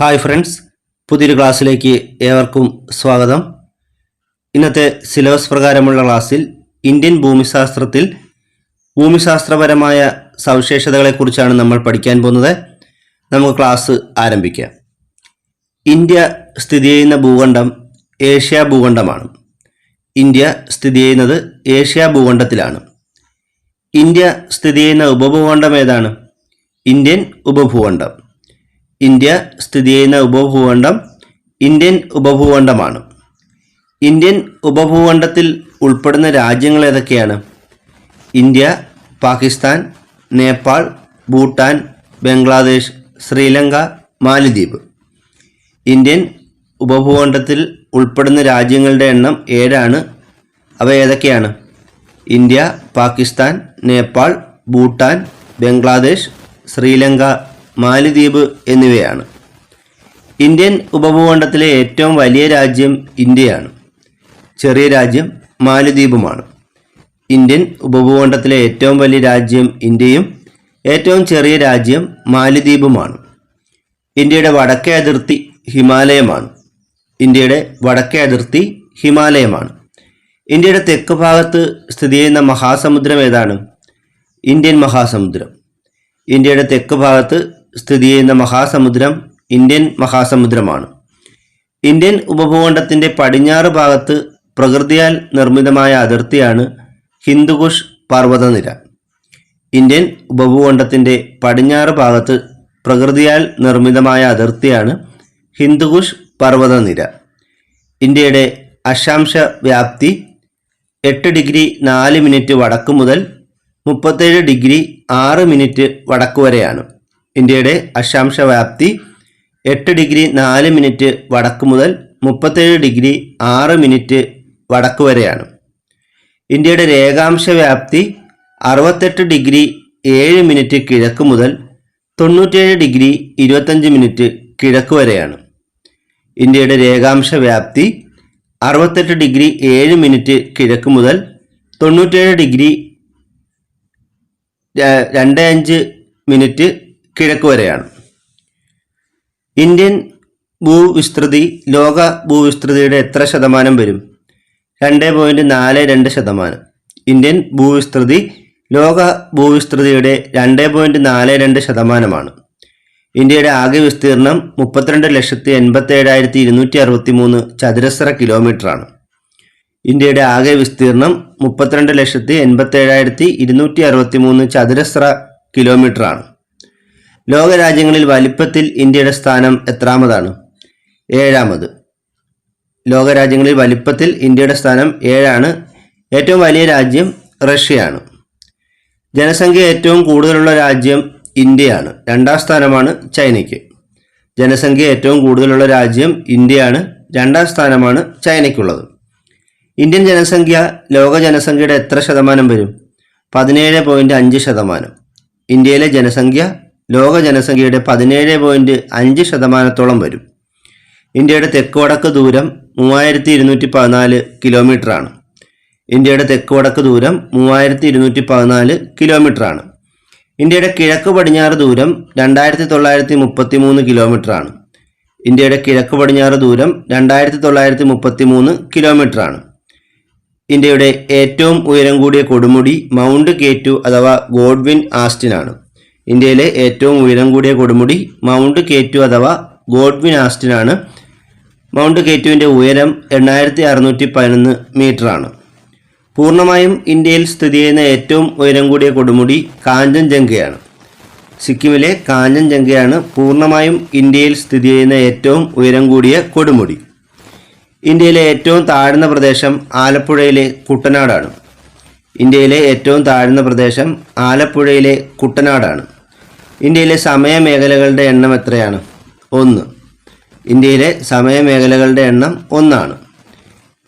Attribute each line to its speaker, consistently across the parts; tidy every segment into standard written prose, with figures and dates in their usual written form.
Speaker 1: Hi friends, പുതിയൊരു ക്ലാസ്സിലേക്ക് ഏവർക്കും സ്വാഗതം. ഇന്നത്തെ സിലബസ് പ്രകാരമുള്ള ക്ലാസ്സിൽ ഇന്ത്യൻ ഭൂമിശാസ്ത്രത്തിൽ ഭൂമിശാസ്ത്രപരമായ സവിശേഷതകളെക്കുറിച്ചാണ് നമ്മൾ പഠിക്കാൻ പോകുന്നത്. നമുക്ക് ക്ലാസ് ആരംഭിക്കാം. ഇന്ത്യ സ്ഥിതി ചെയ്യുന്ന ഭൂഖണ്ഡം ഏഷ്യ ഭൂഖണ്ഡമാണ്. ഇന്ത്യ സ്ഥിതി ചെയ്യുന്നത് ഏഷ്യ ഭൂഖണ്ഡത്തിലാണ്. ഇന്ത്യ സ്ഥിതി ചെയ്യുന്ന ഉപഭൂഖണ്ഡം ഏതാണ്? ഇന്ത്യൻ ഉപഭൂഖണ്ഡം. ഇന്ത്യ സ്ഥിതി ചെയ്യുന്ന ഉപഭൂഖണ്ഡം ഇന്ത്യൻ ഉപഭൂഖണ്ഡമാണ്. ഇന്ത്യൻ ഉപഭൂഖണ്ഡത്തിൽ ഉൾപ്പെടുന്ന രാജ്യങ്ങൾ ഏതൊക്കെയാണ്? ഇന്ത്യ, പാകിസ്ഥാൻ, നേപ്പാൾ, ഭൂട്ടാൻ, ബംഗ്ലാദേശ്, ശ്രീലങ്ക, മാലദ്വീപ്. ഇന്ത്യൻ ഉപഭൂഖണ്ഡത്തിൽ ഉൾപ്പെടുന്ന രാജ്യങ്ങളുടെ എണ്ണം 7. അവ ഏതൊക്കെയാണ്? ഇന്ത്യ, പാകിസ്ഥാൻ, നേപ്പാൾ, ഭൂട്ടാൻ, ബംഗ്ലാദേശ്, ശ്രീലങ്ക, മാലദ്വീപ് എന്നിവയാണ്. ഇന്ത്യൻ ഉപഭൂഖണ്ഡത്തിലെ ഏറ്റവും വലിയ രാജ്യം ഇന്ത്യയാണ്. ചെറിയ രാജ്യം മാലദ്വീപുമാണ്. ഇന്ത്യൻ ഉപഭൂഖണ്ഡത്തിലെ ഏറ്റവും വലിയ രാജ്യം ഇന്ത്യയും ഏറ്റവും ചെറിയ രാജ്യം മാലദ്വീപുമാണ്. ഇന്ത്യയുടെ വടക്കേ അതിർത്തി ഹിമാലയമാണ്. ഇന്ത്യയുടെ വടക്കേ അതിർത്തി ഹിമാലയമാണ്. ഇന്ത്യയുടെ തെക്ക് ഭാഗത്ത് സ്ഥിതി ചെയ്യുന്ന മഹാസമുദ്രം ഏതാണ്? ഇന്ത്യൻ മഹാസമുദ്രം. ഇന്ത്യയുടെ തെക്ക് ഭാഗത്ത് സ്ഥിതി ചെയ്യുന്ന മഹാസമുദ്രം ഇന്ത്യൻ മഹാസമുദ്രമാണ്. ഇന്ത്യൻ ഉപഭൂഖണ്ഡത്തിൻ്റെ പടിഞ്ഞാറ് ഭാഗത്ത് പ്രകൃതിയാൽ നിർമ്മിതമായ അതിർത്തിയാണ് ഹിന്ദുകുഷ് പർവ്വതനിര. ഇന്ത്യൻ ഉപഭൂഖണ്ഡത്തിൻ്റെ പടിഞ്ഞാറ് ഭാഗത്ത് പ്രകൃതിയാൽ നിർമ്മിതമായ അതിർത്തിയാണ് ഹിന്ദുകുഷ് പർവ്വതനിര. ഇന്ത്യയുടെ അക്ഷാംശ വ്യാപ്തി 8 ഡിഗ്രി 4 മിനിറ്റ് വടക്ക് മുതൽ 37 ഡിഗ്രി 6 മിനിറ്റ് വടക്ക് വരെയാണ്. ഇന്ത്യയുടെ അക്ഷാംശ വ്യാപ്തി 8 ഡിഗ്രി 4 മിനിറ്റ് വടക്ക് മുതൽ 37 ഡിഗ്രി 6 മിനിറ്റ് വടക്ക് വരെയാണ്. ഇന്ത്യയുടെ രേഖാംശ വ്യാപ്തി 68 ഡിഗ്രി 7 മിനിറ്റ് കിഴക്ക് മുതൽ 97 ഡിഗ്രി 25 മിനിറ്റ് കിഴക്ക് വരെയാണ്. ഇന്ത്യയുടെ രേഖാംശ വ്യാപ്തി 68 ഡിഗ്രി 7 മിനിറ്റ് കിഴക്ക് മുതൽ 97 ഡിഗ്രി 25 മിനിറ്റ് കിഴക്ക് വരെയാണ്. ഇന്ത്യൻ ഭൂവിസ്തൃതി ലോക ഭൂവിസ്തൃതിയുടെ എത്ര ശതമാനം വരും? 2.42%. ഇന്ത്യൻ ഭൂവിസ്തൃതി ലോക ഭൂവിസ്തൃതിയുടെ 2.42%. ഇന്ത്യയുടെ ആകെ വിസ്തീർണം 32,87,263 ചതുരശ്ര കിലോമീറ്ററാണ്. ഇന്ത്യയുടെ ആകെ വിസ്തീർണം 32,87,263 ചതുരശ്ര കിലോമീറ്ററാണ്. ലോകരാജ്യങ്ങളിൽ വലിപ്പത്തിൽ ഇന്ത്യയുടെ സ്ഥാനം എത്രാമതാണ്? 7. ലോകരാജ്യങ്ങളിൽ വലിപ്പത്തിൽ ഇന്ത്യയുടെ സ്ഥാനം 7. ഏറ്റവും വലിയ രാജ്യം റഷ്യയാണ്. ജനസംഖ്യ ഏറ്റവും കൂടുതലുള്ള രാജ്യം ഇന്ത്യയാണ്. 2ാം സ്ഥാനമാണ് ചൈനയ്ക്ക്. ജനസംഖ്യ ഏറ്റവും കൂടുതലുള്ള രാജ്യം ഇന്ത്യയാണ്. 2ാം സ്ഥാനമാണ് ചൈനയ്ക്കുള്ളത്. ഇന്ത്യൻ ജനസംഖ്യ ലോക ജനസംഖ്യയുടെ എത്ര ശതമാനം വരും? 17.5%. ഇന്ത്യയിലെ ജനസംഖ്യ ലോക ജനസംഖ്യയുടെ 17.5%-ഓളം വരും. ഇന്ത്യയുടെ തെക്ക് വടക്ക് ദൂരം 3214 കിലോമീറ്ററാണ്. ഇന്ത്യയുടെ തെക്ക് വടക്ക് ദൂരം 3214 കിലോമീറ്ററാണ്. ഇന്ത്യയുടെ കിഴക്ക് പടിഞ്ഞാറ് ദൂരം 2933 കിലോമീറ്ററാണ്. ഇന്ത്യയുടെ കിഴക്ക് പടിഞ്ഞാറ് ദൂരം 2933 കിലോമീറ്ററാണ്. ഇന്ത്യയുടെ ഏറ്റവും ഉയരം കൂടിയ കൊടുമുടി മൗണ്ട് K2 അഥവാ ഗോഡ്വിൻ ആസ്റ്റിനാണ്. ഇന്ത്യയിലെ ഏറ്റവും ഉയരം കൂടിയ കൊടുമുടി മൗണ്ട് K2 അഥവാ ഗോഡ്വിൻ ആസ്റ്റിനാണ്. മൗണ്ട് K2വിൻ്റെ ഉയരം 8611 മീറ്ററാണ്. പൂർണ്ണമായും ഇന്ത്യയിൽ സ്ഥിതി ചെയ്യുന്ന ഏറ്റവും ഉയരം കൂടിയ കൊടുമുടി കാഞ്ചൻജംഗയാണ്. സിക്കിമിലെ കാഞ്ചൻജംഗയാണ് പൂർണ്ണമായും ഇന്ത്യയിൽ സ്ഥിതി ചെയ്യുന്ന ഏറ്റവും ഉയരം കൂടിയ കൊടുമുടി. ഇന്ത്യയിലെ ഏറ്റവും താഴ്ന്ന പ്രദേശം ആലപ്പുഴയിലെ കുട്ടനാടാണ്. ഇന്ത്യയിലെ ഏറ്റവും താഴ്ന്ന പ്രദേശം ആലപ്പുഴയിലെ കുട്ടനാടാണ്. ഇന്ത്യയിലെ സമയമേഖലകളുടെ എണ്ണം എത്രയാണ്? 1. ഇന്ത്യയിലെ സമയമേഖലകളുടെ എണ്ണം 1.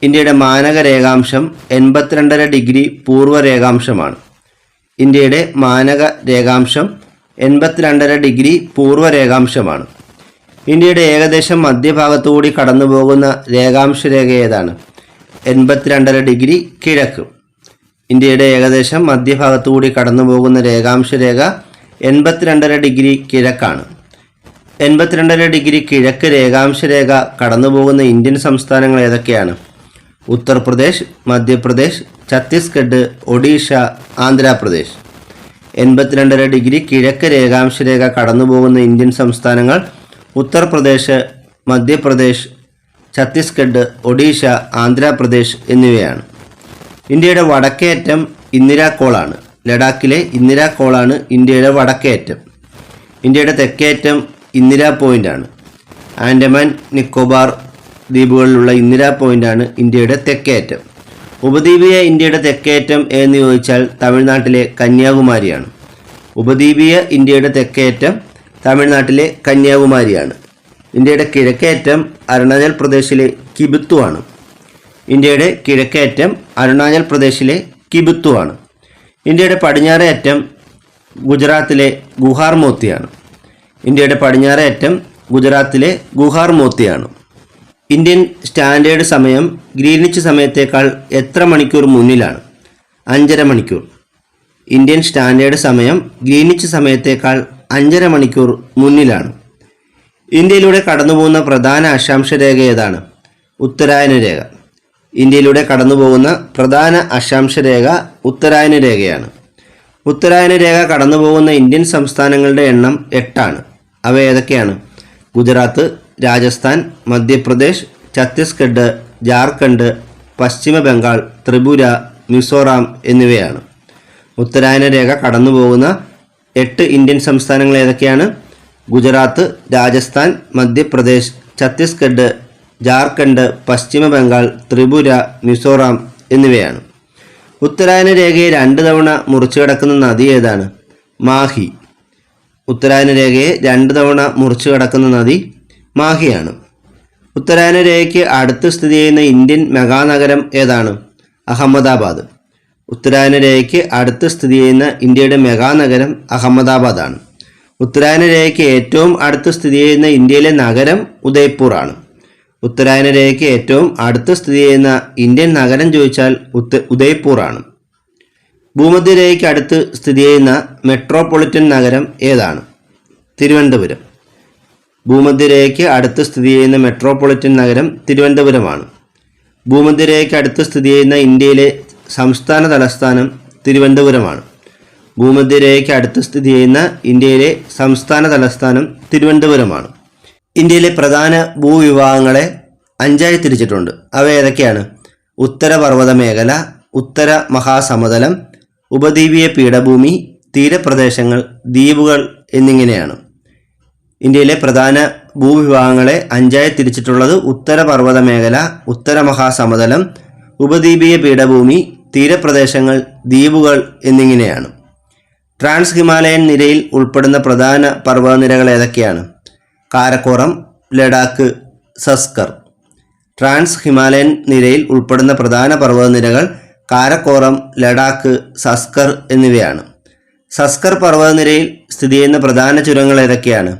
Speaker 1: ഇന്ത്യയുടെ മാനക രേഖാംശം 82.5 ഡിഗ്രി പൂർവ്വ രേഖാംശമാണ്. ഇന്ത്യയുടെ മാനക രേഖാംശം 82.5 ഡിഗ്രി പൂർവ്വ രേഖാംശമാണ്. ഇന്ത്യയുടെ ഏകദേശം മധ്യഭാഗത്തുകൂടി കടന്നു പോകുന്ന രേഖാംശ രേഖ ഏതാണ്? 82.5 ഡിഗ്രി കിഴക്ക്. ഇന്ത്യയുടെ ഏകദേശം മധ്യഭാഗത്തുകൂടി കടന്നു പോകുന്ന രേഖാംശ രേഖ 82.5 ഡിഗ്രി കിഴക്കാണ്. 82.5 ഡിഗ്രി കിഴക്ക് രേഖാംശരേഖ കടന്നുപോകുന്ന ഇന്ത്യൻ സംസ്ഥാനങ്ങൾ ഏതൊക്കെയാണ്? ഉത്തർപ്രദേശ്, മധ്യപ്രദേശ്, ഛത്തീസ്ഗഡ്, ഒഡീഷ, ആന്ധ്രാപ്രദേശ്. 82.5 ഡിഗ്രി കിഴക്ക് രേഖാംശരേഖ കടന്നുപോകുന്ന ഇന്ത്യൻ സംസ്ഥാനങ്ങൾ ഉത്തർപ്രദേശ്, മധ്യപ്രദേശ്, ഛത്തീസ്ഗഡ്, ഒഡീഷ, ആന്ധ്രാപ്രദേശ് എന്നിവയാണ്. ഇന്ത്യയുടെ വടക്കേ അറ്റം ഇന്ദിരാക്കോളാണ്. ലഡാക്കിലെ ഇന്ദിരാക്കോളാണ് ഇന്ത്യയുടെ വടക്കേ അറ്റം. ഇന്ത്യയുടെ തെക്കേ അറ്റം ഇന്ദിരാ പോയിൻ്റാണ്. ആൻഡമാൻ നിക്കോബാർ ദ്വീപുകളിലുള്ള ഇന്ദിരാ പോയിൻ്റാണ് ഇന്ത്യയുടെ തെക്കേ അറ്റം. ഉപദ്വീപീയ ഇന്ത്യയുടെ തെക്കേ അറ്റം എന്ന് ചോദിച്ചാൽ തമിഴ്നാട്ടിലെ കന്യാകുമാരിയാണ്. ഉപദ്വീപീയ ഇന്ത്യയുടെ തെക്കേ അറ്റം തമിഴ്നാട്ടിലെ കന്യാകുമാരിയാണ്. ഇന്ത്യയുടെ കിഴക്കേ അറ്റം അരുണാചൽ പ്രദേശിലെ കിബുത്തുവാണ്. ഇന്ത്യയുടെ കിഴക്കേ അറ്റം അരുണാചൽ പ്രദേശിലെ കിബുത്തുവാണ്. ഇന്ത്യയുടെ പടിഞ്ഞാറേ അറ്റം ഗുജറാത്തിലെ ഗുഹാർമോത്തിയാണ്. ഇന്ത്യയുടെ പടിഞ്ഞാറേ അറ്റം ഗുജറാത്തിലെ ഗുഹാർമോത്തിയാണ്. ഇന്ത്യൻ സ്റ്റാൻഡേർഡ് സമയം ഗ്രീനിച്ച് സമയത്തേക്കാൾ എത്ര മണിക്കൂർ മുന്നിലാണ്? 5.5 മണിക്കൂർ. ഇന്ത്യൻ സ്റ്റാൻഡേർഡ് സമയം ഗ്രീനിച്ച് സമയത്തേക്കാൾ 5.5 മണിക്കൂർ മുന്നിലാണ്. ഇന്ത്യയിലൂടെ കടന്നുപോകുന്ന പ്രധാന അക്ഷാംശ രേഖ ഏതാണ്? ഉത്തരായന രേഖ. ഇന്ത്യയിലൂടെ കടന്നുപോകുന്ന പ്രധാന അക്ഷാംശ രേഖ ഉത്തരായന രേഖയാണ്. ഉത്തരായന രേഖ കടന്നുപോകുന്ന ഇന്ത്യൻ സംസ്ഥാനങ്ങളുടെ എണ്ണം 8 അവ ഏതൊക്കെയാണ്? ഗുജറാത്ത്, രാജസ്ഥാൻ, മധ്യപ്രദേശ്, ഛത്തീസ്ഗഡ്, ജാർഖണ്ഡ്, പശ്ചിമ ബംഗാൾ, ത്രിപുര, മിസോറാം എന്നിവയാണ്. ഉത്തരായന രേഖ കടന്നുപോകുന്ന 8 ഇന്ത്യൻ സംസ്ഥാനങ്ങൾ ഏതൊക്കെയാണ്? ഗുജറാത്ത്, രാജസ്ഥാൻ, മധ്യപ്രദേശ്, ഛത്തീസ്ഗഡ്, ജാർഖണ്ഡ്, പശ്ചിമ ബംഗാൾ, ത്രിപുര, മിസോറാം എന്നിവയാണ്. ഉത്തരായന രേഖയെ 2 തവണ മുറിച്ചു കടക്കുന്ന നദി ഏതാണ്? മാഹി. ഉത്തരായന രേഖയെ 2 തവണ മുറിച്ചു കടക്കുന്ന നദി മാഹിയാണ്. ഉത്തരായന രേഖയ്ക്ക് അടുത്ത് സ്ഥിതി ചെയ്യുന്ന ഇന്ത്യൻ മെഗാനഗരം ഏതാണ്? അഹമ്മദാബാദ്. ഉത്തരായന രേഖയ്ക്ക് അടുത്ത് സ്ഥിതി ചെയ്യുന്ന ഇന്ത്യയുടെ മെഗാനഗരം അഹമ്മദാബാദാണ്. ഉത്തരായന രേഖയ്ക്ക് ഏറ്റവും അടുത്ത് സ്ഥിതി ചെയ്യുന്ന ഇന്ത്യയിലെ നഗരം ഉദയ്പൂർ ആണ്. ഉത്തരായന രേഖയ്ക്ക് ഏറ്റവും അടുത്ത് സ്ഥിതി ചെയ്യുന്ന ഇന്ത്യൻ നഗരം ചോദിച്ചാൽ ഉദയ്പൂർ ആണ്. ഭൂമധ്യരേഖയ്ക്ക് അടുത്ത് സ്ഥിതി ചെയ്യുന്ന മെട്രോപൊളിറ്റൻ നഗരം ഏതാണ്? തിരുവനന്തപുരം. ഭൂമധ്യരേഖയ്ക്ക് അടുത്ത് സ്ഥിതി ചെയ്യുന്ന മെട്രോപൊളിറ്റൻ നഗരം തിരുവനന്തപുരമാണ്. ഭൂമധ്യരേഖയ്ക്ക് അടുത്ത് സ്ഥിതി ചെയ്യുന്ന ഇന്ത്യയിലെ സംസ്ഥാന തലസ്ഥാനം തിരുവനന്തപുരമാണ്. ഭൂമധ്യരേഖയ്ക്ക് അടുത്ത് സ്ഥിതി ചെയ്യുന്ന ഇന്ത്യയിലെ സംസ്ഥാന തലസ്ഥാനം തിരുവനന്തപുരമാണ്. ഇന്ത്യയിലെ പ്രധാന ഭൂവിഭാഗങ്ങളെ 5 തിരിച്ചിട്ടുണ്ട്. അവ ഏതൊക്കെയാണ്? ഉത്തരപർവ്വത മേഖല, ഉത്തര മഹാസമതലം, ഉപദ്വീപീയ പീഠഭൂമി, തീരപ്രദേശങ്ങൾ, ദ്വീപുകൾ എന്നിങ്ങനെയാണ്. ഇന്ത്യയിലെ പ്രധാന ഭൂവിഭാഗങ്ങളെ 5 തിരിച്ചിട്ടുള്ളത് ഉത്തരപർവ്വത മേഖല, ഉത്തര മഹാസമതലം, ഉപദ്വീപീയ പീഠഭൂമി, തീരപ്രദേശങ്ങൾ, ദ്വീപുകൾ എന്നിങ്ങനെയാണ്. ട്രാൻസ് ഹിമാലയൻ നിരയിൽ ഉൾപ്പെടുന്ന പ്രധാന പർവ്വതനിരകൾ ഏതൊക്കെയാണ്? കാരക്കോറം, ലഡാക്ക്, സസ്കർ. ട്രാൻസ് ഹിമാലയൻ നിരയിൽ ഉൾപ്പെടുന്ന പ്രധാന പർവ്വതനിരകൾ കാരക്കോറം, ലഡാക്ക്, സസ്കർ എന്നിവയാണ്. സസ്കർ പർവ്വതനിരയിൽ സ്ഥിതി ചെയ്യുന്ന പ്രധാന ചുരങ്ങൾ ഏതൊക്കെയാണ്?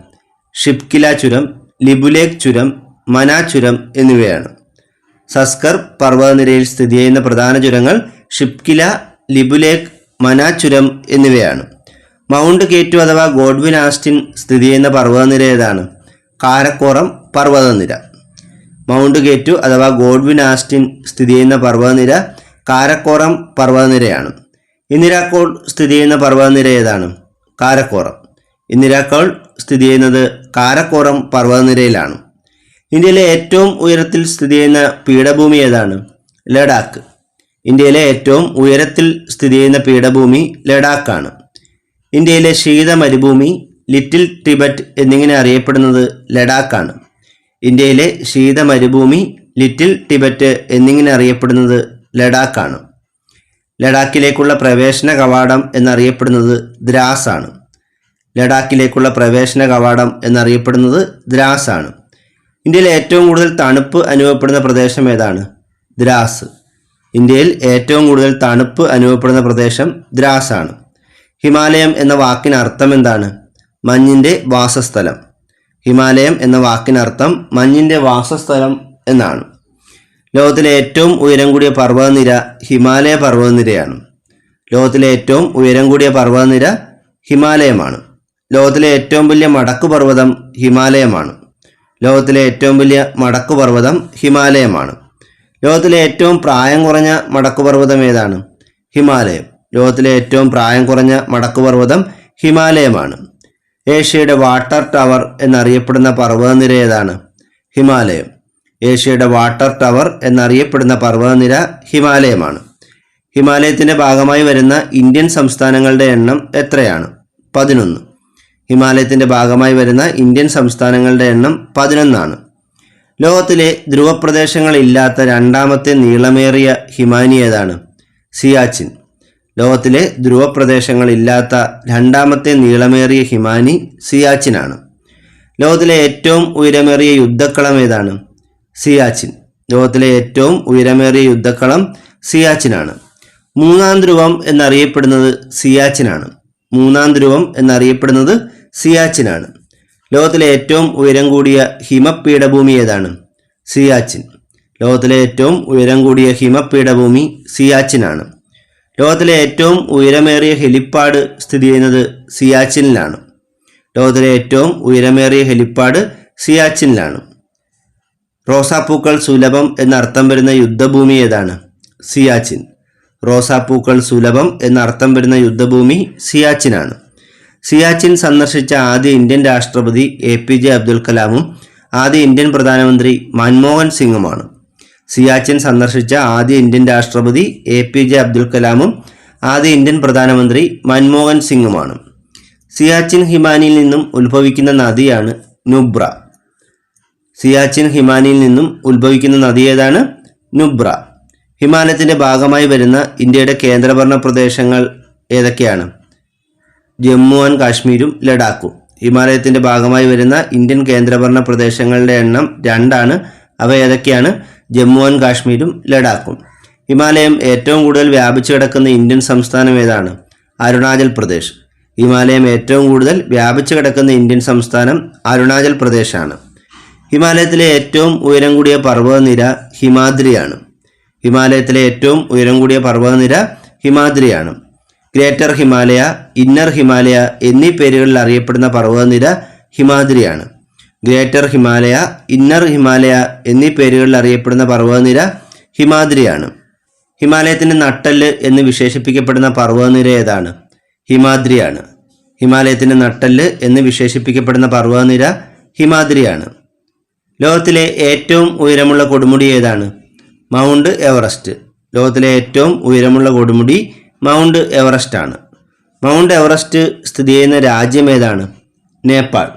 Speaker 1: ഷിപ്കില ചുരം, ലിബുലേഖ് ചുരം, മനാ ചുരം എന്നിവയാണ്. സസ്കർ പർവ്വതനിരയിൽ സ്ഥിതി ചെയ്യുന്ന പ്രധാന ചുരങ്ങൾ ഷിപ്കില, ലിബുലേഖ്, മനാ ചുരം എന്നിവയാണ്. മൗണ്ട് കേറ്റു അഥവാ ഗോഡ്വിൻ ആസ്റ്റിൻ സ്ഥിതി ചെയ്യുന്ന പർവ്വതനിര ഏതാണ്? കാരക്കോറം പർവ്വതനിര. മൗണ്ട് കേറ്റു അഥവാ ഗോഡ്വിൻ ആസ്റ്റിൻ സ്ഥിതി ചെയ്യുന്ന പർവ്വതനിര കാരക്കോറം പർവ്വതനിരയാണ്. ഇന്ദിരാക്കോൾ സ്ഥിതി ചെയ്യുന്ന പർവ്വതനിര ഏതാണ്? കാരക്കോറം. ഇന്ദിരാക്കോൾ സ്ഥിതി ചെയ്യുന്നത് കാരക്കോറം പർവ്വതനിരയിലാണ്. ഇന്ത്യയിലെ ഏറ്റവും ഉയരത്തിൽ സ്ഥിതി ചെയ്യുന്ന പീഠഭൂമി ഏതാണ്? ലഡാക്ക്. ഇന്ത്യയിലെ ഏറ്റവും ഉയരത്തിൽ സ്ഥിതി ചെയ്യുന്ന പീഠഭൂമി ലഡാക്കാണ്. ഇന്ത്യയിലെ ശീത മരുഭൂമി, ലിറ്റിൽ ടിബറ്റ് എന്നിങ്ങനെ അറിയപ്പെടുന്നത് ലഡാക്കാണ്. ഇന്ത്യയിലെ ശീത മരുഭൂമി, ലിറ്റിൽ ടിബറ്റ് എന്നിങ്ങനെ അറിയപ്പെടുന്നത് ലഡാക്കാണ്. ലഡാക്കിലേക്കുള്ള പ്രവേശന കവാടം എന്നറിയപ്പെടുന്നത് ദ്രാസാണ്. ലഡാക്കിലേക്കുള്ള പ്രവേശന കവാടം എന്നറിയപ്പെടുന്നത് ദ്രാസാണ്. ഇന്ത്യയിൽ ഏറ്റവും കൂടുതൽ തണുപ്പ് അനുഭവപ്പെടുന്ന പ്രദേശം ഏതാണ്? ദ്രാസ്. ഇന്ത്യയിൽ ഏറ്റവും കൂടുതൽ തണുപ്പ് അനുഭവപ്പെടുന്ന പ്രദേശം ദ്രാസാണ്. ഹിമാലയം എന്ന വാക്കിന് അർത്ഥം എന്താണ്? മഞ്ഞിൻ്റെ വാസസ്ഥലം. ഹിമാലയം എന്ന വാക്കിനർത്ഥം മഞ്ഞിൻ്റെ വാസസ്ഥലം എന്നാണ്. ലോകത്തിലെ ഏറ്റവും ഉയരം കൂടിയ പർവ്വതനിര ഹിമാലയ പർവ്വതനിരയാണ്. ലോകത്തിലെ ഏറ്റവും ഉയരം കൂടിയ പർവ്വതനിര ഹിമാലയമാണ്. ലോകത്തിലെ ഏറ്റവും വലിയ മടക്കുപർവ്വതം ഹിമാലയമാണ്. ലോകത്തിലെ ഏറ്റവും വലിയ മടക്കുപർവ്വതം ഹിമാലയമാണ്. ലോകത്തിലെ ഏറ്റവും പ്രായം കുറഞ്ഞ മടക്കുപർവ്വതം ഏതാണ്? ഹിമാലയം. ലോകത്തിലെ ഏറ്റവും പ്രായം കുറഞ്ഞ മടക്കുപർവ്വതം ഹിമാലയമാണ്. ഏഷ്യയുടെ വാട്ടർ ടവർ എന്നറിയപ്പെടുന്ന പർവ്വതനിര ഏതാണ്? ഹിമാലയം. ഏഷ്യയുടെ വാട്ടർ ടവർ എന്നറിയപ്പെടുന്ന പർവ്വതനിര ഹിമാലയമാണ്. ഹിമാലയത്തിന്റെ ഭാഗമായി വരുന്ന ഇന്ത്യൻ സംസ്ഥാനങ്ങളുടെ എണ്ണം എത്രയാണ്? 11. ഹിമാലയത്തിന്റെ ഭാഗമായി വരുന്ന ഇന്ത്യൻ സംസ്ഥാനങ്ങളുടെ എണ്ണം 11 ആണ്. ലോകത്തിലെ ധ്രുവപ്രദേശങ്ങളില്ലാത്ത രണ്ടാമത്തെ നീളമേറിയ ഹിമാനി ഏതാണ്? സിയാച്ചിൻ. ലോകത്തിലെ ധ്രുവപ്രദേശങ്ങളില്ലാത്ത രണ്ടാമത്തെ നീളമേറിയ ഹിമാനി സിയാച്ചിനാണ്. ലോകത്തിലെ ഏറ്റവും ഉയരമേറിയ യുദ്ധക്കളം ഏതാണ്? സിയാച്ചിൻ. ലോകത്തിലെ ഏറ്റവും ഉയരമേറിയ യുദ്ധക്കളം സിയാച്ചിനാണ്. മൂന്നാം ധ്രുവം എന്നറിയപ്പെടുന്നത് സിയാച്ചിനാണ്. മൂന്നാം ധ്രുവം എന്നറിയപ്പെടുന്നത് സിയാച്ചിനാണ്. ലോകത്തിലെ ഏറ്റവും ഉയരം കൂടിയ ഹിമപീഠഭൂമി ഏതാണ്? സിയാച്ചിൻ. ലോകത്തിലെ ഏറ്റവും ഉയരം കൂടിയ ഹിമപീഠഭൂമി സിയാച്ചിനാണ്. ലോകത്തിലെ ഏറ്റവും ഉയരമേറിയ ഹെലിപ്പാഡ് സ്ഥിതി ചെയ്യുന്നത് സിയാച്ചിനിലാണ്. ലോകത്തിലെ ഏറ്റവും ഉയരമേറിയ ഹെലിപ്പാഡ് സിയാച്ചിനിലാണ്. റോസാപ്പൂക്കൾ സുലഭം എന്നർത്ഥം വരുന്ന യുദ്ധഭൂമി ഏതാണ്? സിയാച്ചിൻ. റോസാപ്പൂക്കൾ സുലഭം എന്നർത്ഥം വരുന്ന യുദ്ധഭൂമി സിയാച്ചിനാണ്. സിയാച്ചിൻ സന്ദർശിച്ച ആദ്യ ഇന്ത്യൻ രാഷ്ട്രപതി APJ അബ്ദുൽ കലാമും ആദ്യ ഇന്ത്യൻ പ്രധാനമന്ത്രി മൻമോഹൻ സിംഗുമാണ്. സിയാച്ചിൻ സന്ദർശിച്ച ആദ്യ ഇന്ത്യൻ രാഷ്ട്രപതി APJ അബ്ദുൽ കലാമും ആദ്യ ഇന്ത്യൻ പ്രധാനമന്ത്രി മൻമോഹൻ സിംഗുമാണ്. സിയാച്ചിൻ ഹിമാനിയിൽ നിന്നും ഉത്ഭവിക്കുന്ന നദിയാണ് നുബ്ര. സിയാച്ചിൻ ഹിമാനിയിൽ നിന്നും ഉത്ഭവിക്കുന്ന നദി ഏതാണ്? നുബ്ര. ഹിമാലയത്തിന്റെ ഭാഗമായി വരുന്ന ഇന്ത്യയുടെ കേന്ദ്രഭരണ പ്രദേശങ്ങൾ ഏതൊക്കെയാണ്? ജമ്മു ആൻഡ് കാശ്മീരും ലഡാക്കും. ഹിമാലയത്തിന്റെ ഭാഗമായി വരുന്ന ഇന്ത്യൻ കേന്ദ്രഭരണ പ്രദേശങ്ങളുടെ എണ്ണം 2 ആണ്. അവ ഏതൊക്കെയാണ്? ജമ്മു ആൻഡ് കാശ്മീരും ലഡാക്കും. ഹിമാലയം ഏറ്റവും കൂടുതൽ വ്യാപിച്ചു കിടക്കുന്ന ഇന്ത്യൻ സംസ്ഥാനം ഏതാണ്? അരുണാചൽ പ്രദേശ്. ഹിമാലയം ഏറ്റവും കൂടുതൽ വ്യാപിച്ചു കിടക്കുന്ന ഇന്ത്യൻ സംസ്ഥാനം അരുണാചൽ പ്രദേശാണ്. ഹിമാലയത്തിലെ ഏറ്റവും ഉയരം കൂടിയ പർവ്വതനിര ഹിമാദ്രിയാണ്. ഹിമാലയത്തിലെ ഏറ്റവും ഉയരം കൂടിയ പർവ്വതനിര ഹിമാദ്രിയാണ്. ഗ്രേറ്റർ ഹിമാലയ, ഇന്നർ ഹിമാലയ എന്നീ പേരുകളിൽ അറിയപ്പെടുന്ന പർവ്വതനിര ഹിമാദ്രിയാണ്. ഗ്രേറ്റർ ഹിമാലയ, ഇന്നർ ഹിമാലയ എന്നീ പേരുകളിൽ അറിയപ്പെടുന്ന പർവ്വതനിര ഹിമാദ്രിയാണ്. ഹിമാലയത്തിന്റെ നട്ടെല്ല് എന്ന് വിശേഷിപ്പിക്കപ്പെടുന്ന പർവ്വതനിര ഏതാണ്? ഹിമാദ്രിയാണ്. ഹിമാലയത്തിന്റെ നട്ടെല്ല് എന്ന് വിശേഷിപ്പിക്കപ്പെടുന്ന പർവ്വതനിര ഹിമാദ്രിയാണ്. ലോകത്തിലെ ഏറ്റവും ഉയരമുള്ള കൊടുമുടി ഏതാണ്? Mount Everest. ലോകത്തിലെ ഏറ്റവും ഉയരമുള്ള കൊടുമുടി മൗണ്ട് എവറസ്റ്റ് ആണ്. മൗണ്ട് എവറസ്റ്റ് സ്ഥിതി ചെയ്യുന്ന രാജ്യം ഏതാണ്? നേപ്പാൾ.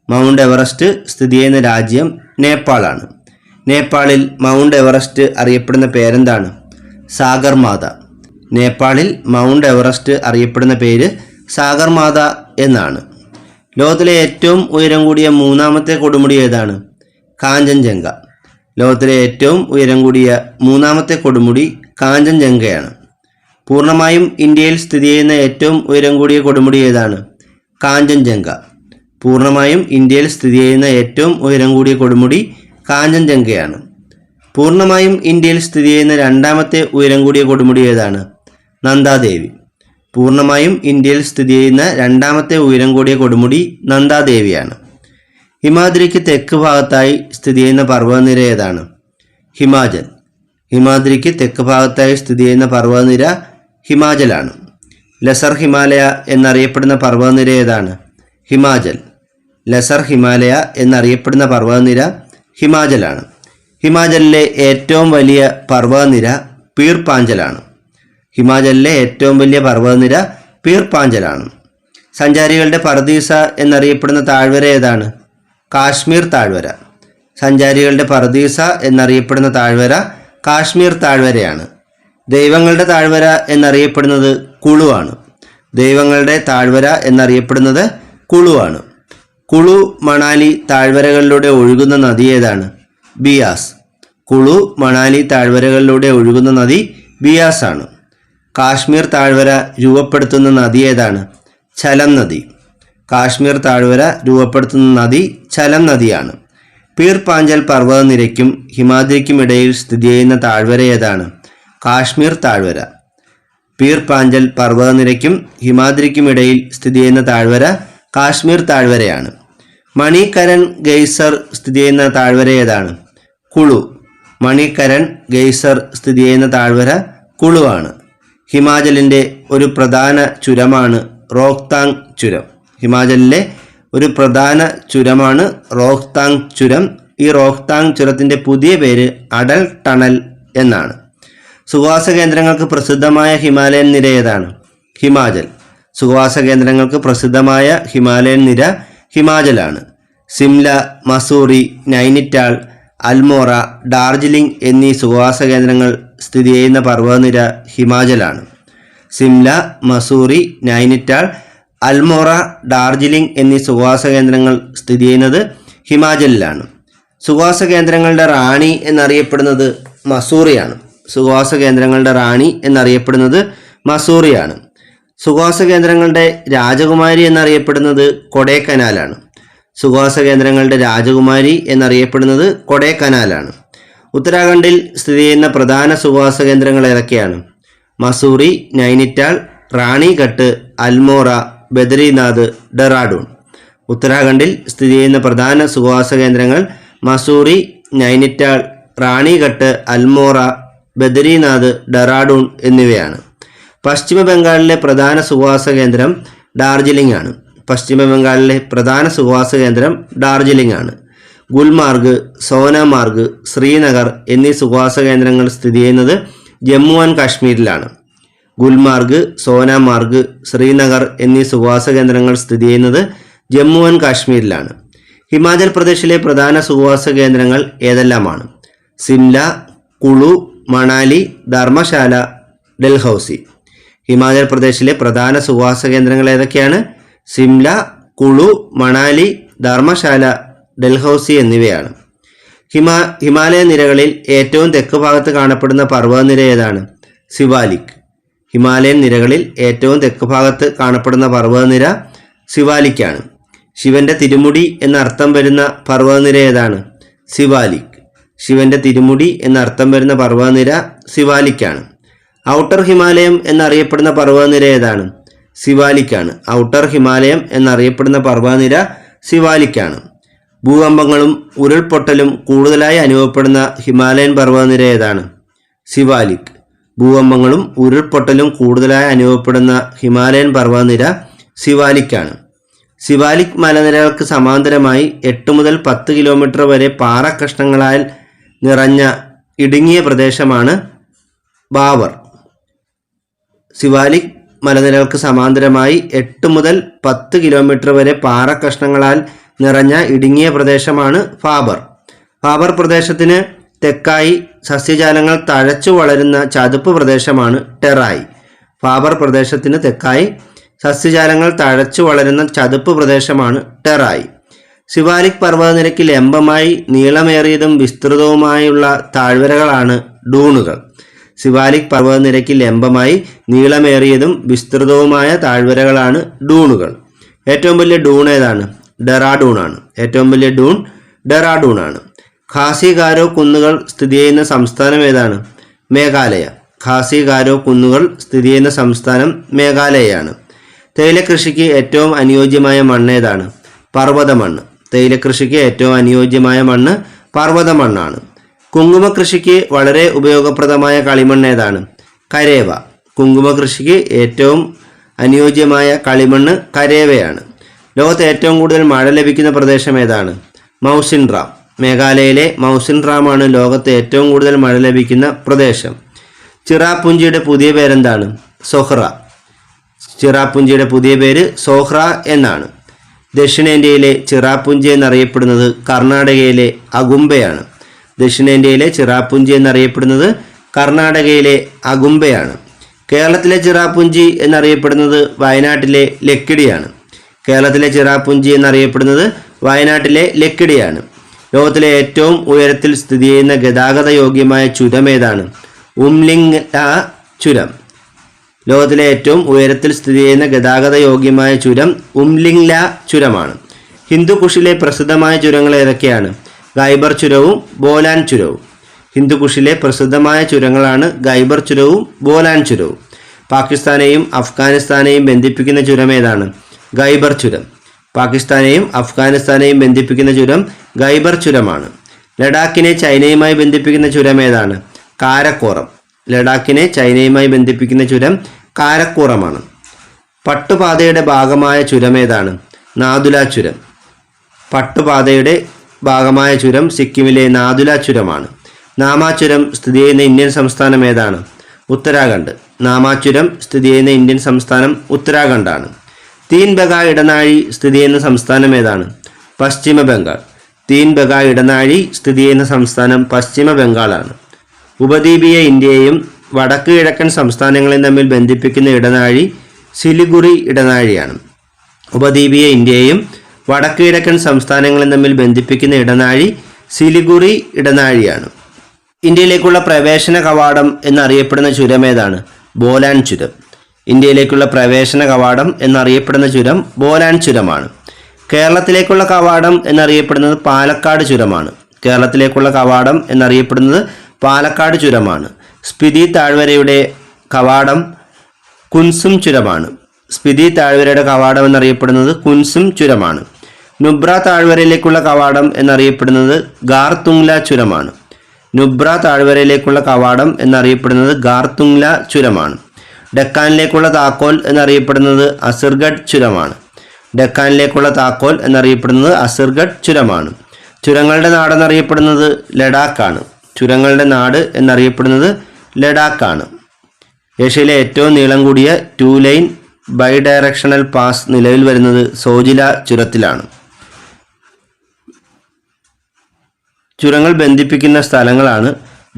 Speaker 1: മൗണ്ട് എവറസ്റ്റ് സ്ഥിതി ചെയ്യുന്ന രാജ്യം നേപ്പാളാണ്. നേപ്പാളിൽ മൗണ്ട് എവറസ്റ്റ് അറിയപ്പെടുന്ന പേരെന്താണ്? സാഗർമാത. നേപ്പാളിൽ മൗണ്ട് എവറസ്റ്റ് അറിയപ്പെടുന്ന പേര് സാഗർമാത എന്നാണ്. ലോകത്തിലെ ഏറ്റവും ഉയരം കൂടിയ മൂന്നാമത്തെ കൊടുമുടി ഏതാണ്? കാഞ്ചൻജംഗ. ലോകത്തിലെ ഏറ്റവും ഉയരം കൂടിയ മൂന്നാമത്തെ കൊടുമുടി കാഞ്ചൻജംഗയാണ്. പൂർണ്ണമായും ഇന്ത്യയിൽ സ്ഥിതി ചെയ്യുന്ന ഏറ്റവും ഉയരം കൂടിയ കൊടുമുടി ഏതാണ്? കാഞ്ചൻജംഗ. പൂർണ്ണമായും ഇന്ത്യയിൽ സ്ഥിതി ചെയ്യുന്ന ഏറ്റവും ഉയരം കൂടിയ കൊടുമുടി കാഞ്ചൻജംഗയാണ്. പൂർണ്ണമായും ഇന്ത്യയിൽ സ്ഥിതി ചെയ്യുന്ന രണ്ടാമത്തെ ഉയരം കൂടിയ കൊടുമുടി ഏതാണ്? നന്ദാദേവി. പൂർണ്ണമായും ഇന്ത്യയിൽ സ്ഥിതി ചെയ്യുന്ന രണ്ടാമത്തെ ഉയരം കൂടിയ കൊടുമുടി നന്ദാദേവിയാണ്. ഹിമാദ്രിക്ക് തെക്ക് ഭാഗത്തായി സ്ഥിതി ചെയ്യുന്ന പർവ്വതനിര ഏതാണ്? ഹിമാചൽ. ഹിമാദ്രിക്ക് തെക്ക് ഭാഗത്തായി സ്ഥിതി ചെയ്യുന്ന പർവ്വതനിര ഹിമാചലാണ്. ലെസർ ഹിമാലയ എന്നറിയപ്പെടുന്ന പർവ്വതനിര ഏതാണ്? ഹിമാചൽ. ലെസർ ഹിമാലയ എന്നറിയപ്പെടുന്ന പർവ്വതനിര ഹിമാചലാണ്. ഹിമാചലിലെ ഏറ്റവും വലിയ പർവ്വതനിര പീർ പാഞ്ചലാണ്. ഹിമാചലിലെ ഏറ്റവും വലിയ പർവ്വതനിര പീർ പാഞ്ചലാണ്. സഞ്ചാരികളുടെ പർദീസ എന്നറിയപ്പെടുന്ന താഴ്വര ഏതാണ്? കാശ്മീർ താഴ്വര. സഞ്ചാരികളുടെ പർദീസ എന്നറിയപ്പെടുന്ന താഴ്വര കാശ്മീർ താഴ്വരയാണ്. ദൈവങ്ങളുടെ താഴ്വര എന്നറിയപ്പെടുന്നത് കുളുവാണ്. ദൈവങ്ങളുടെ താഴ്വര എന്നറിയപ്പെടുന്നത് കുളുവാണ്. കുളു മണാലി താഴ്വരകളിലൂടെ ഒഴുകുന്ന നദി ഏതാണ്? ബിയാസ്. കുളു മണാലി താഴ്വരകളിലൂടെ ഒഴുകുന്ന നദി ബിയാസ് ആണ്. കാശ്മീർ താഴ്വര രൂപപ്പെടുത്തുന്ന നദി ഏതാണ്? ഝലം നദി. കാശ്മീർ താഴ്വര രൂപപ്പെടുത്തുന്ന നദി ഝലം നദിയാണ്. പീർ പാഞ്ചൽ പർവ്വതനിരയ്ക്കും ഹിമാദ്രിക്കും ഇടയിൽ സ്ഥിതി ചെയ്യുന്ന താഴ്വര ഏതാണ്? കാശ്മീർ താഴ്വര. പീർ പാഞ്ചൽ പർവ്വതനിരയ്ക്കും ഹിമാദ്രിക്കും ഇടയിൽ സ്ഥിതി ചെയ്യുന്ന താഴ്വര കാശ്മീർ താഴ്വരയാണ്. മണികരൺ ഗെയ്സർ സ്ഥിതി ചെയ്യുന്ന താഴ്വര ഏതാണ്? കുളു. മണികരൺ ഗെയ്സർ സ്ഥിതി ചെയ്യുന്ന താഴ്വര കുളു ആണ്. ഹിമാചലിൻ്റെ ഒരു പ്രധാന ചുരമാണ് റോഹ്താങ് ചുരം. ഹിമാചലിലെ ഒരു പ്രധാന ചുരമാണ് റോഹ്താങ് ചുരം. ഈ റോഹ്താങ് ചുരത്തിൻ്റെ പുതിയ പേര് അടൽ ടണൽ എന്നാണ്. സുഖവാസ കേന്ദ്രങ്ങൾക്ക് പ്രസിദ്ധമായ ഹിമാലയൻ നിര ഏതാണ്? ഹിമാചൽ. സുഖവാസ കേന്ദ്രങ്ങൾക്ക് പ്രസിദ്ധമായ ഹിമാലയൻ നിര ഹിമാചലാണ്. സിംല, മസൂറി, നൈനിറ്റാൾ, അൽമോറ, ഡാർജിലിംഗ് എന്നീ സുഖവാസ കേന്ദ്രങ്ങൾ സ്ഥിതി ചെയ്യുന്ന പർവ്വതനിര ഹിമാചലാണ്. സിംല, മസൂറി, നൈനിറ്റാൾ, അൽമോറ, ഡാർജിലിംഗ് എന്നീ സുഖവാസ കേന്ദ്രങ്ങൾ സ്ഥിതി ചെയ്യുന്നത് ഹിമാചലിലാണ്. സുഖവാസ കേന്ദ്രങ്ങളുടെ റാണി എന്നറിയപ്പെടുന്നത് മസൂറിയാണ്. സുഖവാസ കേന്ദ്രങ്ങളുടെ റാണി എന്നറിയപ്പെടുന്നത് മസൂറിയാണ്. സുഖവാസ കേന്ദ്രങ്ങളുടെ രാജകുമാരി എന്നറിയപ്പെടുന്നത് കൊടൈക്കനാലാണ്. സുഖവാസ കേന്ദ്രങ്ങളുടെ രാജകുമാരി എന്നറിയപ്പെടുന്നത് കൊടൈക്കനാലാണ്. ഉത്തരാഖണ്ഡിൽ സ്ഥിതി ചെയ്യുന്ന പ്രധാന സുഖവാസ കേന്ദ്രങ്ങൾ ഏതൊക്കെയാണ്? മസൂറി, നൈനിറ്റാൾ, റാണിഘട്ട്, അൽമോറ, ബദരിനാഥ്, ഡെറാഡൂൺ. ഉത്തരാഖണ്ഡിൽ സ്ഥിതി ചെയ്യുന്ന പ്രധാന സുഖവാസ കേന്ദ്രങ്ങൾ മസൂറി, നൈനിറ്റാൾ, റാണിഘട്ട്, അൽമോറ, ബദരിനാഥ്, ഡെറാഡൂൺ എന്നിവയാണ്. പശ്ചിമ ബംഗാളിലെ പ്രധാന സുഖവാസ കേന്ദ്രം ഡാർജിലിംഗ് ആണ്. പശ്ചിമ ബംഗാളിലെ പ്രധാന സുഖവാസ കേന്ദ്രം ഡാർജിലിംഗ് ആണ്. ഗുൽമാർഗ്, സോനാമാർഗ്, ശ്രീനഗർ എന്നീ സുഖവാസ കേന്ദ്രങ്ങൾ സ്ഥിതി ചെയ്യുന്നത് ജമ്മു ആൻഡ് കാശ്മീരിലാണ്. ഗുൽമാർഗ്, സോനാമാർഗ്, ശ്രീനഗർ എന്നീ സുഖവാസ കേന്ദ്രങ്ങൾ സ്ഥിതി ചെയ്യുന്നത് ജമ്മു ആൻഡ് കാശ്മീരിലാണ്. ഹിമാചൽ പ്രദേശിലെ പ്രധാന സുഖവാസ കേന്ദ്രങ്ങൾ ഏതെല്ലാമാണ്? സിംല, കുളു, മണാലി, ധർമ്മശാല, ഡൽഹൌസി. ഹിമാചൽ പ്രദേശിലെ പ്രധാന സുഖവാസ കേന്ദ്രങ്ങൾ ഏതൊക്കെയാണ്? സിംല, കുളു, മണാലി, ധർമ്മശാല, ഡൽഹൌസി എന്നിവയാണ്. ഹിമാലയ നിരകളിൽ ഏറ്റവും തെക്ക് ഭാഗത്ത് കാണപ്പെടുന്ന പർവ്വതനിര ഏതാണ്? സിവാലിക്. ഹിമാലയൻ നിരകളിൽ ഏറ്റവും തെക്ക് ഭാഗത്ത് കാണപ്പെടുന്ന പർവ്വതനിര സിവാലിക്കാണ്. ശിവന്റെ തിരുമുടി എന്നർത്ഥം വരുന്ന പർവ്വതനിര ഏതാണ്? സിവാലിക്. ശിവന്റെ തിരുമുടി എന്നർത്ഥം വരുന്ന പർവ്വതനിര സിവാലിക്കാണ്. ഔട്ടർ ഹിമാലയം എന്നറിയപ്പെടുന്ന പർവ്വതനിര ഏതാണ്? സിവാലിക്കാണ്. ഔട്ടർ ഹിമാലയം എന്നറിയപ്പെടുന്ന പർവ്വതനിര സിവാലിക്കാണ്. ഭൂകമ്പങ്ങളും ഉരുൾപൊട്ടലും കൂടുതലായി അനുഭവപ്പെടുന്ന ഹിമാലയൻ പർവ്വതനിര ഏതാണ്? സിവാലിക്. ഭൂകമ്പങ്ങളും ഉരുൾപൊട്ടലും കൂടുതലായി അനുഭവപ്പെടുന്ന ഹിമാലയൻ പർവ്വതനിര സിവാലിക്കാണ്. സിവാലിക് മലനിരകൾക്ക് സമാന്തരമായി 8 മുതൽ 10 കിലോമീറ്റർ വരെ പാറക്കഷ്ണങ്ങളാൽ നിറഞ്ഞ ഇടുങ്ങിയ പ്രദേശമാണ് ബാവർ. സിവാലിക് മലനിരകൾക്ക് സമാന്തരമായി 8 മുതൽ 10 കിലോമീറ്റർ വരെ പാറക്കഷ്ണങ്ങളാൽ നിറഞ്ഞ ഇടുങ്ങിയ പ്രദേശമാണ് ഫാബർ. ഫാബർ പ്രദേശത്തിന് തെക്കായി സസ്യജാലങ്ങൾ തഴച്ചു വളരുന്ന ചതുപ്പ് പ്രദേശമാണ് ടെറായി. ഫാബർ പ്രദേശത്തിന് തെക്കായി സസ്യജാലങ്ങൾ തഴച്ചു വളരുന്ന ചതുപ്പ് പ്രദേശമാണ് ടെറായി. സിവാലിക് പർവ്വതനിരയ്ക്ക് ലംബമായി നീളമേറിയതും വിസ്തൃതവുമായുള്ള താഴ്വരകളാണ് ഡൂണുകൾ. സിവാലിക് പർവ്വതനിരയ്ക്ക് ലംബമായി നീളമേറിയതും വിസ്തൃതവുമായ താഴ്വരകളാണ് ഡൂണുകൾ. ഏറ്റവും വലിയ ഡൂൺ ഏതാണ്? ഡെറാഡൂൺ ആണ്. ഏറ്റവും വലിയ ഡൂൺ ഡെറാഡൂൺ ആണ്. ഖാസി ഗാരോ കുന്നുകൾ സ്ഥിതി ചെയ്യുന്ന സംസ്ഥാനം ഏതാണ്? മേഘാലയ. ഖാസി ഗാരോ കുന്നുകൾ സ്ഥിതി ചെയ്യുന്ന സംസ്ഥാനം മേഘാലയയാണ്. തേയില കൃഷിക്ക് ഏറ്റവും അനുയോജ്യമായ മണ്ണ് ഏതാണ്? പർവ്വത മണ്ണ്. തേയില കൃഷിക്ക് ഏറ്റവും അനുയോജ്യമായ മണ്ണ് പർവ്വത മണ്ണാണ്. കുങ്കുമ കൃഷിക്ക് വളരെ ഉപയോഗപ്രദമായ കളിമണ്ണ് ഏതാണ്? കരേവ. കുങ്കുമ കൃഷിക്ക് ഏറ്റവും അനുയോജ്യമായ കളിമണ്ണ് കരേവയാണ്. ലോകത്ത് ഏറ്റവും കൂടുതൽ മഴ ലഭിക്കുന്ന പ്രദേശം ഏതാണ്? മൗസിൻറാം. മേഘാലയയിലെ മൗസിൻറാമാണ് ലോകത്ത് ഏറ്റവും കൂടുതൽ മഴ ലഭിക്കുന്ന പ്രദേശം. ചിറാപുഞ്ചിയുടെ പുതിയ പേരെന്താണ്? സൊഹ്റ. ചിറാപുഞ്ചിയുടെ പുതിയ പേര് സോഹ്റ എന്നാണ്. ദക്ഷിണേന്ത്യയിലെ ചിറാപുഞ്ചി എന്നറിയപ്പെടുന്നത് കർണാടകയിലെ അഗുംബയാണ്. ദക്ഷിണേന്ത്യയിലെ ചിറാപുഞ്ചി എന്നറിയപ്പെടുന്നത് കർണാടകയിലെ അഗുംബയാണ്. കേരളത്തിലെ ചിറാപുഞ്ചി എന്നറിയപ്പെടുന്നത് വയനാട്ടിലെ ലക്കിടിയാണ്. കേരളത്തിലെ ചിറാപുഞ്ചി എന്നറിയപ്പെടുന്നത് വയനാട്ടിലെ ലക്കിടിയാണ്. ലോകത്തിലെ ഏറ്റവും ഉയരത്തിൽ സ്ഥിതി ചെയ്യുന്ന ഗതാഗത യോഗ്യമായ ചുരം ഏതാണ്? ഉംലിംഗ്ല ചുരം. ലോകത്തിലെ ഏറ്റവും ഉയരത്തിൽ സ്ഥിതി ചെയ്യുന്ന ഗതാഗത യോഗ്യമായ ചുരം ഉംലിംഗ്ല ചുരമാണ്. ഹിന്ദുക്കുഷിലെ പ്രസിദ്ധമായ ചുരങ്ങൾ ഏതൊക്കെയാണ്? ഗൈബർ ചുരവും ബോലാൻ ചുരവും. ഹിന്ദുക്കുഷിലെ പ്രസിദ്ധമായ ചുരങ്ങളാണ് ഗൈബർ ചുരവും ബോലാൻ ചുരവും. പാകിസ്ഥാനെയും അഫ്ഗാനിസ്ഥാനെയും ബന്ധിപ്പിക്കുന്ന ചുരം ഏതാണ്? ഗൈബർ ചുരം. പാകിസ്ഥാനെയും അഫ്ഗാനിസ്ഥാനെയും ബന്ധിപ്പിക്കുന്ന ചുരം ഖൈബർ ചുരമാണ്. ലഡാക്കിനെ ചൈനയുമായി ബന്ധിപ്പിക്കുന്ന ചുരം ഏതാണ്? കാരക്കോറം. ലഡാക്കിനെ ചൈനയുമായി ബന്ധിപ്പിക്കുന്ന ചുരം കാരക്കോറമാണ്. പട്ടുപാതയുടെ ഭാഗമായ ചുരം ഏതാണ്? നാഥുല ചുരം. പട്ടുപാതയുടെ ഭാഗമായ ചുരം സിക്കിമിലെ നാഥുല ചുരമാണ്. നാമാചുരം സ്ഥിതി ചെയ്യുന്ന ഇന്ത്യൻ സംസ്ഥാനം ഏതാണ്? ഉത്തരാഖണ്ഡ്. നാമാചുരം സ്ഥിതി ചെയ്യുന്ന ഇന്ത്യൻ സംസ്ഥാനം ഉത്തരാഖണ്ഡാണ്. തീൻ ബഗ ഇടനാഴി സ്ഥിതി ചെയ്യുന്ന സംസ്ഥാനം ഏതാണ്? പശ്ചിമ ബംഗാൾ. തീൻ ബഗ ഇടനാഴി സ്ഥിതി ചെയ്യുന്ന സംസ്ഥാനം പശ്ചിമ ബംഗാളാണ്. ഉപദ്വീപീയ ഇന്ത്യയെയും വടക്ക് കിഴക്കൻ സംസ്ഥാനങ്ങളെയും തമ്മിൽ ബന്ധിപ്പിക്കുന്ന ഇടനാഴി സിലിഗുറി ഇടനാഴിയാണ്. ഉപദ്വീപീയ ഇന്ത്യയെയും വടക്ക് കിഴക്കൻ സംസ്ഥാനങ്ങളെയും തമ്മിൽ ബന്ധിപ്പിക്കുന്ന ഇടനാഴി സിലിഗുറി ഇടനാഴിയാണ്. ഇന്ത്യയിലേക്കുള്ള പ്രവേശന കവാടം എന്നറിയപ്പെടുന്ന ചുരം ഏതാണ്? ബോലാൻ ചുരം. ഇന്ത്യയിലേക്കുള്ള പ്രവേശന കവാടം എന്നറിയപ്പെടുന്ന ചുരം ബോലാൻ ചുരമാണ്. കേരളത്തിലേക്കുള്ള കവാടം എന്നറിയപ്പെടുന്നത് പാലക്കാട് ചുരമാണ്. കേരളത്തിലേക്കുള്ള കവാടം എന്നറിയപ്പെടുന്നത് പാലക്കാട് ചുരമാണ്. സ്പിതി താഴ്വരയുടെ കവാടം കുൻസും ചുരമാണ്. സ്പിതി താഴ്വരയുടെ കവാടം എന്നറിയപ്പെടുന്നത് കുൻസും ചുരമാണ്. നുബ്ര താഴ്വരയിലേക്കുള്ള കവാടം എന്നറിയപ്പെടുന്നത് ഗാർതുങ്ല ചുരമാണ്. നുബ്ര താഴ്വരയിലേക്കുള്ള കവാടം എന്നറിയപ്പെടുന്നത് ഗാർതുങ്ല ചുരമാണ്. ഡെക്കാനിലേക്കുള്ള താക്കോൽ എന്നറിയപ്പെടുന്നത് അസിർഗഡ് ചുരമാണ്. ഡെക്കാനിലേക്കുള്ള താക്കോൽ എന്നറിയപ്പെടുന്നത് അസിർഗഡ് ചുരമാണ്. ചുരങ്ങളുടെ നാടെന്നറിയപ്പെടുന്നത് ലഡാക്കാണ്. ചുരങ്ങളുടെ നാട് എന്നറിയപ്പെടുന്നത് ലഡാക്കാണ്. ഏഷ്യയിലെ ഏറ്റവും നീളം കൂടിയ 2 ലൈൻ ബൈ ഡയറക്ഷണൽ പാസ് നിലവിൽ വരുന്നത് സോജില ചുരത്തിലാണ്. ചുരങ്ങൾ ബന്ധിപ്പിക്കുന്ന സ്ഥലങ്ങളാണ്.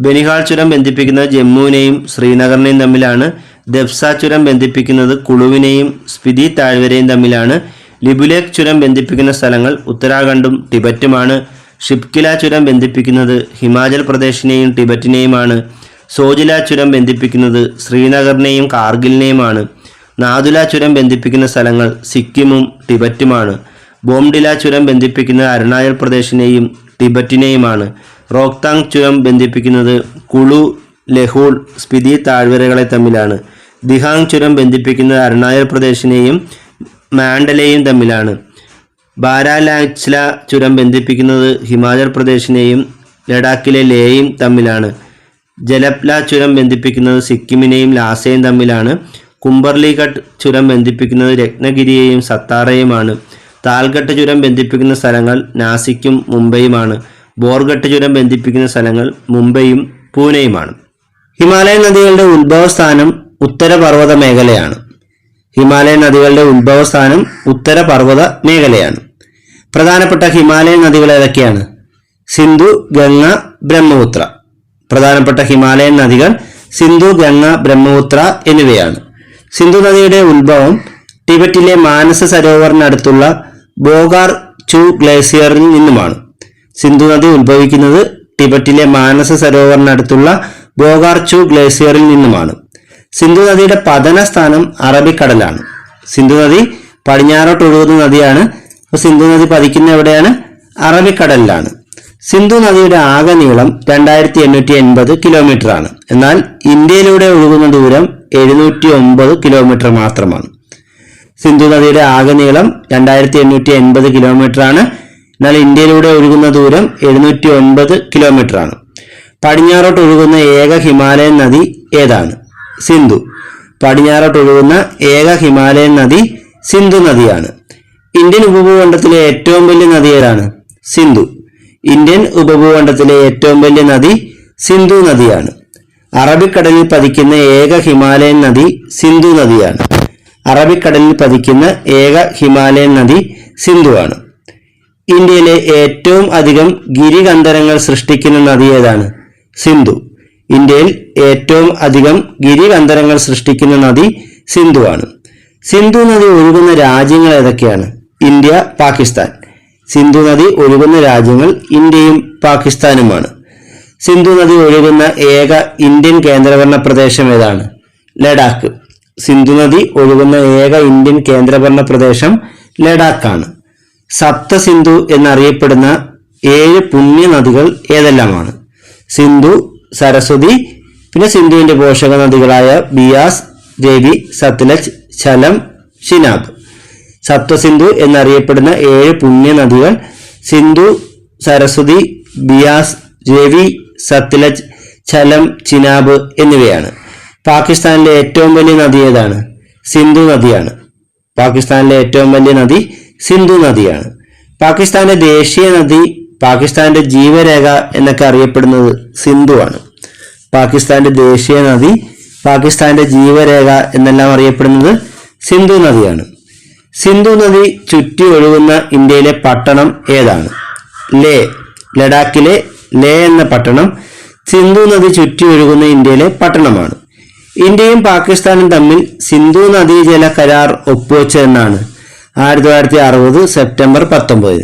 Speaker 1: ബനിഹാൾ ചുരം ബന്ധിപ്പിക്കുന്നത് ജമ്മുവിനെയും ശ്രീനഗറിനെയും തമ്മിലാണ്. ദബ്സ ചുരം ബന്ധിപ്പിക്കുന്നത് കുളുവിനെയും സ്പിതി താഴ്വരയും തമ്മിലാണ്. ലിബുലേഖ് ചുരം ബന്ധിപ്പിക്കുന്ന സ്ഥലങ്ങൾ ഉത്തരാഖണ്ഡും ടിബറ്റുമാണ്. ഷിപ്കില ചുരം ബന്ധിപ്പിക്കുന്നത് ഹിമാചൽ പ്രദേശിനെയും ടിബറ്റിനെയുമാണ്. സോജില ചുരം ബന്ധിപ്പിക്കുന്നത് ശ്രീനഗറിനെയും കാർഗിലിനെയുമാണ്. നാഥുല ചുരം ബന്ധിപ്പിക്കുന്ന സ്ഥലങ്ങൾ സിക്കിമും ടിബറ്റുമാണ്. ബോംഡില ചുരം ബന്ധിപ്പിക്കുന്നത് അരുണാചൽ പ്രദേശിനെയും ടിബറ്റിനെയുമാണ്. റോക്താങ് ചുരം ബന്ധിപ്പിക്കുന്നത് കുളു, ലഹൂൾ, സ്പിതി താഴ്വരകളെ തമ്മിലാണ്. ദിഹാങ് ചുരം ബന്ധിപ്പിക്കുന്നത് അരുണാചൽ പ്രദേശിനെയും മാൻഡലയും തമ്മിലാണ്. ബാരാലാച്ല ചുരം ബന്ധിപ്പിക്കുന്നത് ഹിമാചൽ പ്രദേശിനെയും ലഡാക്കിലെ ലേയും തമ്മിലാണ്. ജലപ്ല ചുരം ബന്ധിപ്പിക്കുന്നത് സിക്കിമിനെയും ലാസയും തമ്മിലാണ്. കുംബർലിഘട്ട് ചുരം ബന്ധിപ്പിക്കുന്നത് രത്നഗിരിയെയും സത്താറയുമാണ്. താൽഘട്ട് ചുരം ബന്ധിപ്പിക്കുന്ന സ്ഥലങ്ങൾ നാസിക്കും മുംബൈയുമാണ്. ബോർഘട്ട് ചുരം ബന്ധിപ്പിക്കുന്ന സ്ഥലങ്ങൾ മുംബൈയും പൂനെയുമാണ്. ഹിമാലയൻ നദികളുടെ ഉത്ഭവസ്ഥാനം ഉത്തരപർവ്വത മേഖലയാണ്. ഹിമാലയൻ നദികളുടെ ഉത്ഭവസ്ഥാനം ഉത്തരപർവ്വത മേഖലയാണ്. പ്രധാനപ്പെട്ട ഹിമാലയൻ നദികൾ ഏതൊക്കെയാണ്? സിന്ധു, ഗംഗ, ബ്രഹ്മപുത്ര. പ്രധാനപ്പെട്ട ഹിമാലയൻ നദികൾ സിന്ധു, ഗംഗ, ബ്രഹ്മപുത്ര എന്നിവയാണ്. സിന്ധു നദിയുടെ ഉത്ഭവം ടിബറ്റിലെ മാനസ സരോവറിനടുത്തുള്ള ബോഗാർ ചു ഗ്ലേസിയറിൽ നിന്നുമാണ്. സിന്ധു നദി ഉത്ഭവിക്കുന്നത് ടിബറ്റിലെ മാനസ സരോവറിനടുത്തുള്ള ബോഗാർ ചു ഗ്ലേസിയറിൽ നിന്നുമാണ്. സിന്ധു നദിയുടെ പതന സ്ഥാനം അറബിക്കടലാണ്. സിന്ധു നദി പടിഞ്ഞാറോട്ട് ഒഴുകുന്ന നദിയാണ്. സിന്ധു നദി പതിക്കുന്ന എവിടെയാണ്? അറബിക്കടലിലാണ്. സിന്ധു നദിയുടെ ആകെ നീളം 2880 കിലോമീറ്റർ ആണ്. എന്നാൽ ഇന്ത്യയിലൂടെ ഒഴുകുന്ന ദൂരം 709 കിലോമീറ്റർ മാത്രമാണ്. സിന്ധു നദിയുടെ ആകെ നീളം 2880 കിലോമീറ്റർ ആണ്. എന്നാൽ ഇന്ത്യയിലൂടെ ഒഴുകുന്ന ദൂരം 709 കിലോമീറ്റർ ആണ്. പടിഞ്ഞാറോട്ട് ഒഴുകുന്ന ഏക ഹിമാലയൻ നദി ഏതാണ്? സിന്ധു. പടിഞ്ഞാറോട്ട് ഒഴുകുന്ന ഏക ഹിമാലയൻ നദി സിന്ധു നദിയാണ്. ഇന്ത്യൻ ഉപഭൂഖണ്ഡത്തിലെ ഏറ്റവും വലിയ നദി ഏതാണ്? സിന്ധു. ഇന്ത്യൻ ഉപഭൂഖണ്ഡത്തിലെ ഏറ്റവും വലിയ നദി സിന്ധു നദിയാണ്. അറബിക്കടലിൽ പതിക്കുന്ന ഏക ഹിമാലയൻ നദി സിന്ധു നദിയാണ്. അറബിക്കടലിൽ പതിക്കുന്ന ഏക ഹിമാലയൻ നദി സിന്ധുവാണ്. ഇന്ത്യയിലെ ഏറ്റവും അധികം ഗിരികന്ധരങ്ങൾ സൃഷ്ടിക്കുന്ന നദി ഏതാണ്? സിന്ധു. ഇന്ത്യയിൽ ഏറ്റവും അധികം ഗിരികന്ധരങ്ങൾ സൃഷ്ടിക്കുന്ന നദി സിന്ധുവാണ്. സിന്ധു നദി ഒഴുകുന്ന രാജ്യങ്ങൾ ഏതൊക്കെയാണ്? ഇന്ത്യ, പാകിസ്ഥാൻ. സിന്ധു നദി ഒഴുകുന്ന രാജ്യങ്ങൾ ഇന്ത്യയും പാകിസ്ഥാനുമാണ്. സിന്ധു നദി ഒഴുകുന്ന ഏക ഇന്ത്യൻ കേന്ദ്രഭരണ പ്രദേശം ഏതാണ്? ലഡാക്ക്. സിന്ധു നദി ഒഴുകുന്ന ഏക ഇന്ത്യൻ കേന്ദ്രഭരണ പ്രദേശം ലഡാക്കാണ്. സപ്ത സിന്ധു എന്നറിയപ്പെടുന്ന 7 പുണ്യ നദികൾ ഏതെല്ലാമാണ്? സിന്ധു, സരസ്വതി, പിന്നെ സിന്ധുവിന്റെ പോഷക നദികളായ ബിയാസ്, രവി, സത്ലജ്, ഝലം, ഷിനാബ്. സപ്തസിന്ധു എന്നറിയപ്പെടുന്ന 7 പുണ്യ നദികൾ സിന്ധു, സരസ്വതി, ബിയാസ്, രവി, സത്ലജ്, ഝലം, ചിനാബ് എന്നിവയാണ്. പാകിസ്ഥാനിലെ ഏറ്റവും വലിയ നദി ഏതാണ്? സിന്ധു നദിയാണ്. പാകിസ്ഥാനിലെ ഏറ്റവും വലിയ നദി സിന്ധു നദിയാണ്. പാകിസ്ഥാന്റെ ദേശീയ നദി, പാകിസ്ഥാന്റെ ജീവരേഖ എന്നൊക്കെ അറിയപ്പെടുന്നത് സിന്ധുവാണ്. പാകിസ്ഥാന്റെ ദേശീയ നദി, പാകിസ്ഥാന്റെ ജീവരേഖ എന്നെല്ലാം അറിയപ്പെടുന്നത് സിന്ധു നദിയാണ്. സിന്ധു നദി ചുറ്റി ഒഴുകുന്ന ഇന്ത്യയിലെ പട്ടണം ഏതാണ്? ലേ. ലഡാക്കിലെ ലേ എന്ന പട്ടണം സിന്ധു നദി ചുറ്റി ഒഴുകുന്ന ഇന്ത്യയിലെ പട്ടണമാണ്. ഇന്ത്യയും പാകിസ്ഥാനും തമ്മിൽ സിന്ധു നദീജല കരാർ ഒപ്പുവെച്ചതെന്നാണ്? 1960 സെപ്റ്റംബർ 19.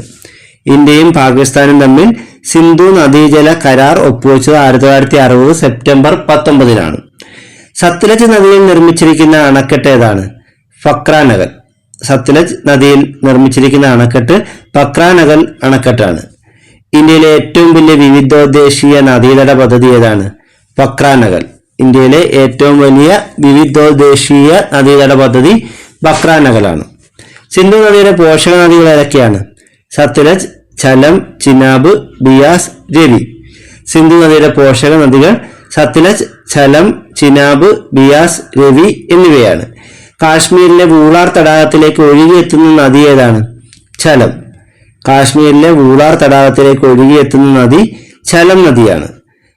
Speaker 1: ഇന്ത്യയും പാകിസ്ഥാനും തമ്മിൽ സിന്ധു നദീജല കരാർ ഒപ്പുവെച്ചത് 1960 സെപ്റ്റംബർ 19. സത്ലജ് നദിയിൽ നിർമ്മിച്ചിരിക്കുന്ന അണക്കെട്ട് ഏതാണ്? ഫക്രാനഗർ. സത്ലജ് നദിയിൽ നിർമ്മിച്ചിരിക്കുന്ന അണക്കെട്ട് ഫക്രാനഗർ അണക്കെട്ടാണ്. ഇന്ത്യയിലെ ഏറ്റവും വലിയ വിവിധോദ്ദേശീയ നദീതട പദ്ധതി ഏതാണ്? ഫക്രാനഗർ. ഇന്ത്യയിലെ ഏറ്റവും വലിയ വിവിധോദ്ദേശീയ നദീതട പദ്ധതി ഫക്രാനഗറാണ്. സിന്ധു നദിയുടെ പോഷക നദികൾ ഏതൊക്കെയാണ്? സത്ലജ്, ഝലം, ചിനാബ്, ബിയാസ്, രവി. സിന്ധു നദിയുടെ പോഷക നദികൾ സത്ലജ്, ഝലം, ചിനാബ്, ബിയാസ്, രവി എന്നിവയാണ്. കാശ്മീരിലെ വൂളാർ തടാകത്തിലേക്ക് ഒഴുകിയെത്തുന്ന നദി ഏതാണ്? ഝലം. കാശ്മീരിലെ വൂളാർ തടാകത്തിലേക്ക് ഒഴുകിയെത്തുന്ന നദി ഝലം നദിയാണ്.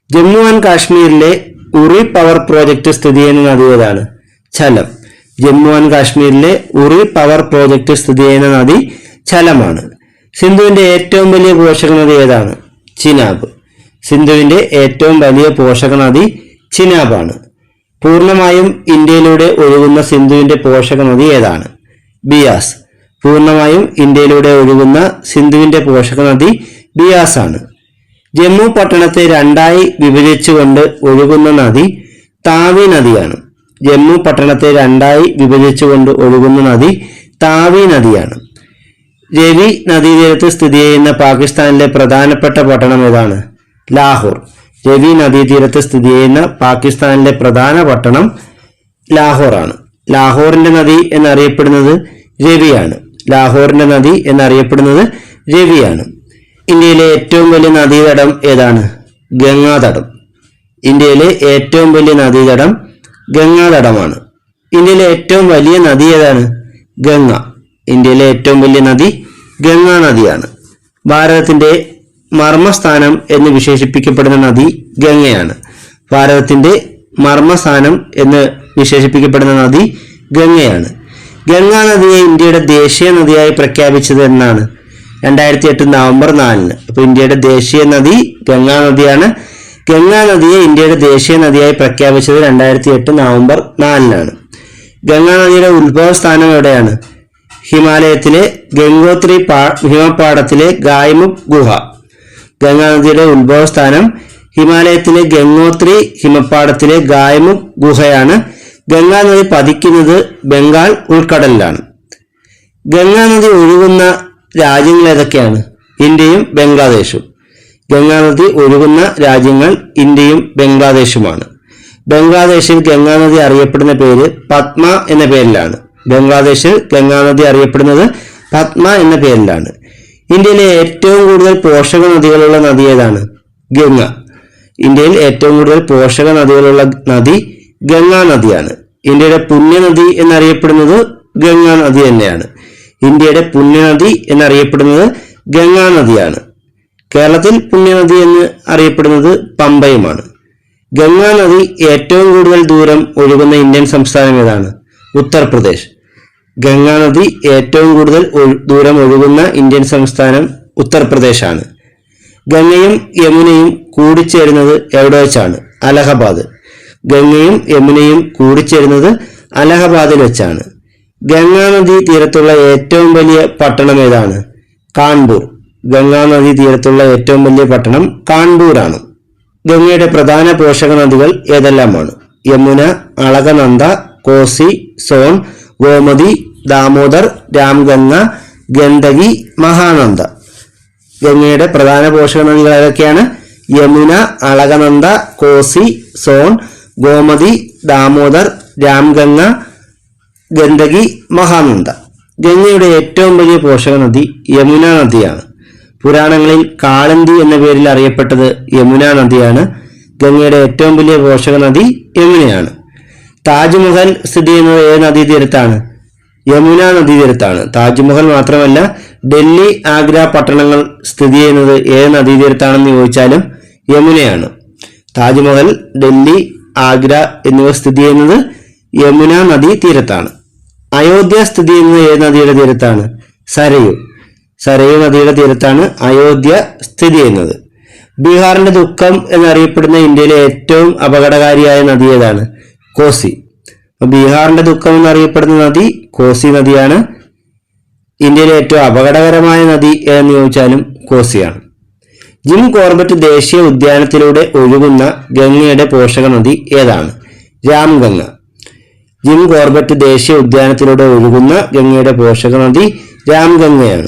Speaker 1: ജമ്മു ആൻഡ് കാശ്മീരിലെ ഉറി പവർ പ്രോജക്റ്റ് സ്ഥിതി ചെയ്യുന്ന നദി ഏതാണ്? ഝലം. ജമ്മു ആൻഡ് കാശ്മീരിലെ ഉറി പവർ പ്രോജക്റ്റ് സ്ഥിതി ചെയ്യുന്ന നദി ഝലമാണ്. സിന്ധുവിന്റെ ഏറ്റവും വലിയ പോഷക നദി ഏതാണ്? ചിനാബ്. സിന്ധുവിന്റെ ഏറ്റവും വലിയ പോഷക നദി ചിനാബാണ്. പൂർണ്ണമായും ഇന്ത്യയിലൂടെ ഒഴുകുന്ന സിന്ധുവിന്റെ പോഷക നദി ഏതാണ്? ബിയാസ്. പൂർണ്ണമായും ഇന്ത്യയിലൂടെ ഒഴുകുന്ന സിന്ധുവിന്റെ പോഷക നദി ബിയാസ് ആണ്. ജമ്മു പട്ടണത്തെ രണ്ടായി വിഭജിച്ചുകൊണ്ട് ഒഴുകുന്ന നദി താവി നദിയാണ്. ജമ്മു പട്ടണത്തെ രണ്ടായി വിഭജിച്ചുകൊണ്ട് ഒഴുകുന്ന നദി താവി നദിയാണ്. രവി നദീതീരത്ത് സ്ഥിതി ചെയ്യുന്ന പാകിസ്ഥാനിലെ പ്രധാനപ്പെട്ട പട്ടണം ഏതാണ്? ലാഹോർ. രവി നദീതീരത്ത് സ്ഥിതി ചെയ്യുന്ന പാകിസ്ഥാനിലെ പ്രധാന പട്ടണം ലാഹോർ ആണ്. ലാഹോറിന്റെ നദി എന്നറിയപ്പെടുന്നത് രവിയാണ്. ലാഹോറിന്റെ നദി എന്നറിയപ്പെടുന്നത് രവിയാണ്. ഇന്ത്യയിലെ ഏറ്റവും വലിയ നദീതടം ഏതാണ്? ഗംഗാതടം. ഇന്ത്യയിലെ ഏറ്റവും വലിയ നദീതടം ഗംഗാതടമാണ്. ഇന്ത്യയിലെ ഏറ്റവും വലിയ നദി ഏതാണ്? ഗംഗ. ഇന്ത്യയിലെ ഏറ്റവും വലിയ നദി ഗംഗാ നദിയാണ്. ഭാരതത്തിന്റെ മർമ്മസ്ഥാനം എന്ന് വിശേഷിപ്പിക്കപ്പെടുന്ന നദി ഗംഗയാണ്. ഭാരതത്തിന്റെ മർമ്മസ്ഥാനം എന്ന് വിശേഷിപ്പിക്കപ്പെടുന്ന നദി ഗംഗയാണ്. ഗംഗാ നദിയെ ഇന്ത്യയുടെ ദേശീയ നദിയായി പ്രഖ്യാപിച്ചത് എന്നാണ്? 2008 നവംബർ 4. അപ്പൊ ഇന്ത്യയുടെ ദേശീയ നദി ഗംഗാ നദിയാണ്. ഗംഗാ നദിയെ ഇന്ത്യയുടെ ദേശീയ നദിയായി പ്രഖ്യാപിച്ചത് 2008 നവംബർ 4. ഗംഗാ നദിയുടെ ഉത്ഭവസ്ഥാനം എവിടെയാണ്? ഹിമാലയത്തിലെ ഗംഗോത്രി ഹിമപാടത്തിലെ ഗായ്മുഖ് ഗുഹ. ഗംഗാ നദിയുടെ ഉത്ഭവസ്ഥാനം ഹിമാലയത്തിലെ ഗംഗോത്രി ഹിമപാടത്തിലെ ഗായ്മുഖ് ഗുഹയാണ്. ഗംഗാ നദി പതിക്കുന്നത് ബംഗാൾ ഉൾക്കടലിലാണ്. ഗംഗാ നദി ഒഴുകുന്ന രാജ്യങ്ങൾ ഏതൊക്കെയാണ്? ഇന്ത്യയും ബംഗ്ലാദേശും. ഗംഗാ നദി ഒഴുകുന്ന രാജ്യങ്ങൾ ഇന്ത്യയും ബംഗ്ലാദേശുമാണ്. ബംഗ്ലാദേശിൽ ഗംഗാ നദി അറിയപ്പെടുന്ന പേര് പത്മ എന്ന പേരിലാണ്. ബംഗ്ലാദേശിൽ ഗംഗാ നദി അറിയപ്പെടുന്നത് പത്മ എന്ന പേരിലാണ്. ഇന്ത്യയിലെ ഏറ്റവും കൂടുതൽ പോഷക നദികളുള്ള നദി ഏതാണ്? ഗംഗ. ഇന്ത്യയിൽ ഏറ്റവും കൂടുതൽ പോഷക നദികളുള്ള നദി ഗംഗാ നദിയാണ്. ഇന്ത്യയുടെ പുണ്യനദി എന്നറിയപ്പെടുന്നത് ഗംഗാ നദി തന്നെയാണ്. ഇന്ത്യയുടെ പുണ്യനദി എന്നറിയപ്പെടുന്നത് ഗംഗാ നദിയാണ്. കേരളത്തിൽ പുണ്യനദി എന്ന് അറിയപ്പെടുന്നത് പമ്പയുമാണ്. ഗംഗാ നദി ഏറ്റവും കൂടുതൽ ദൂരം ഒഴുകുന്ന ഇന്ത്യൻ സംസ്ഥാനം ഏതാണ്? ഉത്തർപ്രദേശ്. ഗംഗാ നദി ഏറ്റവും കൂടുതൽ ദൂരം ഒഴുകുന്ന ഇന്ത്യൻ സംസ്ഥാനം ഉത്തർപ്രദേശാണ്. ഗംഗയും യമുനയും കൂടിച്ചേരുന്നത് എവിടെ വെച്ചാണ്? അലഹബാദ്. ഗംഗയും യമുനയും കൂടിച്ചേരുന്നത് അലഹബാദിൽ വെച്ചാണ്. ഗംഗാ നദി തീരത്തുള്ള ഏറ്റവും വലിയ പട്ടണം ഏതാണ്? കാൺപൂർ. ഗംഗാ നദി തീരത്തുള്ള ഏറ്റവും വലിയ പട്ടണം കാൺപൂരാണ്. ഗംഗയുടെ പ്രധാന പോഷക നദികൾ ഏതെല്ലാമാണ്? യമുന, അളകനന്ദ, കോസി, സോൺ, ഗോമതി, ദാമോദർ, രാംഗംഗ, ഗണ്ഡകി, മഹാനന്ദ. ഗംഗയുടെ പ്രധാന പോഷക നദികൾ ഏതൊക്കെയാണ്? യമുന, അളകനന്ദ, കോസി, സോൺ, ഗോമതി, ദാമോദർ, രാംഗംഗ, ഗണ്ഡകി, മഹാനന്ദ. ഗംഗയുടെ ഏറ്റവും വലിയ പോഷക നദി യമുന നദിയാണ്. പുരാണങ്ങളിൽ കാളന്തി എന്ന പേരിൽ അറിയപ്പെട്ടത് യമുന നദിയാണ്. ഗംഗയുടെ ഏറ്റവും വലിയ പോഷക നദി യമുനയാണ്. താജ്മഹൽ സ്ഥിതി ചെയ്യുന്നത് ഏത് നദീതീരത്താണ്? യമുന നദീതീരത്താണ്. താജ്മഹൽ മാത്രമല്ല, ഡൽഹി, ആഗ്ര പട്ടണങ്ങൾ സ്ഥിതി ചെയ്യുന്നത് ഏത് നദീതീരത്താണെന്ന് ചോദിച്ചാലും യമുനയാണ്. താജ്മഹൽ, ഡൽഹി, ആഗ്ര എന്നിവ സ്ഥിതി ചെയ്യുന്നത് യമുന നദീ തീരത്താണ്. അയോധ്യ സ്ഥിതി ചെയ്യുന്നത് ഏത് നദിയുടെ തീരത്താണ്? സരയു. സരയു നദിയുടെ തീരത്താണ് അയോധ്യ സ്ഥിതി ചെയ്യുന്നത്. ബീഹാറിന്റെ ദുഃഖം എന്നറിയപ്പെടുന്ന ഇന്ത്യയിലെ ഏറ്റവും അപകടകാരിയായ നദി ഏതാണ്? കോസി. ബീഹാറിന്റെ ദുഃഖം എന്നറിയപ്പെടുന്ന നദി കോസി നദിയാണ്. ഇന്ത്യയിലെ ഏറ്റവും അപകടകരമായ നദി ഏതെന്ന് ചോദിച്ചാലും കോസിയാണ്. ജിം കോർബറ്റ് ദേശീയ ഉദ്യാനത്തിലൂടെ ഒഴുകുന്ന ഗംഗയുടെ പോഷക നദി ഏതാണ്? രാംഗംഗ. ജിം കോർബറ്റ് ദേശീയ ഉദ്യാനത്തിലൂടെ ഒഴുകുന്ന ഗംഗയുടെ പോഷക നദി രാംഗംഗയാണ്.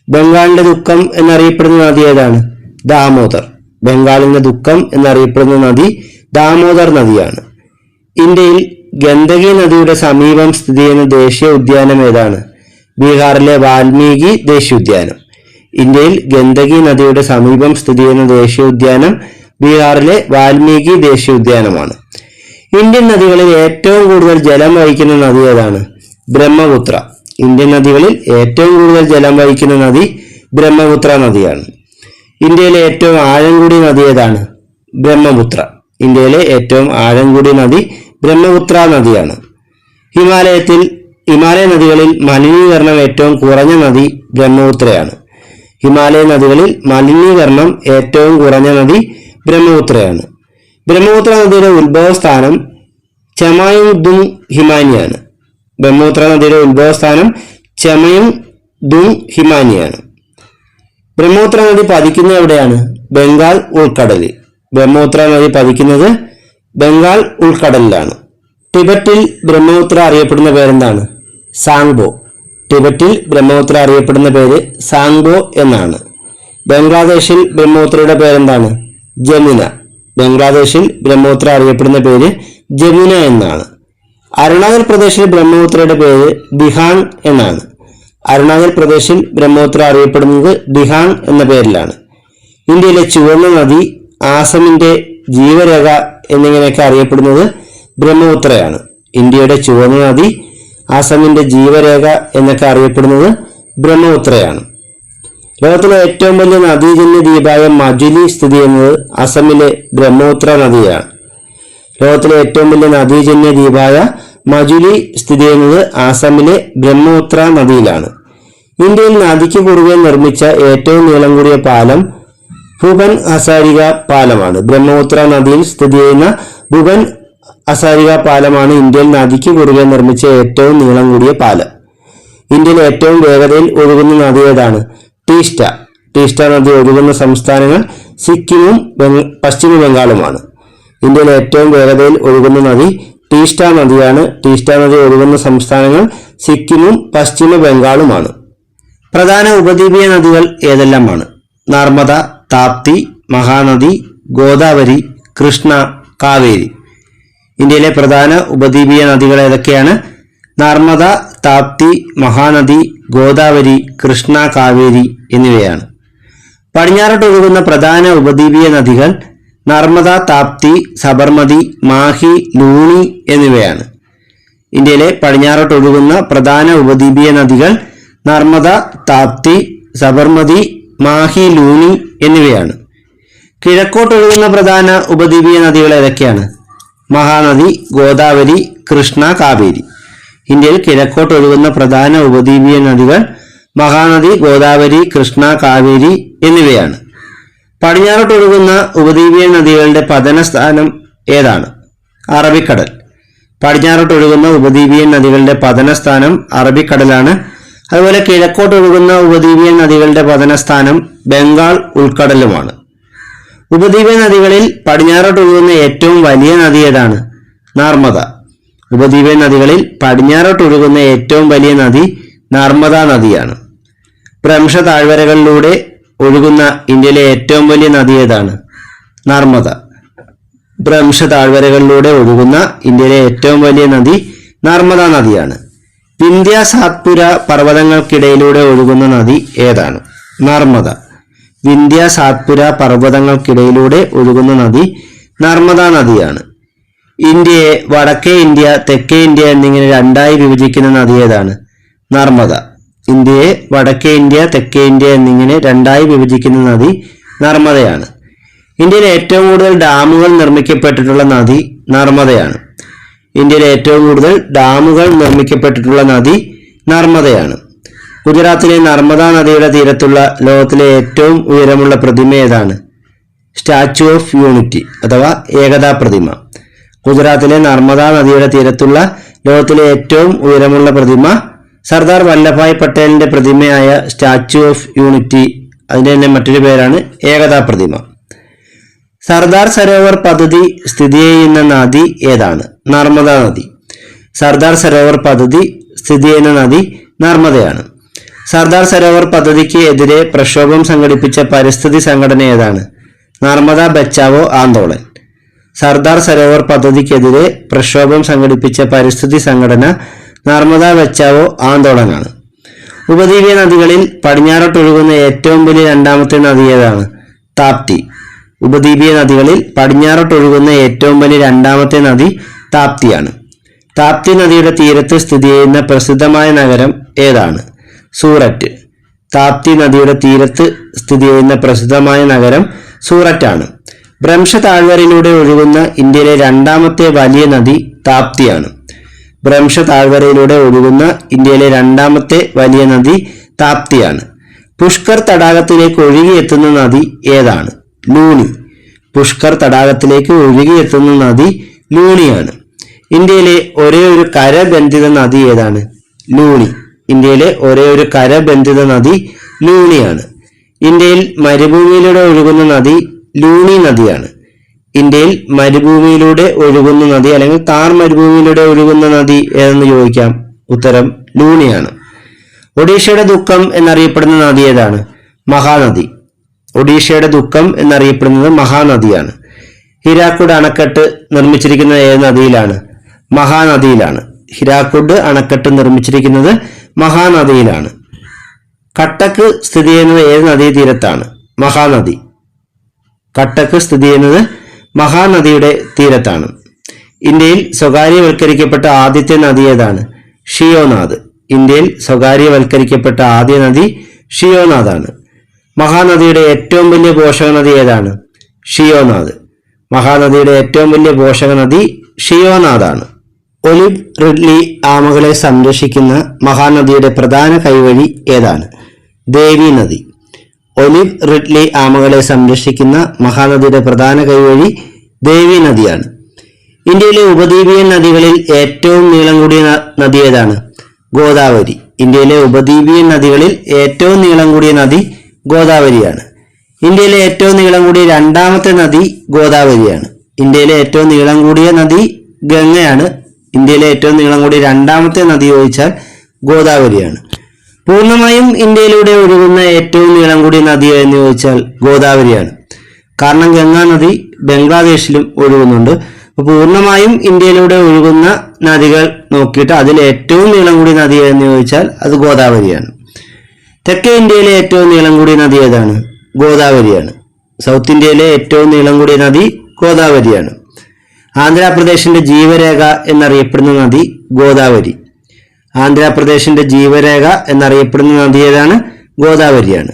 Speaker 1: ബംഗാളിന്റെ ദുഃഖം എന്നറിയപ്പെടുന്ന നദി ഏതാണ്? ദാമോദർ. ബംഗാളിന്റെ ദുഃഖം എന്നറിയപ്പെടുന്ന നദി ദാമോദർ നദിയാണ്. ഇന്ത്യയിൽ ഗണ്ഡകി നദിയുടെ സമീപം സ്ഥിതി ചെയ്യുന്ന ദേശീയ ഉദ്യാനം ഏതാണ്? ബീഹാറിലെ വാൽമീകി ദേശീയോദ്യാനം. ഇന്ത്യയിൽ ഗണ്ഡകി നദിയുടെ സമീപം സ്ഥിതി ചെയ്യുന്ന ദേശീയോദ്യാനം ബീഹാറിലെ വാൽമീകി ദേശീയോദ്യാനമാണ്. ഇന്ത്യൻ നദികളിൽ ഏറ്റവും കൂടുതൽ ജലം വഹിക്കുന്ന നദി ഏതാണ്? ബ്രഹ്മപുത്ര. ഇന്ത്യൻ നദികളിൽ ഏറ്റവും കൂടുതൽ ജലം വഹിക്കുന്ന നദി ബ്രഹ്മപുത്ര നദിയാണ്. ഇന്ത്യയിലെ ഏറ്റവും ആഴം കൂടിയ നദി ഏതാണ്? ബ്രഹ്മപുത്ര. ഇന്ത്യയിലെ ഏറ്റവും ആഴം കൂടിയ നദി ബ്രഹ്മപുത്ര നദിയാണ്. ഹിമാലയ നദികളിൽ മലിനീകരണം ഏറ്റവും കുറഞ്ഞ നദി ബ്രഹ്മപുത്രയാണ്. ഹിമാലയ നദികളിൽ മലിനീകരണം ഏറ്റവും കുറഞ്ഞ നദി ബ്രഹ്മപുത്രയാണ്. ബ്രഹ്മപുത്ര നദിയുടെ ഉത്ഭവസ്ഥാനം ചമയും ദുങ് ഹിമാനിയാണ്. ബ്രഹ്മപുത്ര നദിയുടെ ഉത്ഭവസ്ഥാനം ചമയും ദുങ് ഹിമാനിയാണ്. ബ്രഹ്മപുത്ര നദി പതിക്കുന്നത് എവിടെയാണ്? ബംഗാൾ ഉൾക്കടലിൽ. ബ്രഹ്മപുത്ര നദി പതിക്കുന്നത് ബംഗാൾ ഉൾക്കടലിലാണ്. ടിബറ്റിൽ ബ്രഹ്മപുത്ര അറിയപ്പെടുന്ന പേരെന്താണ്? സാങ്ബോ. ടിബറ്റിൽ ബ്രഹ്മപുത്ര അറിയപ്പെടുന്ന പേര് സാങ്ബോ എന്നാണ്. ബംഗ്ലാദേശിൽ ബ്രഹ്മപുത്രയുടെ പേരെന്താണ്? ജമുന. ബംഗ്ലാദേശിൽ ബ്രഹ്മപുത്ര അറിയപ്പെടുന്ന പേര് ജമുന എന്നാണ്. അരുണാചൽ പ്രദേശിൽ ബ്രഹ്മപുത്രയുടെ പേര് ദിഹാങ് എന്നാണ്. അരുണാചൽ പ്രദേശിൽ ബ്രഹ്മപുത്ര അറിയപ്പെടുന്നത് ദിഹാങ് എന്ന പേരിലാണ്. ഇന്ത്യയിലെ ചുവന്ന നദി, ആസമിന്റെ ജീവരേഖ എന്നിങ്ങനെയൊക്കെ അറിയപ്പെടുന്നത് ബ്രഹ്മപുത്രയാണ്. ഇന്ത്യയുടെ ചുവന്ന നദി, ആസമിന്റെ ജീവരേഖ എന്നൊക്കെ അറിയപ്പെടുന്നത് ബ്രഹ്മപുത്രയാണ്. ലോകത്തിലെ ഏറ്റവും വലിയ നദീജന്യ ദ്വീപായ മജുലി സ്ഥിതി ചെയ്യുന്നത് അസമിലെ ബ്രഹ്മപുത്ര നദിയാണ്. ലോകത്തിലെ ഏറ്റവും വലിയ നദീജന്യ ദ്വീപായ മജുലി സ്ഥിതി ചെയ്യുന്നത് ആസാമിലെ ബ്രഹ്മപുത്ര നദിയിലാണ്. ഇന്ത്യയിൽ നദിക്ക് കുറുകെ നിർമ്മിച്ച ഏറ്റവും നീളം കൂടിയ പാലം ഭുവൻ ഹസാരിക പാലമാണ്. ബ്രഹ്മപുത്ര നദിയിൽ സ്ഥിതി ചെയ്യുന്ന ഭുവൻ ഹസാരിക പാലമാണ് ഇന്ത്യയിൽ നദിക്ക് കുറുകെ നിർമ്മിച്ച ഏറ്റവും നീളം കൂടിയ പാലം. ഇന്ത്യയിൽ ഏറ്റവും വേഗതയിൽ ഒഴുകുന്ന നദി ഏതാണ്? ടീസ്റ്റ. ടീസ്റ്റ നദി ഒഴുകുന്ന സംസ്ഥാനങ്ങൾ സിക്കിമും പശ്ചിമ ബംഗാളുമാണ്. ഇന്ത്യയിൽ ഏറ്റവും വേഗതയിൽ ഒഴുകുന്ന നദി ടീസ്റ്റ നദിയാണ്. ടീസ്റ്റ നദി ഒഴുകുന്ന സംസ്ഥാനങ്ങൾ സിക്കിമും പശ്ചിമ ബംഗാളുമാണ്. പ്രധാന ഉപദ്വീപീയ നദികൾ ഏതെല്ലാമാണ്? നർമ്മദ, താപ്തി, മഹാനദി, ഗോദാവരി, കൃഷ്ണ, കാവേരി. ഇന്ത്യയിലെ പ്രധാന ഉപദ്വീപീയ നദികൾ ഏതൊക്കെയാണ്? നർമ്മദ, താപ്തി, മഹാനദി, ഗോദാവരി, കൃഷ്ണ, കാവേരി എന്നിവയാണ്. പടിഞ്ഞാറോട്ട് ഒഴുകുന്ന പ്രധാന ഉപദ്വീപീയ നദികൾ നർമ്മദ, താപ്തി, സബർമതി, മാഹി, ലൂണി എന്നിവയാണ്. ഇന്ത്യയിലെ പടിഞ്ഞാറോട്ട് ഒഴുകുന്ന പ്രധാന ഉപദ്വീപീയ നദികൾ നർമ്മദ, താപ്തി, സബർമതി, മാഹി, ലൂണി എന്നിവയാണ്. കിഴക്കോട്ടൊഴുകുന്ന പ്രധാന ഉപദ്വീപീയ നദികൾ ഏതൊക്കെയാണ്? മഹാനദി, ഗോദാവരി, കൃഷ്ണ, കാവേരി. ഇന്ത്യയിൽ കിഴക്കോട്ടൊഴുകുന്ന പ്രധാന ഉപദ്വീപീയ നദികൾ മഹാനദി, ഗോദാവരി, കൃഷ്ണ, കാവേരി എന്നിവയാണ്. പടിഞ്ഞാറോട്ടൊഴുകുന്ന ഉപദ്വീപീയ നദികളുടെ പതനസ്ഥാനം ഏതാണ്? അറബിക്കടൽ. പടിഞ്ഞാറോട്ടൊഴുകുന്ന ഉപദ്വീപീയ നദികളുടെ പതനസ്ഥാനം അറബിക്കടലാണ്. അതുപോലെ കിഴക്കോട്ടൊഴുകുന്ന ഉപദ്വീപീയ നദികളുടെ പതനസ്ഥാനം ബംഗാൾ ഉൾക്കടലുമാണ്. ഉപദ്വീപീയ നദികളിൽ പടിഞ്ഞാറോട്ടൊഴുകുന്ന ഏറ്റവും വലിയ നദി ഏതാണ്? നർമ്മദ. ഉപദ്വീപീയ നദികളിൽ പടിഞ്ഞാറോട്ടൊഴുകുന്ന ഏറ്റവും വലിയ നദി നർമ്മദ നദിയാണ്. ഭ്രംശ താഴ്വരകളിലൂടെ ഒഴുകുന്ന ഇന്ത്യയിലെ ഏറ്റവും വലിയ നദി ഏതാണ്? നർമ്മദ. ഭ്രംശ താഴ്വരകളിലൂടെ ഒഴുകുന്ന ഇന്ത്യയിലെ ഏറ്റവും വലിയ നദി നർമ്മദ നദിയാണ്. വിന്ധ്യ സാത്പുര പർവ്വതങ്ങൾക്കിടയിലൂടെ ഒഴുകുന്ന നദി ഏതാണ്? നർമ്മദ. വിന്ധ്യ സാത്പുര പർവ്വതങ്ങൾക്കിടയിലൂടെ ഒഴുകുന്ന നദി നർമ്മദ നദിയാണ്. ഇന്ത്യയെ വടക്കേ ഇന്ത്യ, തെക്കേ ഇന്ത്യ എന്നിങ്ങനെ രണ്ടായി വിഭജിക്കുന്ന നദി ഏതാണ്? നർമ്മദ. ഇന്ത്യയെ വടക്കേ ഇന്ത്യ, തെക്കേ ഇന്ത്യ എന്നിങ്ങനെ രണ്ടായി വിഭജിക്കുന്ന നദി നർമ്മദയാണ്. ഇന്ത്യയിൽ ഏറ്റവും കൂടുതൽ ഡാമുകൾ നിർമ്മിക്കപ്പെട്ടിട്ടുള്ള നദി നർമ്മദയാണ്. ഇന്ത്യയിൽ ഏറ്റവും കൂടുതൽ ഡാമുകൾ നിർമ്മിക്കപ്പെട്ടിട്ടുള്ള നദി നർമ്മദയാണ്. ഗുജറാത്തിലെ നർമ്മദ നദിയുടെ തീരത്തുള്ള ലോകത്തിലെ ഏറ്റവും ഉയരമുള്ള പ്രതിമ ഏതാണ്? സ്റ്റാച്യു ഓഫ് യൂണിറ്റി അഥവാ ഏകതാ പ്രതിമ. ഗുജറാത്തിലെ നർമ്മദ നദിയുടെ തീരത്തുള്ള ലോകത്തിലെ ഏറ്റവും ഉയരമുള്ള പ്രതിമ സർദാർ വല്ലഭായ് പട്ടേലിന്റെ പ്രതിമയായ സ്റ്റാച്യു ഓഫ് യൂണിറ്റി. അതിന്റെ തന്നെ മറ്റൊരു പേരാണ് ഏകതാ പ്രതിമ. സർദാർ സരോവർ പദ്ധതി സ്ഥിതി ചെയ്യുന്ന നദി ഏതാണ്? നർമ്മദ നദി. സർദാർ സരോവർ പദ്ധതി സ്ഥിതി ചെയ്യുന്ന നദി നർമ്മദയാണ്. സർദാർ സരോവർ പദ്ധതിക്ക് എതിരെ പ്രക്ഷോഭം സംഘടിപ്പിച്ച പരിസ്ഥിതി സംഘടന ഏതാണ്? നർമ്മദ ബച്ചാവോ ആന്തോളൻ. സർദാർ സരോവർ പദ്ധതിക്കെതിരെ പ്രക്ഷോഭം സംഘടിപ്പിച്ച പരിസ്ഥിതി സംഘടന നർമ്മദ ബച്ചാവോ ആന്തോളനാണ്. ഉപദ്വീപീയ നദികളിൽ പടിഞ്ഞാറോട്ടൊഴുകുന്ന ഏറ്റവും വലിയ രണ്ടാമത്തെ നദി ഏതാണ്? താപ്തി. ഉപദ്വീപീയ നദികളിൽ പടിഞ്ഞാറോട്ടൊഴുകുന്ന ഏറ്റവും വലിയ രണ്ടാമത്തെ നദി താപ്തിയാണ്. താപ്തി നദിയുടെ തീരത്ത് സ്ഥിതി ചെയ്യുന്ന പ്രസിദ്ധമായ നഗരം ഏതാണ്? സൂററ്റ്. താപ്തി നദിയുടെ തീരത്ത് സ്ഥിതി ചെയ്യുന്ന പ്രസിദ്ധമായ നഗരം സൂററ്റാണ്. ഭ്രംശ താഴ്വരയിലൂടെ ഒഴുകുന്ന ഇന്ത്യയിലെ രണ്ടാമത്തെ വലിയ നദി താപ്തിയാണ്. ഭ്രംശ താഴ്വരയിലൂടെ ഒഴുകുന്ന ഇന്ത്യയിലെ രണ്ടാമത്തെ വലിയ നദി താപ്തിയാണ്. പുഷ്കർ തടാകത്തിലേക്ക് ഒഴുകിയെത്തുന്ന നദി ഏതാണ്? ലൂണി. പുഷ്കർ തടാകത്തിലേക്ക് ഒഴുകിയെത്തുന്ന നദി ലൂണിയാണ്. ഇന്ത്യയിലെ ഒരേ ഒരു കരബന്ധിത നദി ഏതാണ്? ലൂണി. ഇന്ത്യയിലെ ഒരേ ഒരു കരബന്ധിത നദി ലൂണിയാണ്. ഇന്ത്യയിൽ മരുഭൂമിയിലൂടെ ഒഴുകുന്ന നദി ലൂണി നദിയാണ്. ഇന്ത്യയിൽ മരുഭൂമിയിലൂടെ ഒഴുകുന്ന നദി അല്ലെങ്കിൽ താർ മരുഭൂമിയിലൂടെ ഒഴുകുന്ന നദി ഏതെന്ന് ചോദിക്കാം. ഉത്തരം ലൂണിയാണ്. ഒഡീഷയുടെ ദുഃഖം എന്നറിയപ്പെടുന്ന നദി ഏതാണ്? മഹാനദി. ഒഡീഷയുടെ ദുഃഖം എന്നറിയപ്പെടുന്നത് മഹാനദിയാണ്. ഹിരാക്കുഡ് അണക്കെട്ട് നിർമ്മിച്ചിരിക്കുന്നത് ഏത് നദിയിലാണ്? മഹാനദിയിലാണ്. ഹിരാക്കുഡ് അണക്കെട്ട് നിർമ്മിച്ചിരിക്കുന്നത് മഹാനദിയിലാണ്. കട്ടക്ക് സ്ഥിതി ചെയ്യുന്നത് ഏത് നദീതീരത്താണ്? മഹാനദി. കട്ടക്ക് സ്ഥിതി ചെയ്യുന്നത് മഹാനദിയുടെ തീരത്താണ്. ഇന്ത്യയിൽ സ്വകാര്യവൽക്കരിക്കപ്പെട്ട ആദ്യത്തെ നദി ഏതാണ്? ഷിയോനാഥ്. ഇന്ത്യയിൽ സ്വകാര്യവൽക്കരിക്കപ്പെട്ട ആദ്യ നദി ഷിയോനാഥാണ്. മഹാനദിയുടെ ഏറ്റവും വലിയ പോഷക നദി ഏതാണ്? ഷിയോനാഥ്. മഹാനദിയുടെ ഏറ്റവും വലിയ പോഷക നദി ഷിയോനാഥാണ്. ഒലിവ് റിഡ്ലി ആമകളെ സംരക്ഷിക്കുന്ന മഹാനദിയുടെ പ്രധാന കൈവഴി ഏതാണ്? ദേവി നദി. ഒലിവ് റിഡ്ലി ആമകളെ സംരക്ഷിക്കുന്ന മഹാനദിയുടെ പ്രധാന കൈവഴി ദേവി നദിയാണ്. ഇന്ത്യയിലെ ഉപദ്വീപീയൻ നദികളിൽ ഏറ്റവും നീളം കൂടിയ നദി ഏതാണ്? ഗോദാവരി. ഇന്ത്യയിലെ ഉപദ്വീപീയൻ നദികളിൽ ഏറ്റവും നീളം കൂടിയ നദി ഗോദാവരിയാണ്. ഇന്ത്യയിലെ ഏറ്റവും നീളം കൂടിയ രണ്ടാമത്തെ നദി ഗോദാവരിയാണ്. ഇന്ത്യയിലെ ഏറ്റവും നീളം കൂടിയ നദി ഗംഗയാണ്. ഇന്ത്യയിലെ ഏറ്റവും നീളം കൂടിയ രണ്ടാമത്തെ നദി ചോദിച്ചാൽ ഗോദാവരിയാണ്. പൂർണ്ണമായും ഇന്ത്യയിലൂടെ ഒഴുകുന്ന ഏറ്റവും നീളം കൂടിയ നദി എന്ന് ചോദിച്ചാൽ ഗോദാവരിയാണ്. കാരണം ഗംഗാ നദി ബംഗ്ലാദേശിലും ഒഴുകുന്നുണ്ട്. അപ്പോൾ പൂർണ്ണമായും ഇന്ത്യയിലൂടെ ഒഴുകുന്ന നദികൾ നോക്കിയിട്ട് അതിൽ ഏറ്റവും നീളം കൂടിയ നദി എന്ന് ചോദിച്ചാൽ അത് ഗോദാവരിയാണ്. തെക്കേ ഇന്ത്യയിലെ ഏറ്റവും നീളം കൂടിയ നദി ഏതാണ്? ഗോദാവരിയാണ്. സൗത്ത് ഇന്ത്യയിലെ ഏറ്റവും നീളം കൂടിയ നദി ഗോദാവരിയാണ്. ആന്ധ്രാപ്രദേശിന്റെ ജീവരേഖ എന്നറിയപ്പെടുന്ന നദി ഗോദാവരി. ആന്ധ്രാപ്രദേശിന്റെ ജീവരേഖ എന്നറിയപ്പെടുന്ന നദി ഏതാണ്? ഗോദാവരിയാണ്.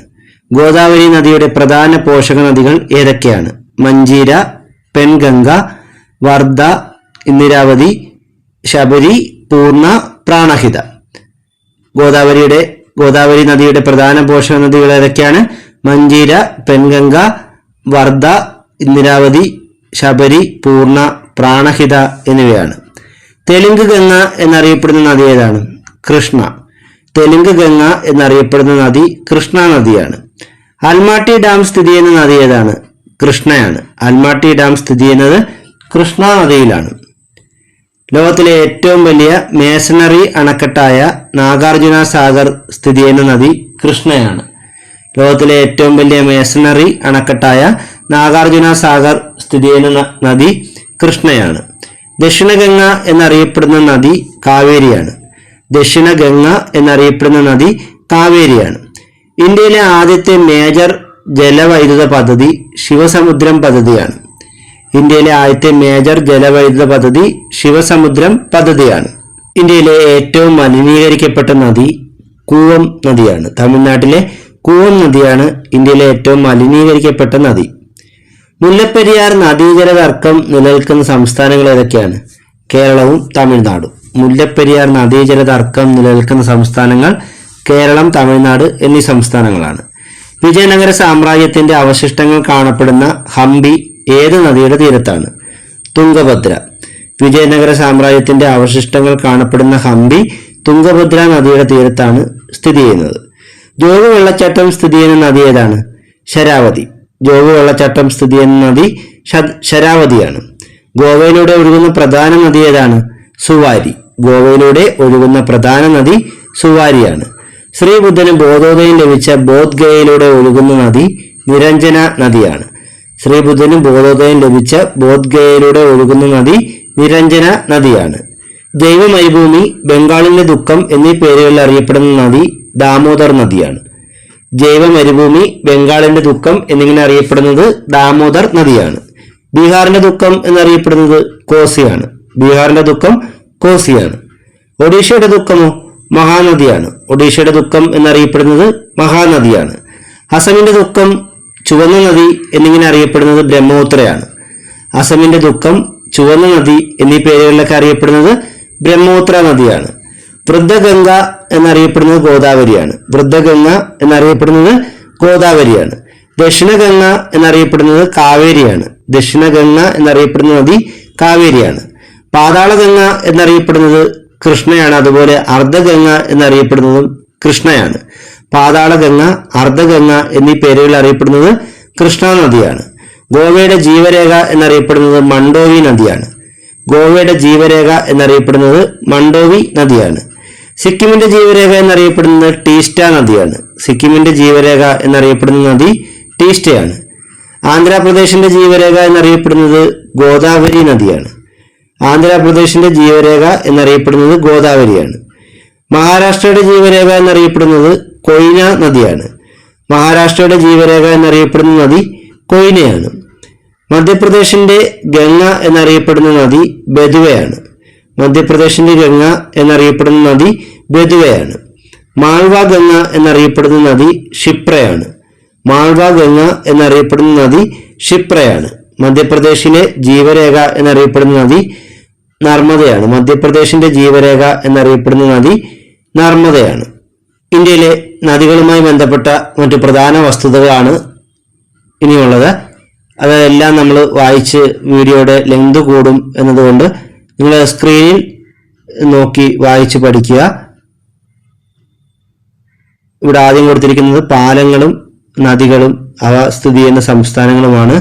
Speaker 1: ഗോദാവരി നദിയുടെ പ്രധാന പോഷക നദികൾ ഏതൊക്കെയാണ്? മഞ്ചീര, പെൻഗംഗ, വർധ, ഇന്ദിരാവതി, ശബരി, പൂർണ്ണ, പ്രാണഹിത. ഗോദാവരി നദിയുടെ പ്രധാന പോഷക നദികൾ ഏതൊക്കെയാണ്? മഞ്ചീര, പെൻഗംഗ, വർധ, ഇന്ദിരാവതി, ശബരി, പൂർണ്ണ, പ്രാണഹിത എന്നിവയാണ്. തെലുങ്ക് ഗംഗ എന്നറിയപ്പെടുന്ന നദി ഏതാണ്? കൃഷ്ണ. തെലുങ്ക് ഗംഗ എന്നറിയപ്പെടുന്ന നദി കൃഷ്ണ നദിയാണ്. അൽമാട്ടി ഡാം സ്ഥിതി ചെയ്യുന്ന നദി ഏതാണ്? കൃഷ്ണയാണ്. അൽമാട്ടി ഡാം സ്ഥിതി ചെയ്യുന്നത് കൃഷ്ണ നദിയിലാണ്. ലോകത്തിലെ ഏറ്റവും വലിയ മേസണറി അണക്കെട്ടായ നാഗാർജുന സാഗർ സ്ഥിതി ചെയ്യുന്ന നദി കൃഷ്ണയാണ്. ലോകത്തിലെ ഏറ്റവും വലിയ മേസണറി അണക്കെട്ടായ നാഗാർജുന സാഗർ സ്ഥിതി ചെയ്യുന്ന നദി കൃഷ്ണയാണ്. ദക്ഷിണഗംഗ എന്നറിയപ്പെടുന്ന നദി കാവേരിയാണ്. ദക്ഷിണ ഗംഗ എന്നറിയപ്പെടുന്ന നദി കാവേരിയാണ്. ഇന്ത്യയിലെ ആദ്യത്തെ മേജർ ജലവൈദ്യുത പദ്ധതി ശിവസമുദ്രം പദ്ധതിയാണ്. ഇന്ത്യയിലെ ആദ്യത്തെ മേജർ ജലവൈദ്യുത പദ്ധതി ശിവസമുദ്രം പദ്ധതിയാണ്. ഇന്ത്യയിലെ ഏറ്റവും മലിനീകരിക്കപ്പെട്ട നദി കൂവം നദിയാണ്. തമിഴ്നാട്ടിലെ കൂവം നദിയാണ് ഇന്ത്യയിലെ ഏറ്റവും മലിനീകരിക്കപ്പെട്ട നദി. മുല്ലപ്പെരിയാർ നദീജല തർക്കം നിലനിൽക്കുന്ന സംസ്ഥാനങ്ങൾ ഏതൊക്കെയാണ്? കേരളവും തമിഴ്നാടും. മുല്ലപ്പെരിയാർ നദീജല തർക്കം നിലനിൽക്കുന്ന സംസ്ഥാനങ്ങൾ കേരളം, തമിഴ്നാട് എന്നീ സംസ്ഥാനങ്ങളാണ്. വിജയനഗര സാമ്രാജ്യത്തിന്റെ അവശിഷ്ടങ്ങൾ കാണപ്പെടുന്ന ഹംപി ഏത് നദിയുടെ തീരത്താണ്? തുംഗഭദ്ര. വിജയനഗര സാമ്രാജ്യത്തിന്റെ അവശിഷ്ടങ്ങൾ കാണപ്പെടുന്ന ഹംപി തുംഗഭദ്ര നദിയുടെ തീരത്താണ് സ്ഥിതി ചെയ്യുന്നത്. ജോഗ് വെള്ളച്ചാട്ടം സ്ഥിതി ചെയ്യുന്ന നദി ഏതാണ്? ശരാവതി. ജോഗ് വെള്ളച്ചാട്ടം സ്ഥിതി ചെയ്യുന്ന നദി ശരാവതിയാണ്. ഗോവയിലൂടെ ഒഴുകുന്ന പ്രധാന നദി ഏതാണ്? സുവാരി. ഗോവയിലൂടെ ഒഴുകുന്ന പ്രധാന നദി സുവാരിയാണ്. ശ്രീബുദ്ധന് ബോധോദയം ലഭിച്ച ബോധ്ഗയയിലൂടെ ഒഴുകുന്ന നദി നിരഞ്ജന നദിയാണ്. ശ്രീബുദ്ധന് ബോധോദയം ലഭിച്ച ബോധ്ഗയയിലൂടെ ഒഴുകുന്ന നദി നിരഞ്ജന നദിയാണ്. ജൈവ മരുഭൂമി, ബംഗാളിന്റെ ദുഃഖം എന്നീ പേരുകളിൽ അറിയപ്പെടുന്ന നദി ദാമോദർ നദിയാണ്. ജൈവ മരുഭൂമി, ബംഗാളിന്റെ ദുഃഖം എന്നിങ്ങനെ അറിയപ്പെടുന്നത് ദാമോദർ നദിയാണ്. ബീഹാറിന്റെ ദുഃഖം എന്നറിയപ്പെടുന്നത് കോസിയാണ്. ബീഹാറിന്റെ ദുഃഖം കോസിയാണ്. ഒഡീഷയുടെ ദുഃഖമോ? മഹാനദിയാണ്. ഒഡീഷയുടെ ദുഃഖം എന്നറിയപ്പെടുന്നത് മഹാനദിയാണ്. അസമിന്റെ ദുഃഖം, ചുവന്ന നദി എന്നിങ്ങനെ അറിയപ്പെടുന്നത് ബ്രഹ്മപുത്രയാണ്. അസമിന്റെ ദുഃഖം, ചുവന്ന നദി എന്നീ പേരുകളിലൊക്കെ അറിയപ്പെടുന്നത് ബ്രഹ്മപുത്ര നദിയാണ്. വൃദ്ധഗംഗ എന്നറിയപ്പെടുന്നത് ഗോദാവരിയാണ്. വൃദ്ധഗംഗ എന്നറിയപ്പെടുന്നത് ഗോദാവരിയാണ്. ദക്ഷിണഗംഗ എന്നറിയപ്പെടുന്നത് കാവേരിയാണ്. ദക്ഷിണഗംഗ എന്നറിയപ്പെടുന്ന നദി കാവേരിയാണ്. പാതാളഗംഗ എന്നറിയപ്പെടുന്നത് കൃഷ്ണയാണ്. അതുപോലെ അർദ്ധഗംഗ എന്നറിയപ്പെടുന്നതും കൃഷ്ണയാണ്. പാതാളഗംഗ, അർദ്ധഗംഗ എന്നീ പേരുകളിൽ അറിയപ്പെടുന്നത് കൃഷ്ണ നദിയാണ്. ഗോവയുടെ ജീവരേഖ എന്നറിയപ്പെടുന്നത് മണ്ഡോവി നദിയാണ്. ഗോവയുടെ ജീവരേഖ എന്നറിയപ്പെടുന്നത് മണ്ഡോവി നദിയാണ്. സിക്കിമിന്റെ ജീവരേഖ എന്നറിയപ്പെടുന്നത് ടീസ്റ്റ നദിയാണ്. സിക്കിമിന്റെ ജീവരേഖ എന്നറിയപ്പെടുന്ന നദി ടീസ്റ്റയാണ്. ആന്ധ്രാപ്രദേശിന്റെ ജീവരേഖ എന്നറിയപ്പെടുന്നത് ഗോദാവരി നദിയാണ്. ആന്ധ്രാപ്രദേശിന്റെ ജീവരേഖ എന്നറിയപ്പെടുന്നത് ഗോദാവരിയാണ്. മഹാരാഷ്ട്രയുടെ ജീവരേഖ എന്നറിയപ്പെടുന്നത് കൊയ്ന നദിയാണ്. മഹാരാഷ്ട്രയുടെ ജീവരേഖ എന്നറിയപ്പെടുന്ന നദി കൊയ്നയാണ്. മധ്യപ്രദേശിന്റെ ഗംഗ എന്നറിയപ്പെടുന്ന നദി ബെതുവയാണ്. മധ്യപ്രദേശിന്റെ ഗംഗ എന്നറിയപ്പെടുന്ന നദി ബെതുവയാണ്. മാൾവ ഗംഗ എന്നറിയപ്പെടുന്ന നദി ക്ഷിപ്രയാണ്. മാൾവ ഗംഗ എന്നറിയപ്പെടുന്ന നദി ക്ഷിപ്രയാണ്. മധ്യപ്രദേശിലെ ജീവരേഖ എന്നറിയപ്പെടുന്ന നദി നർമ്മദയാണ്. മധ്യപ്രദേശിന്റെ ജീവരേഖ എന്നറിയപ്പെടുന്ന നദി നർമ്മദയാണ്. ഇന്ത്യയിലെ നദികളുമായി ബന്ധപ്പെട്ട മറ്റു പ്രധാന വസ്തുതകളാണ് ഇനിയുള്ളത്. അതെല്ലാം നമ്മൾ വായിച്ച് വീഡിയോയുടെ ലെങ്ത് കൂടും എന്നതുകൊണ്ട് നിങ്ങൾ സ്ക്രീനിൽ നോക്കി വായിച്ച് പഠിക്കുക. ഇവിടെ ആദ്യം കൊടുത്തിരിക്കുന്നത് പാലങ്ങളും നദികളും അവ സ്ഥിതി ചെയ്യുന്ന സംസ്ഥാനങ്ങളുമാണ്.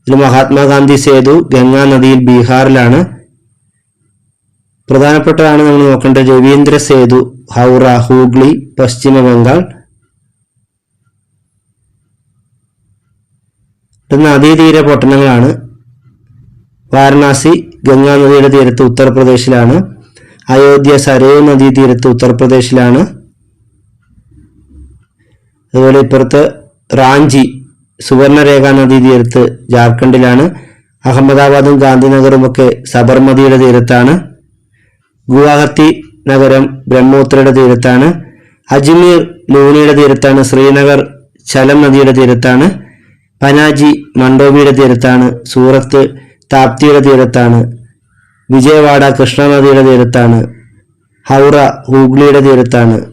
Speaker 1: ഇതിൽ മഹാത്മാഗാന്ധി സേതു ഗംഗാ നദിയിൽ ബീഹാറിലാണ്. പ്രധാനപ്പെട്ടതാണ് നമ്മൾ നോക്കേണ്ടത് രവീന്ദ്ര സേതു ഹൗറ ഹൂഗ്ലി പശ്ചിമ ബംഗാൾ. നദീതീര പട്ടണങ്ങളാണ്. വാരണാസി ഗംഗാ നദിയുടെ തീരത്ത് ഉത്തർപ്രദേശിലാണ്. അയോധ്യ സരയൂ നദീ തീരത്ത് ഉത്തർപ്രദേശിലാണ്. അതുപോലെ ഇപ്പുറത്ത് റാഞ്ചി സുവർണരേഖ നദീ തീരത്ത് ജാർഖണ്ഡിലാണ്. അഹമ്മദാബാദും ഗാന്ധിനഗറും ഒക്കെ സബർമതിയുടെ തീരത്താണ്. ഗുവാഹത്തി നഗരം ബ്രഹ്മപുത്രയുടെ തീരത്താണ്. അജ്മീർ ലൂണിയുടെ തീരത്താണ്. ശ്രീനഗർ ചലം നദിയുടെ തീരത്താണ്. പനാജി മണ്ഡോവിയുടെ തീരത്താണ്. സൂറത്ത് താപ്തിയുടെ തീരത്താണ്. വിജയവാഡ കൃഷ്ണ നദിയുടെ തീരത്താണ്. ഹൗറ ഹൂഗ്ലിയുടെ തീരത്താണ്.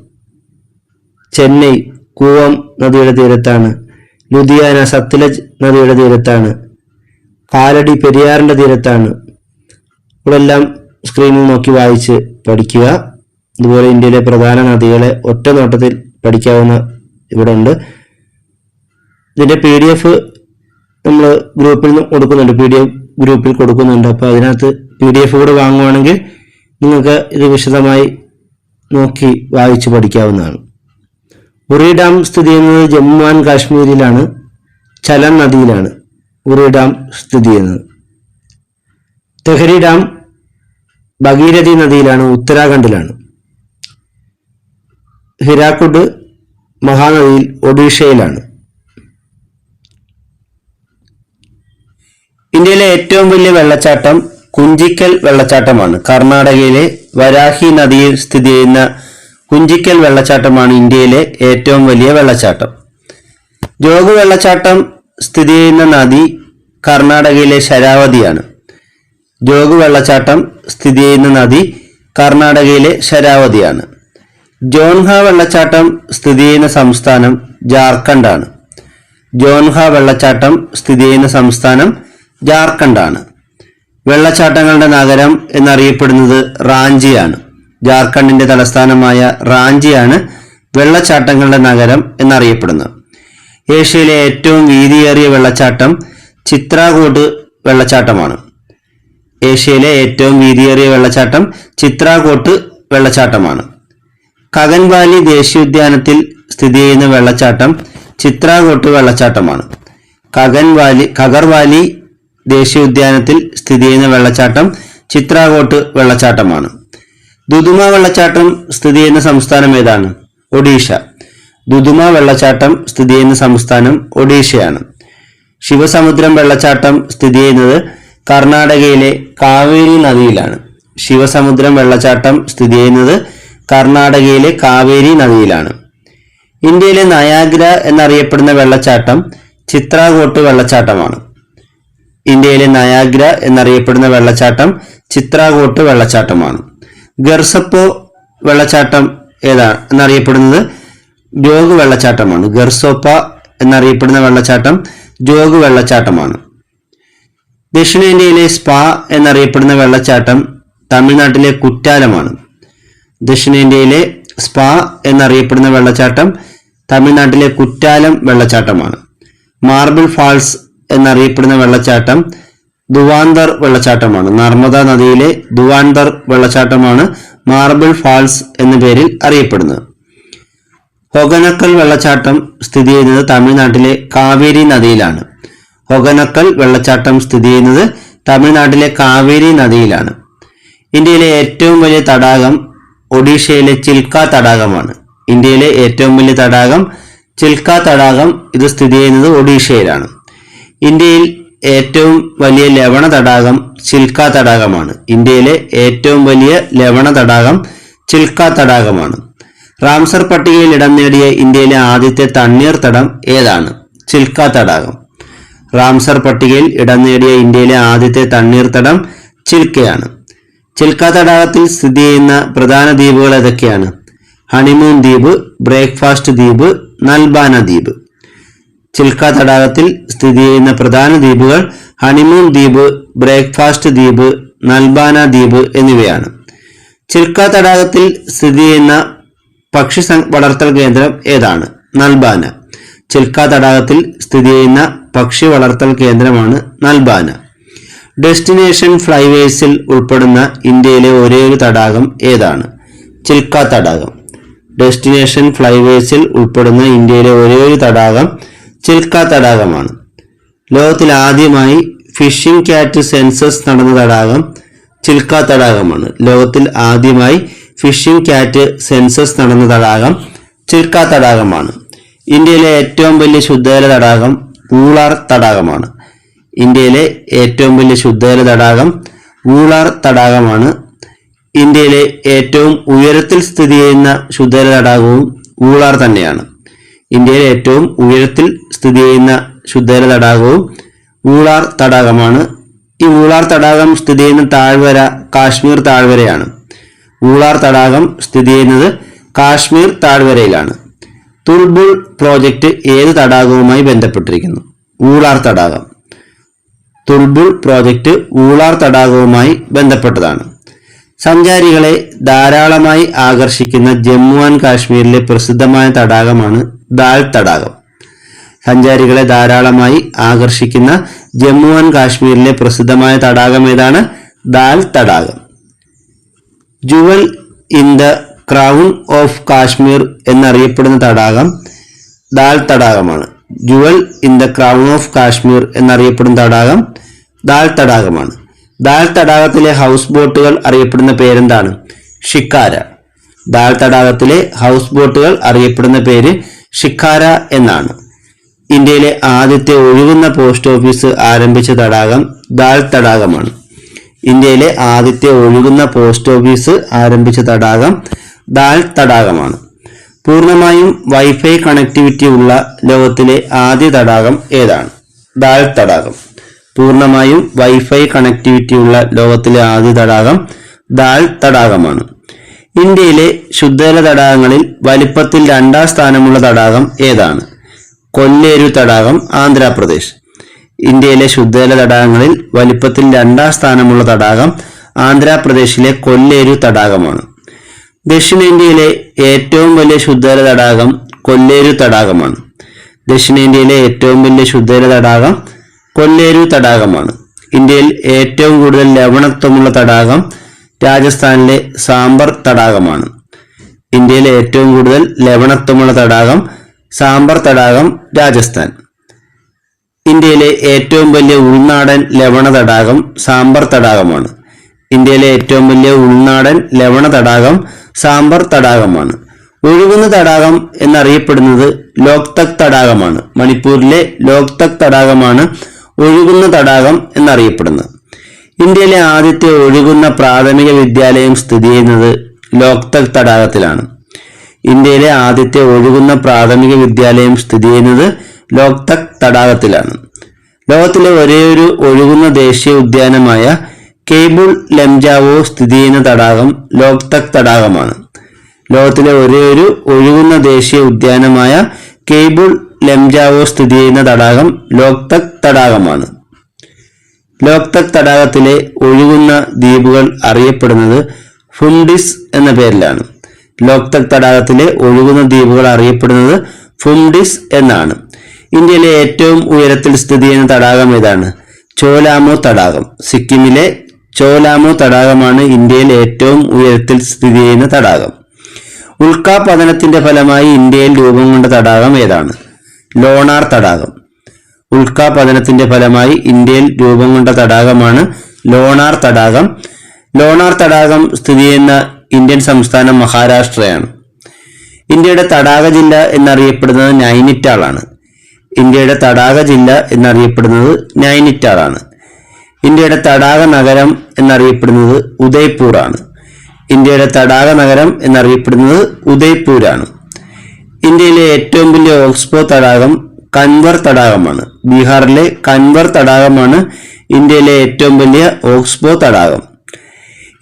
Speaker 1: ചെന്നൈ കൂവം നദിയുടെ തീരത്താണ്. ലുധിയാന സത്ലജ് നദിയുടെ തീരത്താണ്. കാലടി പെരിയാറിന്റെ തീരത്താണ്. ഇവിടെല്ലാം സ്ക്രീനിൽ നോക്കി വായിച്ച് പഠിക്കുക. ഇതുപോലെ ഇന്ത്യയിലെ പ്രധാന നദികളെ ഒറ്റ നോട്ടത്തിൽ പഠിക്കാവുന്ന ഇവിടെ ഉണ്ട്. ഇതിന്റെ PDF നമ്മൾ ഗ്രൂപ്പിൽ കൊടുക്കുന്നുണ്ട്. PDF ഗ്രൂപ്പിൽ കൊടുക്കുന്നുണ്ട്. അപ്പോൾ അതിനകത്ത് PDF കൂടെ വാങ്ങുവാണെങ്കിൽ നിങ്ങൾക്ക് ഇത് വിശദമായി നോക്കി വായിച്ച് പഠിക്കാവുന്നതാണ്. ഉറി ഡാം സ്ഥിതി ചെയ്യുന്നത് ജമ്മു ആൻഡ് കാശ്മീരിലാണ്. ചലം നദിയിലാണ് ഉറി ഡാം സ്ഥിതി ചെയ്യുന്നത്. തെഹരി ഡാം ഭഗീരഥി നദിയിലാണ്, ഉത്തരാഖണ്ഡിലാണ്. ഹിരാക്കുഡ് മഹാനദിയിൽ ഒഡീഷയിലാണ്. ഇന്ത്യയിലെ ഏറ്റവും വലിയ വെള്ളച്ചാട്ടം കുഞ്ചിക്കൽ വെള്ളച്ചാട്ടമാണ്. കർണാടകയിലെ വരാഹി നദിയിൽ സ്ഥിതി ചെയ്യുന്ന കുഞ്ചിക്കൽ വെള്ളച്ചാട്ടമാണ് ഇന്ത്യയിലെ ഏറ്റവും വലിയ വെള്ളച്ചാട്ടം. ജോഗ് വെള്ളച്ചാട്ടം സ്ഥിതി ചെയ്യുന്ന നദി കർണാടകയിലെ ശരാവതിയാണ്. ജോഗ് വെള്ളച്ചാട്ടം സ്ഥിതി ചെയ്യുന്ന നദി കർണാടകയിലെ ശരാവതിയാണ്. ജോൻഹ വെള്ളച്ചാട്ടം സ്ഥിതി ചെയ്യുന്ന സംസ്ഥാനം ജാർഖണ്ഡാണ്. ജോൻഹ വെള്ളച്ചാട്ടം സ്ഥിതി ചെയ്യുന്ന സംസ്ഥാനം ജാർഖണ്ഡാണ്. വെള്ളച്ചാട്ടങ്ങളുടെ നഗരം എന്നറിയപ്പെടുന്നത് റാഞ്ചിയാണ്. ജാർഖണ്ഡിന്റെ തലസ്ഥാനമായ റാഞ്ചിയാണ് വെള്ളച്ചാട്ടങ്ങളുടെ നഗരം എന്നറിയപ്പെടുന്നത്. ഏഷ്യയിലെ ഏറ്റവും വീതിയേറിയ വെള്ളച്ചാട്ടം ചിത്രാകൂട്ട് വെള്ളച്ചാട്ടമാണ്. ഏഷ്യയിലെ ഏറ്റവും വീതിയേറിയ വെള്ളച്ചാട്ടം ചിത്രാകൂട്ട് വെള്ളച്ചാട്ടമാണ്. കഗൻ വാലി ദേശീയോദ്യാനത്തിൽ സ്ഥിതി ചെയ്യുന്ന വെള്ളച്ചാട്ടം ചിത്രാകൂട്ട് വെള്ളച്ചാട്ടമാണ്. ഖഗർ വാലി ദേശീയോദ്യാനത്തിൽ സ്ഥിതി ചെയ്യുന്ന വെള്ളച്ചാട്ടം ചിത്രാകൂട്ട് വെള്ളച്ചാട്ടമാണ്. ദുദുമ വെള്ളച്ചാട്ടം സ്ഥിതി ചെയ്യുന്ന സംസ്ഥാനം ഏതാണ്? ഒഡീഷ. ദുദുമ വെള്ളച്ചാട്ടം സ്ഥിതി ചെയ്യുന്ന സംസ്ഥാനം ഒഡീഷയാണ്. ശിവസമുദ്രം വെള്ളച്ചാട്ടം സ്ഥിതി ചെയ്യുന്നത് കർണാടകയിലെ കാവേരി നദിയിലാണ്. ശിവസമുദ്രം വെള്ളച്ചാട്ടം സ്ഥിതി ചെയ്യുന്നത് കർണാടകയിലെ കാവേരി നദിയിലാണ്. ഇന്ത്യയിലെ നയാഗ്ര എന്നറിയപ്പെടുന്ന വെള്ളച്ചാട്ടം ചിത്രാകൂട്ട് വെള്ളച്ചാട്ടമാണ്. ഇന്ത്യയിലെ നയാഗ്ര എന്നറിയപ്പെടുന്ന വെള്ളച്ചാട്ടം ചിത്രാകൂട്ട് വെള്ളച്ചാട്ടമാണ്. ഗർസപ്പോ വെള്ളച്ചാട്ടം എന്നറിയപ്പെടുന്നത് ജോഗ് വെള്ളച്ചാട്ടമാണ്. ഗർസോപ്പ എന്നറിയപ്പെടുന്ന വെള്ളച്ചാട്ടം ജോഗ് വെള്ളച്ചാട്ടമാണ്. ദക്ഷിണേന്ത്യയിലെ സ്പാ എന്നറിയപ്പെടുന്ന വെള്ളച്ചാട്ടം തമിഴ്നാട്ടിലെ കുറ്റാലമാണ്. ദക്ഷിണേന്ത്യയിലെ സ്പാ എന്നറിയപ്പെടുന്ന വെള്ളച്ചാട്ടം തമിഴ്നാട്ടിലെ കുറ്റാലം വെള്ളച്ചാട്ടമാണ്. മാർബിൾ ഫാൾസ് എന്നറിയപ്പെടുന്ന വെള്ളച്ചാട്ടം ദുവാന്തർ വെള്ളച്ചാട്ടമാണ്. നർമ്മദ നദിയിലെ ദുവാന്തർ വെള്ളച്ചാട്ടമാണ് മാർബിൾ ഫാൾസ് എന്ന പേരിൽ അറിയപ്പെടുന്നത്. ഹൊഗനക്കൽ വെള്ളച്ചാട്ടം സ്ഥിതി ചെയ്യുന്നത് തമിഴ്നാട്ടിലെ കാവേരി നദിയിലാണ്. ഹൊഗനക്കൽ വെള്ളച്ചാട്ടം സ്ഥിതി ചെയ്യുന്നത് തമിഴ്നാട്ടിലെ കാവേരി നദിയിലാണ്. ഇന്ത്യയിലെ ഏറ്റവും വലിയ തടാകം ഒഡീഷയിലെ ചിൽക്ക തടാകമാണ്. ഇന്ത്യയിലെ ഏറ്റവും വലിയ തടാകം ചിൽക്ക തടാകം. ഇത് സ്ഥിതി ചെയ്യുന്നത് ഒഡീഷയിലാണ്. ഇന്ത്യയിൽ ഏറ്റവും വലിയ ലവണ തടാകം ചിൽക്ക തടാകമാണ്. ഇന്ത്യയിലെ ഏറ്റവും വലിയ ലവണ തടാകം ചിൽക്ക തടാകമാണ്. റാംസർ പട്ടികയിൽ ഇടം നേടിയ ഇന്ത്യയിലെ ആദ്യത്തെ തണ്ണീർത്തടം ഏതാണ്? ചിൽക്ക തടാകം. റാംസർ പട്ടികയിൽ ഇടം നേടിയ ഇന്ത്യയിലെ ആദ്യത്തെ തണ്ണീർത്തടം ചിൽക്കയാണ്. ചിൽക്ക തടാകത്തിൽ സ്ഥിതി ചെയ്യുന്ന പ്രധാന ദ്വീപുകൾ ഏതൊക്കെയാണ്? ഹണിമൂൺ ദ്വീപ്, ബ്രേക്ക്ഫാസ്റ്റ് ദ്വീപ്, നൽബാന ദ്വീപ്. ചിൽക്ക തടാകത്തിൽ സ്ഥിതി ചെയ്യുന്ന പ്രധാന ദ്വീപുകൾ ഹണിമൂൺ ദ്വീപ്, ബ്രേക്ക്ഫാസ്റ്റ് ദ്വീപ്, നൽബാന ദ്വീപ് എന്നിവയാണ്. ചിൽക്ക തടാകത്തിൽ സ്ഥിതി ചെയ്യുന്ന പക്ഷി വളർത്തൽ കേന്ദ്രം ഏതാണ്? നൽബാന. ചിൽക്ക തടാകത്തിൽ സ്ഥിതി ചെയ്യുന്ന പക്ഷി വളർത്തൽ കേന്ദ്രമാണ് നൽബാന. ഡെസ്റ്റിനേഷൻ ഫ്ലൈവേസിൽ ഉൾപ്പെടുന്ന ഇന്ത്യയിലെ ഒരേയൊരു തടാകം ഏതാണ്? ചിൽക്ക തടാകം. ഡെസ്റ്റിനേഷൻ ഫ്ലൈവേസിൽ ഉൾപ്പെടുന്ന ഇന്ത്യയിലെ ഒരേയൊരു തടാകം ചിൽക്ക തടാകമാണ്. ലോകത്തിൽ ആദ്യമായി ഫിഷിംഗ് ക്യാറ്റ് സെൻസസ് നടന്ന തടാകം ചിൽക്ക തടാകമാണ്. ലോകത്തിൽ ആദ്യമായി ഫിഷിംഗ് ക്യാറ്റ് സെൻസസ് നടന്ന തടാകം ചിൽക്ക തടാകമാണ്. ഇന്ത്യയിലെ ഏറ്റവും വലിയ ശുദ്ധജല തടാകം വൂളാർ തടാകമാണ്. ഇന്ത്യയിലെ ഏറ്റവും വലിയ ശുദ്ധജല തടാകം വൂളാർ തടാകമാണ്. ഇന്ത്യയിലെ ഏറ്റവും ഉയരത്തിൽ സ്ഥിതി ചെയ്യുന്ന ശുദ്ധജല തടാകവും വൂളാർ തന്നെയാണ്. ഇന്ത്യയിലെ ഏറ്റവും ഉയരത്തിൽ സ്ഥിതി ചെയ്യുന്ന ശുദ്ധജല തടാകവും വൂളാർ തടാകമാണ്. ഈ വൂളാർ തടാകം സ്ഥിതി ചെയ്യുന്ന താഴ്വര കാശ്മീർ താഴ്വരയാണ്. വൂളാർ തടാകം സ്ഥിതി ചെയ്യുന്നത് കാശ്മീർ താഴ്വരയിലാണ്. തുൾബുൾ പ്രോജക്റ്റ് ഏത് തടാകവുമായി ബന്ധപ്പെട്ടിരിക്കുന്നു? വൂളാർ തടാകം. തുൾബുൾ പ്രോജക്റ്റ് വൂളാർ തടാകവുമായി ബന്ധപ്പെട്ടതാണ്. സഞ്ചാരികളെ ധാരാളമായി ആകർഷിക്കുന്ന ജമ്മു ആൻഡ് കാശ്മീരിലെ പ്രസിദ്ധമായ തടാകമാണ് ദാൽ തടാകം. സഞ്ചാരികളെ ധാരാളമായി ആകർഷിക്കുന്ന ജമ്മു ആൻഡ് കാശ്മീരിലെ പ്രസിദ്ധമായ തടാകം ഏതാണ്? ദാൽ തടാകം. Jewel in the crown of Kashmir എന്നറിയപ്പെടുന്ന തടാകം ദാൽ തടാകമാണ്. Jewel in the crown of Kashmir എന്നറിയപ്പെടുന്ന തടാകം ദാൽ തടാകമാണ്. ദാൽ തടാകത്തിലെ ഹൗസ് ബോട്ടുകൾ അറിയപ്പെടുന്ന പേരെന്താണ്? ഷിക്കാര. ദാൽ തടാകത്തിലെ ഹൗസ് ബോട്ടുകൾ അറിയപ്പെടുന്ന പേര് ഷിക്കാര എന്നാണ്. ഇന്ത്യയിലെ ആദ്യത്തെ ഒഴുകുന്ന പോസ്റ്റ് ഓഫീസ് ആരംഭിച്ച തടാകം ദാൽ തടാകമാണ്. ഇന്ത്യയിലെ ആദ്യത്തെ ഒഴുകുന്ന പോസ്റ്റ് ഓഫീസ് ആരംഭിച്ച തടാകം ദാൽ തടാകമാണ്. പൂർണ്ണമായും വൈഫൈ കണക്ടിവിറ്റി ഉള്ള ലോകത്തിലെ ആദ്യ തടാകം ഏതാണ്? ദാൽ തടാകം. പൂർണ്ണമായും വൈഫൈ കണക്ടിവിറ്റി ഉള്ള ലോകത്തിലെ ആദ്യ തടാകം ദാൽ തടാകമാണ്. ഇന്ത്യയിലെ ശുദ്ധജല തടാകങ്ങളിൽ വലിപ്പത്തിൽ 2ാം സ്ഥാനമുള്ള തടാകം ഏതാണ്? കൊല്ലേരു തടാകം, ആന്ധ്രാപ്രദേശ്. ഇന്ത്യയിലെ ശുദ്ധജല തടാകങ്ങളിൽ വലിപ്പത്തിൽ 2ാം സ്ഥാനമുള്ള തടാകം ആന്ധ്രാപ്രദേശിലെ കൊല്ലേരു തടാകമാണ്. ദക്ഷിണേന്ത്യയിലെ ഏറ്റവും വലിയ ശുദ്ധജല തടാകം കൊല്ലേരു തടാകമാണ്. ദക്ഷിണേന്ത്യയിലെ ഏറ്റവും വലിയ ശുദ്ധജല തടാകം കൊല്ലേരു തടാകമാണ്. ഇന്ത്യയിൽ ഏറ്റവും കൂടുതൽ ലവണത്വമുള്ള തടാകം രാജസ്ഥാനിലെ സാംബർ തടാകമാണ്. ഇന്ത്യയിലെ ഏറ്റവും കൂടുതൽ ലവണത്വമുള്ള തടാകം സാംബർ തടാകം, രാജസ്ഥാൻ. ഇന്ത്യയിലെ ഏറ്റവും വലിയ ഉൾനാടൻ ലവണ തടാകം സാംബർ തടാകമാണ്. ഇന്ത്യയിലെ ഏറ്റവും വലിയ ഉൾനാടൻ ലവണ തടാകം സാംബർ തടാകമാണ്. ഒഴുകുന്ന തടാകം എന്നറിയപ്പെടുന്നത് ലോക്തക് തടാകമാണ്. മണിപ്പൂരിലെ ലോക്തക് തടാകമാണ് ഒഴുകുന്ന തടാകം എന്നറിയപ്പെടുന്നത്. ഇന്ത്യയിലെ ആദ്യത്തെ ഒഴുകുന്ന പ്രാഥമിക വിദ്യാലയം സ്ഥിതി ചെയ്യുന്നത് ലോക്തക് തടാകത്തിലാണ്. ഇന്ത്യയിലെ ആദ്യത്തെ ഒഴുകുന്ന പ്രാഥമിക വിദ്യാലയം സ്ഥിതി ചെയ്യുന്നത് ലോക്തക് തടാകത്തിലാണ്. ലോകത്തിലെ ഒരേയൊരു ഒഴുകുന്ന ദേശീയ ഉദ്യാനമായ കേബിൾ ലംജാവോ സ്ഥിതി ചെയ്യുന്ന തടാകം ലോക്തക് തടാകമാണ്. ലോകത്തിലെ ഒരേയൊരു ഒഴുകുന്ന ദേശീയ ഉദ്യാനമായ കേബിൾ ലംജാവോ സ്ഥിതി ചെയ്യുന്ന തടാകം ലോക്തക് തടാകമാണ്. ലോക്തക് തടാകത്തിലെ ഒഴുകുന്ന ദ്വീപുകൾ അറിയപ്പെടുന്നത് ഫുംഡിസ് എന്ന പേരിലാണ്. ലോക്തക് തടാകത്തിലെ ഒഴുകുന്ന ദ്വീപുകൾ അറിയപ്പെടുന്നത് ഫുംഡിസ് എന്നാണ്. ഇന്ത്യയിലെ ഏറ്റവും ഉയരത്തിൽ സ്ഥിതി ചെയ്യുന്ന തടാകം ഏതാണ്? ചോലാമോ തടാകം. സിക്കിമിലെ ചോലാമോ തടാകമാണ് ഇന്ത്യയിൽ ഏറ്റവും ഉയരത്തിൽ സ്ഥിതി ചെയ്യുന്ന തടാകം. ഉൽക്കാപതനത്തിന്റെ ഫലമായി ഇന്ത്യയിൽ രൂപം കൊണ്ട തടാകം ഏതാണ്? ലോണാർ തടാകം. ഉൽക്കാപതനത്തിന്റെ ഫലമായി ഇന്ത്യയിൽ രൂപം കൊണ്ട തടാകമാണ് ലോണാർ തടാകം. ലോണാർ തടാകം സ്ഥിതി ചെയ്യുന്ന ഇന്ത്യൻ സംസ്ഥാനം മഹാരാഷ്ട്രയാണ്. ഇന്ത്യയുടെ തടാക ജില്ല എന്നറിയപ്പെടുന്നത് നൈനിറ്റാളാണ്. ഇന്ത്യയുടെ തടാക ജില്ല എന്നറിയപ്പെടുന്നത് നൈനിറ്റാളാണ്. ഇന്ത്യയുടെ തടാക നഗരം എന്നറിയപ്പെടുന്നത് ഉദയ്പൂർ ആണ്. ഇന്ത്യയുടെ തടാക നഗരം എന്നറിയപ്പെടുന്നത് ഉദയ്പൂരാണ്. ഇന്ത്യയിലെ ഏറ്റവും വലിയ ഓക്സ്ബോ തടാകം കൻവർ തടാകമാണ്. ബീഹാറിലെ കൻവർ തടാകമാണ് ഇന്ത്യയിലെ ഏറ്റവും വലിയ ഓക്സ്ബോ തടാകം.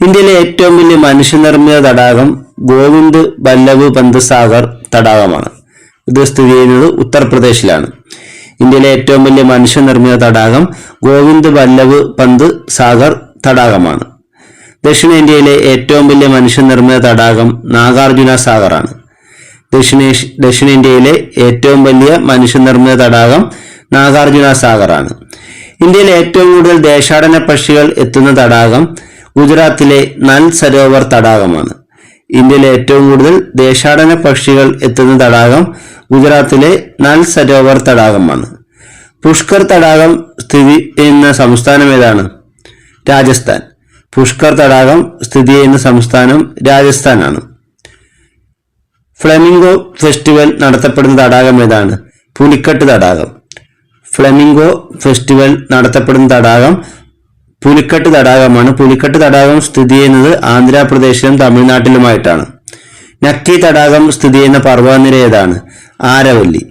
Speaker 1: ഇന്ത്യയിലെ ഏറ്റവും വലിയ മനുഷ്യനിർമ്മിത തടാകം ഗോവിന്ദ് വല്ലഭ് പന്ത് സാഗർ തടാകമാണ്. ഇത് സ്ഥിതി ചെയ്യുന്നത് ഉത്തർപ്രദേശിലാണ്. ഇന്ത്യയിലെ ഏറ്റവും വലിയ മനുഷ്യനിർമ്മിത തടാകം ഗോവിന്ദ് വല്ലഭ് പന്ത് സാഗർ തടാകമാണ്. ദക്ഷിണേന്ത്യയിലെ ഏറ്റവും വലിയ മനുഷ്യനിർമ്മിത തടാകം നാഗാർജുന സാഗറാണ്. ദക്ഷിണേന്ത്യയിലെ ഏറ്റവും വലിയ മനുഷ്യനിർമ്മിത തടാകം നാഗാർജുന സാഗറാണ്. ഇന്ത്യയിലെ ഏറ്റവും കൂടുതൽ ദേശാടന പക്ഷികൾ എത്തുന്ന തടാകം ഗുജറാത്തിലെ നൽ സരോവർ തടാകമാണ്. ഇന്ത്യയിലെ ഏറ്റവും കൂടുതൽ ദേശാടന പക്ഷികൾ എത്തുന്ന തടാകം ഗുജറാത്തിലെ നൽ സരോവർ തടാകമാണ്. പുഷ്കർ തടാകം സ്ഥിതി ചെയ്യുന്ന സംസ്ഥാനം ഏതാണ്? രാജസ്ഥാൻ. പുഷ്കർ തടാകം സ്ഥിതി ചെയ്യുന്ന സംസ്ഥാനം രാജസ്ഥാനാണ്. ഫ്ലെമിംഗോ ഫെസ്റ്റിവൽ നടത്തപ്പെടുന്ന തടാകം ഏതാണ്? പുലിക്കട്ട് തടാകം. ഫ്ലെമിംഗോ ഫെസ്റ്റിവൽ നടത്തപ്പെടുന്ന തടാകം പുലിക്കട്ട് തടാകമാണ്. പുലിക്കട്ട് തടാകം സ്ഥിതി ചെയ്യുന്നത് ആന്ധ്രാപ്രദേശിലും തമിഴ്നാട്ടിലുമായിട്ടാണ്. നക്കി തടാകം സ്ഥിതി ചെയ്യുന്ന പർവ്വതനിര ഏതാണ്? ആരവല്ലി.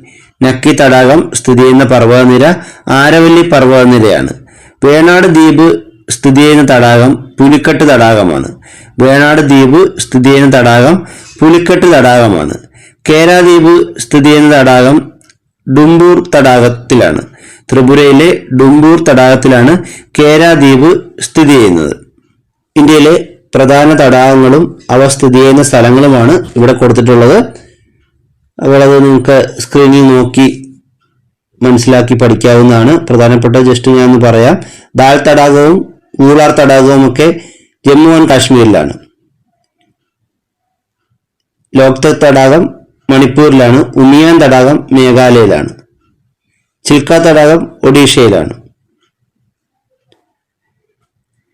Speaker 1: നക്കി തടാകം സ്ഥിതി ചെയ്യുന്ന പർവ്വതനിര ആരവല്ലി പർവ്വതനിരയാണ്. വേണാട് ദ്വീപ് സ്ഥിതി ചെയ്യുന്ന തടാകം പുലിക്കട്ട് തടാകമാണ്. വേണാട് ദ്വീപ് സ്ഥിതി ചെയ്യുന്ന തടാകം പുലിക്കട്ട് തടാകമാണ്. കേരാദ്വീപ് സ്ഥിതി ചെയ്യുന്ന തടാകം ഡുംബൂർ തടാകത്തിലാണ്. ത്രിപുരയിലെ ഡുംബൂർ തടാകത്തിലാണ് കേരാദ്വീപ് സ്ഥിതി ചെയ്യുന്നത്. ഇന്ത്യയിലെ പ്രധാന തടാകങ്ങളും അവ സ്ഥിതി ചെയ്യുന്ന സ്ഥലങ്ങളുമാണ് ഇവിടെ കൊടുത്തിട്ടുള്ളത്. അപ്പോൾ അത് നിങ്ങൾക്ക് സ്ക്രീനിൽ നോക്കി മനസ്സിലാക്കി പഠിക്കാവുന്നതാണ്. പ്രധാനപ്പെട്ട ജസ്റ്റ് ഞാൻ ഒന്ന് പറയാം. ദാൽ തടാകവും ഊളാർ തടാകവും ഒക്കെ ജമ്മു ആൻഡ് കാശ്മീരിലാണ്. ലോക്തക് തടാകം മണിപ്പൂരിലാണ്. ഉമിയാൻ തടാകം മേഘാലയയിലാണ്. ചിൽക്ക തടാകം ഒഡീഷയിലാണ്.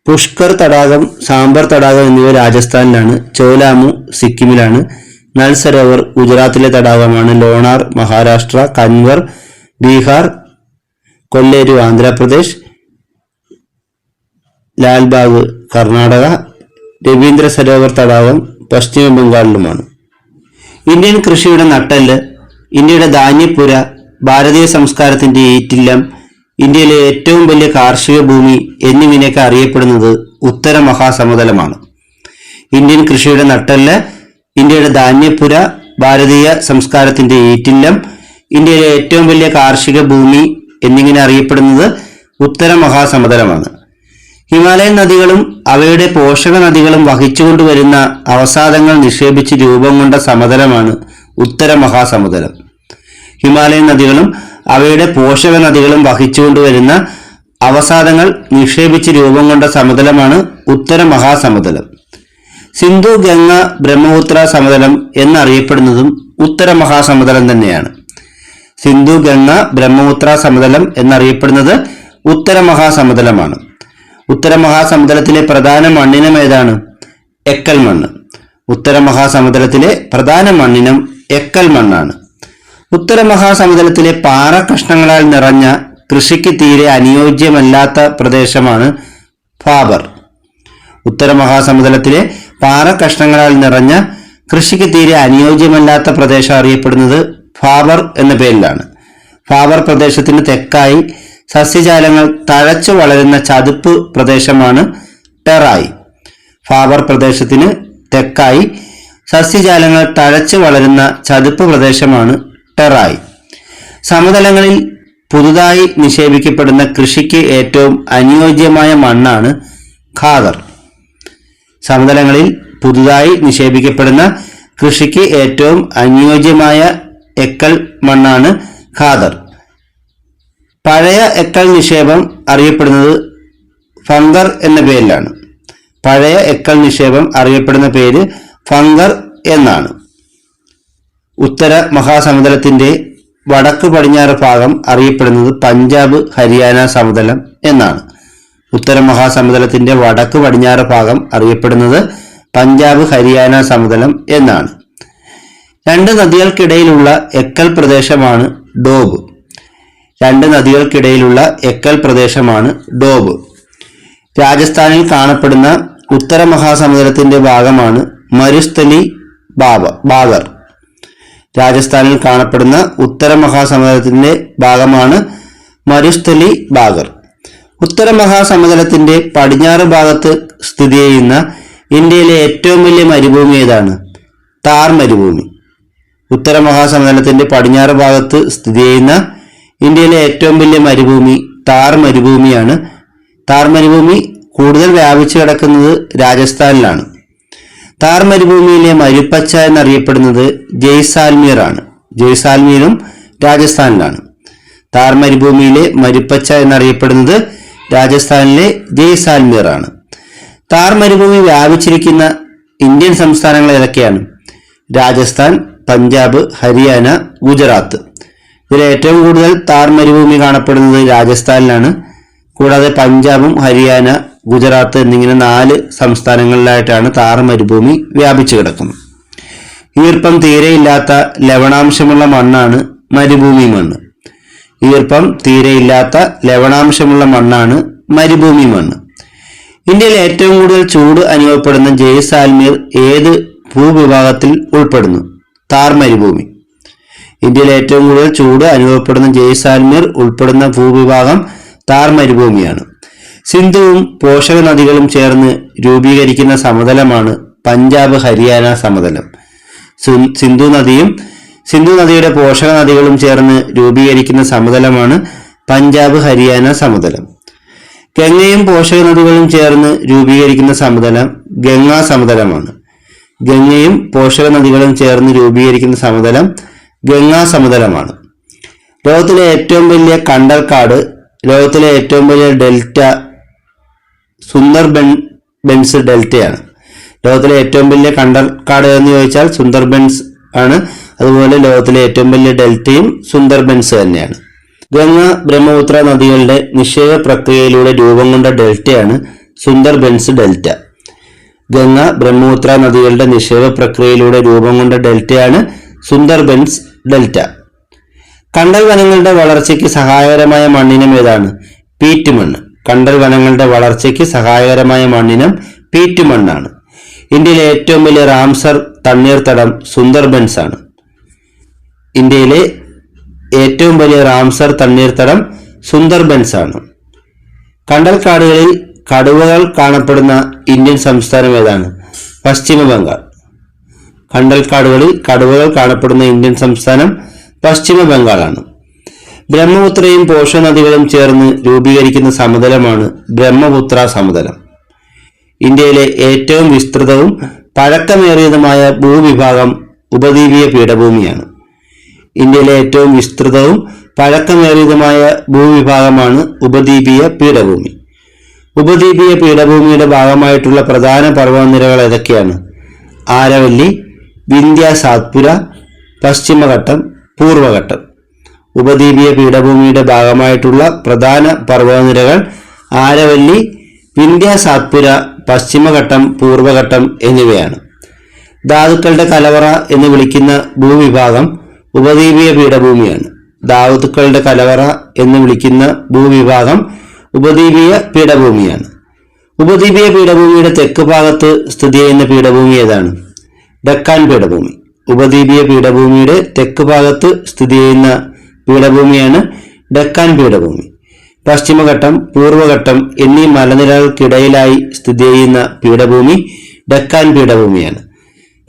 Speaker 1: പുഷ്കർ തടാകം, സാംബർ തടാകം എന്നിവ രാജസ്ഥാനിലാണ്. ചോലാമു സിക്കിമിലാണ്. നൽ സരോവർ ഗുജറാത്തിലെ തടാകമാണ്. ലോണാർ മഹാരാഷ്ട്ര. കൻവർ ബീഹാർ. കൊല്ലേരു ആന്ധ്രാപ്രദേശ്. ലാൽബാഗ് കർണാടക. രവീന്ദ്ര സരോവർ തടാകം പശ്ചിമ ബംഗാളിലുമാണ്. ഇന്ത്യൻ കൃഷിയുടെ നട്ടെല്ല്, ഇന്ത്യയുടെ ധാന്യപ്പുര, ഭാരതീയ സംസ്കാരത്തിന്റെ ഈറ്റില്ലം, ഇന്ത്യയിലെ ഏറ്റവും വലിയ കാർഷിക ഭൂമി എന്നിങ്ങനെയൊക്കെ അറിയപ്പെടുന്നത് ഉത്തര മഹാസമതലമാണ്. ഇന്ത്യൻ കൃഷിയുടെ നട്ടെല്ല്, ഇന്ത്യയുടെ ധാന്യപ്പുര, ഭാരതീയ സംസ്കാരത്തിന്റെ ഈറ്റില്ലം, ഇന്ത്യയിലെ ഏറ്റവും വലിയ കാർഷിക ഭൂമി എന്നിങ്ങനെ അറിയപ്പെടുന്നത് ഉത്തര മഹാസമതലമാണ്. ഹിമാലയൻ നദികളും അവയുടെ പോഷക നദികളും വഹിച്ചുകൊണ്ടുവരുന്ന അവസാദങ്ങൾ നിക്ഷേപിച്ച് രൂപം കൊണ്ട സമതലമാണ് ഉത്തര മഹാസമതലം. ഹിമാലയൻ നദികളും അവയുടെ പോഷക നദികളും വഹിച്ചുകൊണ്ടുവരുന്ന അവസാദങ്ങൾ നിക്ഷേപിച്ച് രൂപം കൊണ്ട സമതലമാണ് ഉത്തര മഹാസമതലം. സിന്ധു ഗംഗ ബ്രഹ്മപുത്ര സമതലം എന്നറിയപ്പെടുന്നതും ഉത്തര മഹാസമതലം തന്നെയാണ്. സിന്ധു ഗംഗ ബ്രഹ്മപുത്ര സമതലം എന്നറിയപ്പെടുന്നത് ഉത്തര മഹാസമതലമാണ്. ഉത്തര മഹാസമുദ്രത്തിലെ പ്രധാന മണ്ണിനം ഏതാണ്? എക്കൽ മണ്ണ്. ഉത്തര മഹാസമുദ്രത്തിലെ പ്രധാന മണ്ണിനം എക്കൽ മണ്ണാണ്. ഉത്തര മഹാസമുദ്രത്തിലെ പാറ കഷ്ണങ്ങളാൽ നിറഞ്ഞ കൃഷിക്ക് തീരെ അനുയോജ്യമല്ലാത്ത പ്രദേശമാണ് ഫാബർ. ഉത്തര മഹാസമുദ്രത്തിലെ പാറ കഷ്ണങ്ങളാൽ നിറഞ്ഞ കൃഷിക്ക് തീരെ അനുയോജ്യമല്ലാത്ത പ്രദേശം അറിയപ്പെടുന്നത് ഫാബർ എന്ന പേരിലാണ്. ഫാബർ പ്രദേശത്തിന് തെക്കായി സസ്യജാലങ്ങൾ തഴച്ചു വളരുന്ന ചതുപ്പ് പ്രദേശമാണ് ടെറായി. ഫാബർ പ്രദേശത്തിന് തെക്കായി സസ്യജാലങ്ങൾ തഴച്ചു വളരുന്ന ചതുപ്പ് പ്രദേശമാണ് ടെറായി. സമതലങ്ങളിൽ പുതുതായി നിക്ഷേപിക്കപ്പെടുന്ന കൃഷിക്ക് ഏറ്റവും അനുയോജ്യമായ മണ്ണാണ് ഖാദർ. സമതലങ്ങളിൽ പുതുതായി നിക്ഷേപിക്കപ്പെടുന്ന കൃഷിക്ക് ഏറ്റവും അനുയോജ്യമായ എക്കൽ മണ്ണാണ് ഖാദർ. പഴയ എക്കൽ നിക്ഷേപം അറിയപ്പെടുന്നത് ഫംഗർ എന്ന പേരിലാണ്. പഴയ എക്കൽ നിക്ഷേപം അറിയപ്പെടുന്ന പേര് ഫംഗർ എന്നാണ്. ഉത്തര മഹാസമുദ്രത്തിന്റെ വടക്ക് പടിഞ്ഞാറ് ഭാഗം അറിയപ്പെടുന്നത് പഞ്ചാബ് ഹരിയാന സമതലം എന്നാണ്. ഉത്തര മഹാസമുദ്രത്തിന്റെ വടക്ക് പടിഞ്ഞാറ് ഭാഗം അറിയപ്പെടുന്നത് പഞ്ചാബ് ഹരിയാന സമതലം എന്നാണ്. രണ്ട് നദികൾക്കിടയിലുള്ള എക്കൽ പ്രദേശമാണ് ഡോബ്. രണ്ട് നദികൾക്കിടയിലുള്ള എക്കൽ പ്രദേശമാണ് ഡോബ്. രാജസ്ഥാനിൽ കാണപ്പെടുന്ന ഉത്തര മഹാസമുദ്രത്തിന്റെ ഭാഗമാണ് മരുസ്ഥലി ബാഗർ. രാജസ്ഥാനിൽ കാണപ്പെടുന്ന ഉത്തര മഹാസമുദ്രത്തിന്റെ ഭാഗമാണ് മരുസ്ഥലി ബാഗർ. ഉത്തര മഹാസമുദ്രത്തിന്റെ പടിഞ്ഞാറ് ഭാഗത്ത് സ്ഥിതി ചെയ്യുന്ന ഇന്ത്യയിലെ ഏറ്റവും വലിയ മരുഭൂമി ഏതാണ്? താർ മരുഭൂമി. ഉത്തര മഹാസമുദ്രത്തിന്റെ പടിഞ്ഞാറ് ഭാഗത്ത് സ്ഥിതി ചെയ്യുന്ന ഇന്ത്യയിലെ ഏറ്റവും വലിയ മരുഭൂമി താർ മരുഭൂമിയാണ്. താർ മരുഭൂമി കൂടുതൽ വ്യാപിച്ചു കിടക്കുന്നത് രാജസ്ഥാനിലാണ്. താർ മരുഭൂമിയിലെ മരുപ്പച്ച എന്നറിയപ്പെടുന്നത് ജയ്സാൽമീർ ആണ്. ജയ്സാൽമീറും രാജസ്ഥാനിലാണ്. താർ മരുഭൂമിയിലെ മരുപ്പച്ച എന്നറിയപ്പെടുന്നത് രാജസ്ഥാനിലെ ജയ്സാൽമീർ ആണ്. താർ മരുഭൂമി വ്യാപിച്ചിരിക്കുന്ന ഇന്ത്യൻ സംസ്ഥാനങ്ങൾ ഏതൊക്കെയാണ്? രാജസ്ഥാൻ, പഞ്ചാബ്, ഹരിയാന, ഗുജറാത്ത്. ഇതിൽ ഏറ്റവും കൂടുതൽ താർ മരുഭൂമി കാണപ്പെടുന്നത് രാജസ്ഥാനിലാണ്. കൂടാതെ പഞ്ചാബും ഹരിയാന, ഗുജറാത്ത് എന്നിങ്ങനെ 4 സംസ്ഥാനങ്ങളിലായിട്ടാണ് താർ മരുഭൂമി വ്യാപിച്ചു കിടക്കുന്നത്. ഈർപ്പം തീരെയില്ലാത്ത ലവണാംശമുള്ള മണ്ണാണ് മരുഭൂമി മണ്ണ്. ഈർപ്പം തീരെയില്ലാത്ത ലവണാംശമുള്ള മണ്ണാണ് മരുഭൂമി മണ്ണ്. ഇന്ത്യയിൽ ഏറ്റവും കൂടുതൽ ചൂട് അനുഭവപ്പെടുന്ന ജയ്സാൽമീർ ഏത് ഭൂവിഭാഗത്തിൽ ഉൾപ്പെടുന്നു? താർ മരുഭൂമി. ഇന്ത്യയിൽ ഏറ്റവും കൂടുതൽ ചൂട് അനുഭവപ്പെടുന്ന ജയ്സാൽമീർ ഉൾപ്പെടുന്ന ഭൂവിഭാഗം താർ മരുഭൂമിയാണ്. സിന്ധുവും പോഷക നദികളും ചേർന്ന് രൂപീകരിക്കുന്ന സമതലമാണ് പഞ്ചാബ് ഹരിയാന സമതലം. സിന്ധു നദിയും സിന്ധു നദിയുടെ പോഷക നദികളും ചേർന്ന് രൂപീകരിക്കുന്ന സമതലമാണ് പഞ്ചാബ് ഹരിയാന സമതലം. ഗംഗയും പോഷക നദികളും ചേർന്ന് രൂപീകരിക്കുന്ന സമതലം ഗംഗാ സമതലമാണ്. ഗംഗയും പോഷക നദികളും ചേർന്ന് രൂപീകരിക്കുന്ന സമതലം ഗംഗാ സമതലമാണ്. ലോകത്തിലെ ഏറ്റവും വലിയ കണ്ടൽക്കാട്, ലോകത്തിലെ ഏറ്റവും വലിയ ഡെൽറ്റ സുന്ദർബൻസ് ഡെൽറ്റയാണ്. ലോകത്തിലെ ഏറ്റവും വലിയ കണ്ടൽക്കാട് എന്ന് ചോദിച്ചാൽ സുന്ദർബൻസ് ആണ്. അതുപോലെ ലോകത്തിലെ ഏറ്റവും വലിയ ഡെൽറ്റയും സുന്ദർബൻസ് തന്നെയാണ്. ഗംഗ ബ്രഹ്മപുത്ര നദികളുടെ നിക്ഷേപ പ്രക്രിയയിലൂടെ രൂപം കൊണ്ട ഡെൽറ്റയാണ് സുന്ദർബൻസ് ഡെൽറ്റ. ഗംഗ ബ്രഹ്മപുത്ര നദികളുടെ നിക്ഷേപ പ്രക്രിയയിലൂടെ രൂപം കൊണ്ട ഡെൽറ്റയാണ് സുന്ദർബൻസ് ഡെൽറ്റ. കണ്ടൽ വനങ്ങളുടെ വളർച്ചയ്ക്ക് സഹായകരമായ മണ്ണിനം ഏതാണ്? പീറ്റ് മണ്ണ്. കണ്ടൽ വനങ്ങളുടെ വളർച്ചയ്ക്ക് സഹായകരമായ മണ്ണിനം പീറ്റ് മണ്ണാണ്. ഇന്ത്യയിലെ ഏറ്റവും വലിയ റാംസർ തണ്ണീർത്തടം സുന്ദർബൻസ് ആണ്. ഇന്ത്യയിലെ ഏറ്റവും വലിയ റാംസർ തണ്ണീർത്തടം സുന്ദർബൻസ് ആണ്. കണ്ടൽക്കാടുകളിൽ കടുവകൾ കാണപ്പെടുന്ന ഇന്ത്യൻ സംസ്ഥാനം ഏതാണ്? പശ്ചിമ ബംഗാൾ. കണ്ടൽക്കാടുകളിൽ കടുവകൾ കാണപ്പെടുന്ന ഇന്ത്യൻ സംസ്ഥാനം പശ്ചിമ ബംഗാളാണ്. ബ്രഹ്മപുത്രയും പോഷ നദികളും ചേർന്ന് രൂപീകരിക്കുന്ന സമതലമാണ് ബ്രഹ്മപുത്ര സമതലം. ഇന്ത്യയിലെ ഏറ്റവും വിസ്തൃതവും പഴക്കമേറിയതുമായ ഭൂവിഭാഗം ഉപദ്വീപീയ പീഠഭൂമിയാണ്. ഇന്ത്യയിലെ ഏറ്റവും വിസ്തൃതവും പഴക്കമേറിയതുമായ ഭൂവിഭാഗമാണ് ഉപദ്വീപീയ പീഠഭൂമി. ഉപദ്വീപീയ പീഠഭൂമിയുടെ ഭാഗമായിട്ടുള്ള പ്രധാന പർവ്വതനിരകൾ ഏതൊക്കെയാണ്? ആരവല്ലി, വിന്ധ്യ സാത്പുര, പശ്ചിമഘട്ടം, പൂർവഘട്ടം. ഉപദ്വീപീയ പീഠഭൂമിയുടെ ഭാഗമായിട്ടുള്ള പ്രധാന പർവ്വതനിരകൾ ആരവല്ലി, വിന്ധ്യ സാത്പുര, പശ്ചിമഘട്ടം, പൂർവഘട്ടം എന്നിവയാണ്. ധാതുക്കളുടെ കലവറ എന്ന് വിളിക്കുന്ന ഭൂവിഭാഗം ഉപദ്വീപീയ പീഠഭൂമിയാണ്. ധാതുക്കളുടെ കലവറ എന്ന് വിളിക്കുന്ന ഭൂവിഭാഗം ഉപദ്വീപീയ പീഠഭൂമിയാണ്. ഉപദ്വീപീയ പീഠഭൂമിയുടെ തെക്ക് ഭാഗത്ത് സ്ഥിതി ചെയ്യുന്ന പീഠഭൂമി ഏതാണ്? ഡെക്കാൻ പീഠഭൂമി. ഉപദ്വീപീയ പീഠഭൂമിയുടെ തെക്ക് ഭാഗത്ത് സ്ഥിതി ചെയ്യുന്ന പീഠഭൂമിയാണ് ഡെക്കാൻ പീഠഭൂമി. പശ്ചിമഘട്ടം, പൂർവഘട്ടം എന്നീ മലനിരകൾക്കിടയിലായി സ്ഥിതി ചെയ്യുന്ന പീഠഭൂമി ഡെക്കാൻ പീഠഭൂമിയാണ്.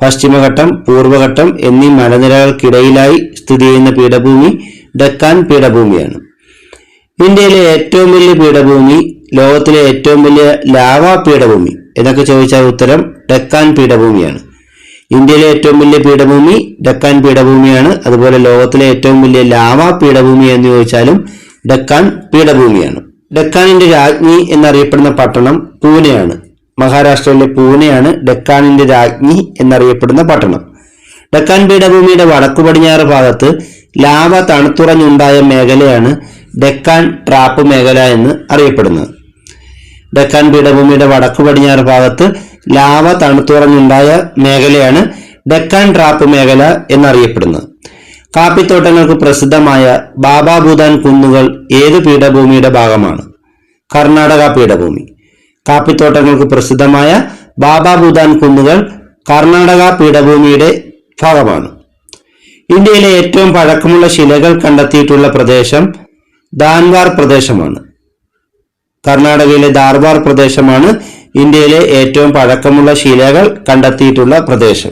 Speaker 1: പശ്ചിമഘട്ടം, പൂർവഘട്ടം എന്നീ മലനിരകൾക്കിടയിലായി സ്ഥിതി ചെയ്യുന്ന പീഠഭൂമി ഡെക്കാൻ പീഠഭൂമിയാണ്. ഇന്ത്യയിലെ ഏറ്റവും വലിയ പീഠഭൂമി, ലോകത്തിലെ ഏറ്റവും വലിയ ലാവാ പീഠഭൂമി എന്നൊക്കെ ചോദിച്ചാൽ ഉത്തരം ഡെക്കാൻ പീഠഭൂമിയാണ്. ഇന്ത്യയിലെ ഏറ്റവും വലിയ പീഠഭൂമി ഡെക്കാൻ പീഠഭൂമിയാണ്. അതുപോലെ ലോകത്തിലെ ഏറ്റവും വലിയ ലാവാ പീഠഭൂമി എന്ന് ചോദിച്ചാലും ഡെക്കാൻ പീഠഭൂമിയാണ്. ഡെക്കാനിന്റെ രാജ്ഞി എന്നറിയപ്പെടുന്ന പട്ടണം പൂനെയാണ്. മഹാരാഷ്ട്രയിലെ പൂനെയാണ് ഡെക്കാനിന്റെ രാജ്ഞി എന്നറിയപ്പെടുന്ന പട്ടണം. ഡെക്കാൻ പീഠഭൂമിയുടെ വടക്കു പടിഞ്ഞാറ് ഭാഗത്ത് ലാവ തണുത്തുറഞ്ഞുണ്ടായ മേഖലയാണ് ഡെക്കാൻ ട്രാപ്പ് മേഖല എന്ന് അറിയപ്പെടുന്നത്. ഡെക്കാൻ പീഠഭൂമിയുടെ വടക്കു പടിഞ്ഞാറ് ഭാഗത്ത് ലാവ തണുത്തുറഞ്ഞുണ്ടായ മേഖലയാണ് ഡെക്കാൻ ട്രാപ്പ് മേഖല എന്നറിയപ്പെടുന്നത്. കാപ്പിത്തോട്ടങ്ങൾക്ക് പ്രസിദ്ധമായ ബാബാ ഭൂതാൻ കുന്നുകൾ ഏത് പീഠഭൂമിയുടെ ഭാഗമാണ്? കർണാടക പീഠഭൂമി. കാപ്പിത്തോട്ടങ്ങൾക്ക് പ്രസിദ്ധമായ ബാബാ ഭൂതാൻ കുന്നുകൾ കർണാടക പീഠഭൂമിയുടെ ഭാഗമാണ്. ഇന്ത്യയിലെ ഏറ്റവും പഴക്കമുള്ള ശിലകൾ കണ്ടെത്തിയിട്ടുള്ള പ്രദേശം ധാൻവാർ പ്രദേശമാണ്. കർണാടകയിലെ ധാർവാർ പ്രദേശമാണ് ഇന്ത്യയിലെ ഏറ്റവും പഴക്കമുള്ള ശിലകൾ കണ്ടെത്തിയിട്ടുള്ള പ്രദേശം.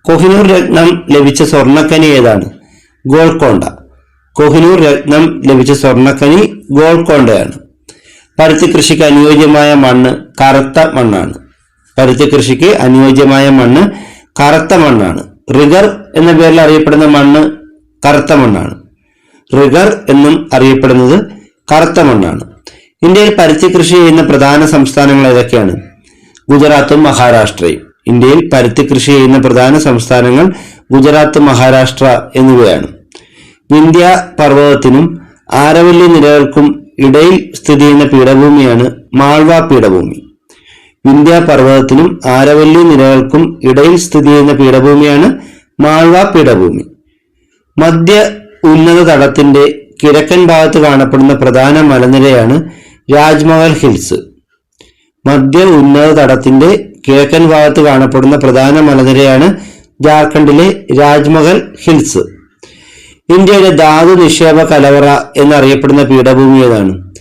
Speaker 1: കൊഹിനൂർ രത്നം ലഭിച്ച സ്വർണ്ണക്കനി ഏതാണ്? ഗോൾക്കൊണ്ട. കൊഹിനൂർ രത്നം ലഭിച്ച സ്വർണ്ണക്കനി ഗോൾക്കൊണ്ടയാണ്. പരുത്തി കൃഷിക്ക് അനുയോജ്യമായ മണ്ണ് കറുത്ത മണ്ണാണ്. പരുത്തി കൃഷിക്ക് അനുയോജ്യമായ മണ്ണ് കറുത്ത മണ്ണാണ്. റിഗർ എന്ന പേരിൽ അറിയപ്പെടുന്ന മണ്ണ് കറുത്ത മണ്ണാണ്. റിഗർ എന്നും അറിയപ്പെടുന്നത് കറുത്ത മണ്ണാണ്. ഇന്ത്യയിൽ പരുത്തി കൃഷി ചെയ്യുന്ന പ്രധാന സംസ്ഥാനങ്ങൾ ഏതൊക്കെയാണ്? ഗുജറാത്തും മഹാരാഷ്ട്രയും. ഇന്ത്യയിൽ പരുത്തി കൃഷി ചെയ്യുന്ന പ്രധാന സംസ്ഥാനങ്ങൾ ഗുജറാത്ത്, മഹാരാഷ്ട്ര എന്നിവയാണ്. വിന്ധ്യ പർവ്വതത്തിനും ആരവല്ലി നിരകൾക്കും ഇടയിൽ സ്ഥിതി ചെയ്യുന്ന പീഠഭൂമിയാണ് മാൾവ പീഠഭൂമി. വിന്ധ്യ പർവ്വതത്തിനും ആരവല്ലി നിരകൾക്കും ഇടയിൽ സ്ഥിതി ചെയ്യുന്ന പീഠഭൂമിയാണ് മാൾവ പീഠഭൂമി. മധ്യ ഉന്നത തടത്തിന്റെ കിഴക്കൻ ഭാഗത്ത് കാണപ്പെടുന്ന പ്രധാന മലനിരയാണ് രാജ്മഹൽ ഹിൽസ്. മധ്യ ഉന്നത തടത്തിന്റെ കിഴക്കൻ ഭാഗത്ത് കാണപ്പെടുന്ന പ്രധാന മലനിരയാണ് ജാർഖണ്ഡിലെ രാജ്മഹൽ ഹിൽസ്. ഇന്ത്യയുടെ ധാതു നിക്ഷേപ കലവറ എന്നറിയപ്പെടുന്ന പീഠഭൂമി ഏതാണ്?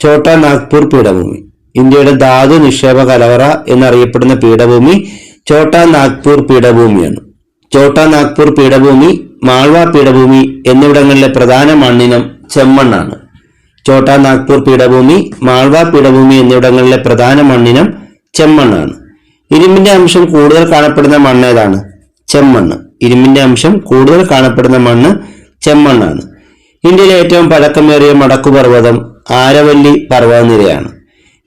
Speaker 1: ഛോട്ടാ നാഗ്പൂർ പീഠഭൂമി. ഇന്ത്യയുടെ ധാതു നിക്ഷേപ കലവറ എന്നറിയപ്പെടുന്ന പീഠഭൂമി ഛോട്ടാ നാഗ്പൂർ പീഠഭൂമിയാണ്. ഛോട്ടാ നാഗ്പൂർ പീഠഭൂമി, മാൾവ പീഠഭൂമി എന്നിവിടങ്ങളിലെ പ്രധാന മണ്ണിനം ചെമ്മണ്ണാണ്. ഛോട്ടാ നാഗ്പൂർ പീഠഭൂമി, മാൾവ പീഠഭൂമി എന്നിവിടങ്ങളിലെ പ്രധാന മണ്ണിനം ചെമ്മണ്ണാണ്. ഇരുമ്പിന്റെ അംശം കൂടുതൽ കാണപ്പെടുന്ന മണ്ണ് ഏതാണ്? ചെമ്മണ്ണ്. ഇരുമ്പിന്റെ അംശം കൂടുതൽ കാണപ്പെടുന്ന മണ്ണ് ചെമ്മണ്ണാണ്. ഇന്ത്യയിലെ ഏറ്റവും പഴക്കമേറിയ മടക്കുപർവ്വതം ആരവല്ലി പർവ്വതനിരയാണ്.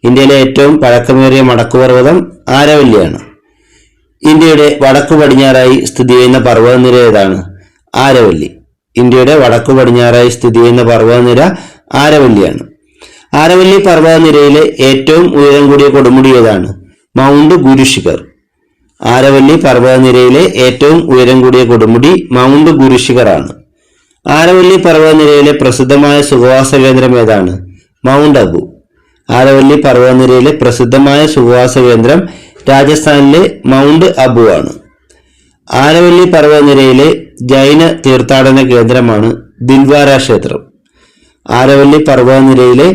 Speaker 1: ഇന്ത്യയിലെ ഏറ്റവും പഴക്കമേറിയ മടക്കുപർവ്വതം ആരവല്ലിയാണ്. ഇന്ത്യയുടെ വടക്കു പടിഞ്ഞാറായി സ്ഥിതി ചെയ്യുന്ന പർവ്വതനിര ഏതാണ്? ആരവല്ലി. ഇന്ത്യയുടെ വടക്കു പടിഞ്ഞാറായി സ്ഥിതി ചെയ്യുന്ന പർവ്വതനിര ആരവല്ലിയാണ്. ആരവല്ലി പർവ്വതനിരയിലെ ഏറ്റവും ഉയരം കൂടിയ കൊടുമുടി ഏതാണ്? മൗണ്ട് ഗുരുശിഖർ. ആരവല്ലി പർവ്വതനിരയിലെ ഏറ്റവും ഉയരം കൂടിയ കൊടുമുടി മൗണ്ട് ഗുരുശിഖർ ആണ്. ആരവല്ലി പർവ്വതനിരയിലെ പ്രസിദ്ധമായ സുഖവാസ കേന്ദ്രം ഏതാണ്? മൗണ്ട് അബു. ആരവല്ലി പർവ്വതനിരയിലെ പ്രസിദ്ധമായ സുഖവാസ കേന്ദ്രം രാജസ്ഥാനിലെ മൗണ്ട് അബു ആണ്. ആരവല്ലി പർവ്വതനിരയിലെ ജൈന തീർത്ഥാടന കേന്ദ്രമാണ് ദിൽവാര ക്ഷേത്രം. ആരവല്ലി പർവ്വതനിരയിലെ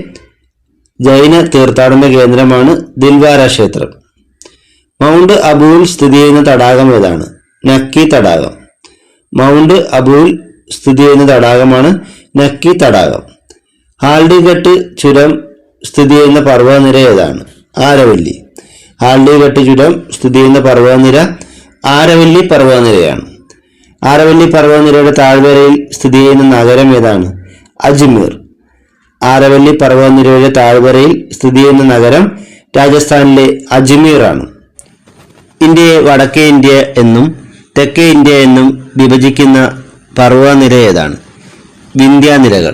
Speaker 1: ജൈന തീർത്ഥാടന കേന്ദ്രമാണ് ദിൽവാര ക്ഷേത്രം. മൗണ്ട് അബുവിൽ സ്ഥിതി ചെയ്യുന്ന തടാകം ഏതാണ്? നക്കി തടാകം. മൗണ്ട് അബുവിൽ സ്ഥിതി ചെയ്യുന്ന തടാകമാണ് നക്കി തടാകം. ഹാൽഡിഘട്ട് ചുരം സ്ഥിതി ചെയ്യുന്ന പർവ്വതനിര ഏതാണ്? ആരവല്ലി. ഹാൽഡിഘട്ട് ചുരം സ്ഥിതി ചെയ്യുന്ന പർവ്വതനിര ആരവല്ലി പർവ്വതനിരയാണ്. ആരവല്ലി പർവ്വതനിരയുടെ താഴ്വരയിൽ സ്ഥിതി ചെയ്യുന്ന നഗരം ഏതാണ്? അജ്മീർ. ആരവല്ലി പർവ്വതനിരയുടെ താഴ്വരയിൽ സ്ഥിതി ചെയ്യുന്ന നഗരം രാജസ്ഥാനിലെ അജ്മീർ ആണ്. ഇന്ത്യയെ വടക്കേ ഇന്ത്യ എന്നും തെക്കേ ഇന്ത്യ എന്നും വിഭജിക്കുന്ന പർവ്വതനിര ഏതാണ്? വിന്ധ്യാനിരകൾ.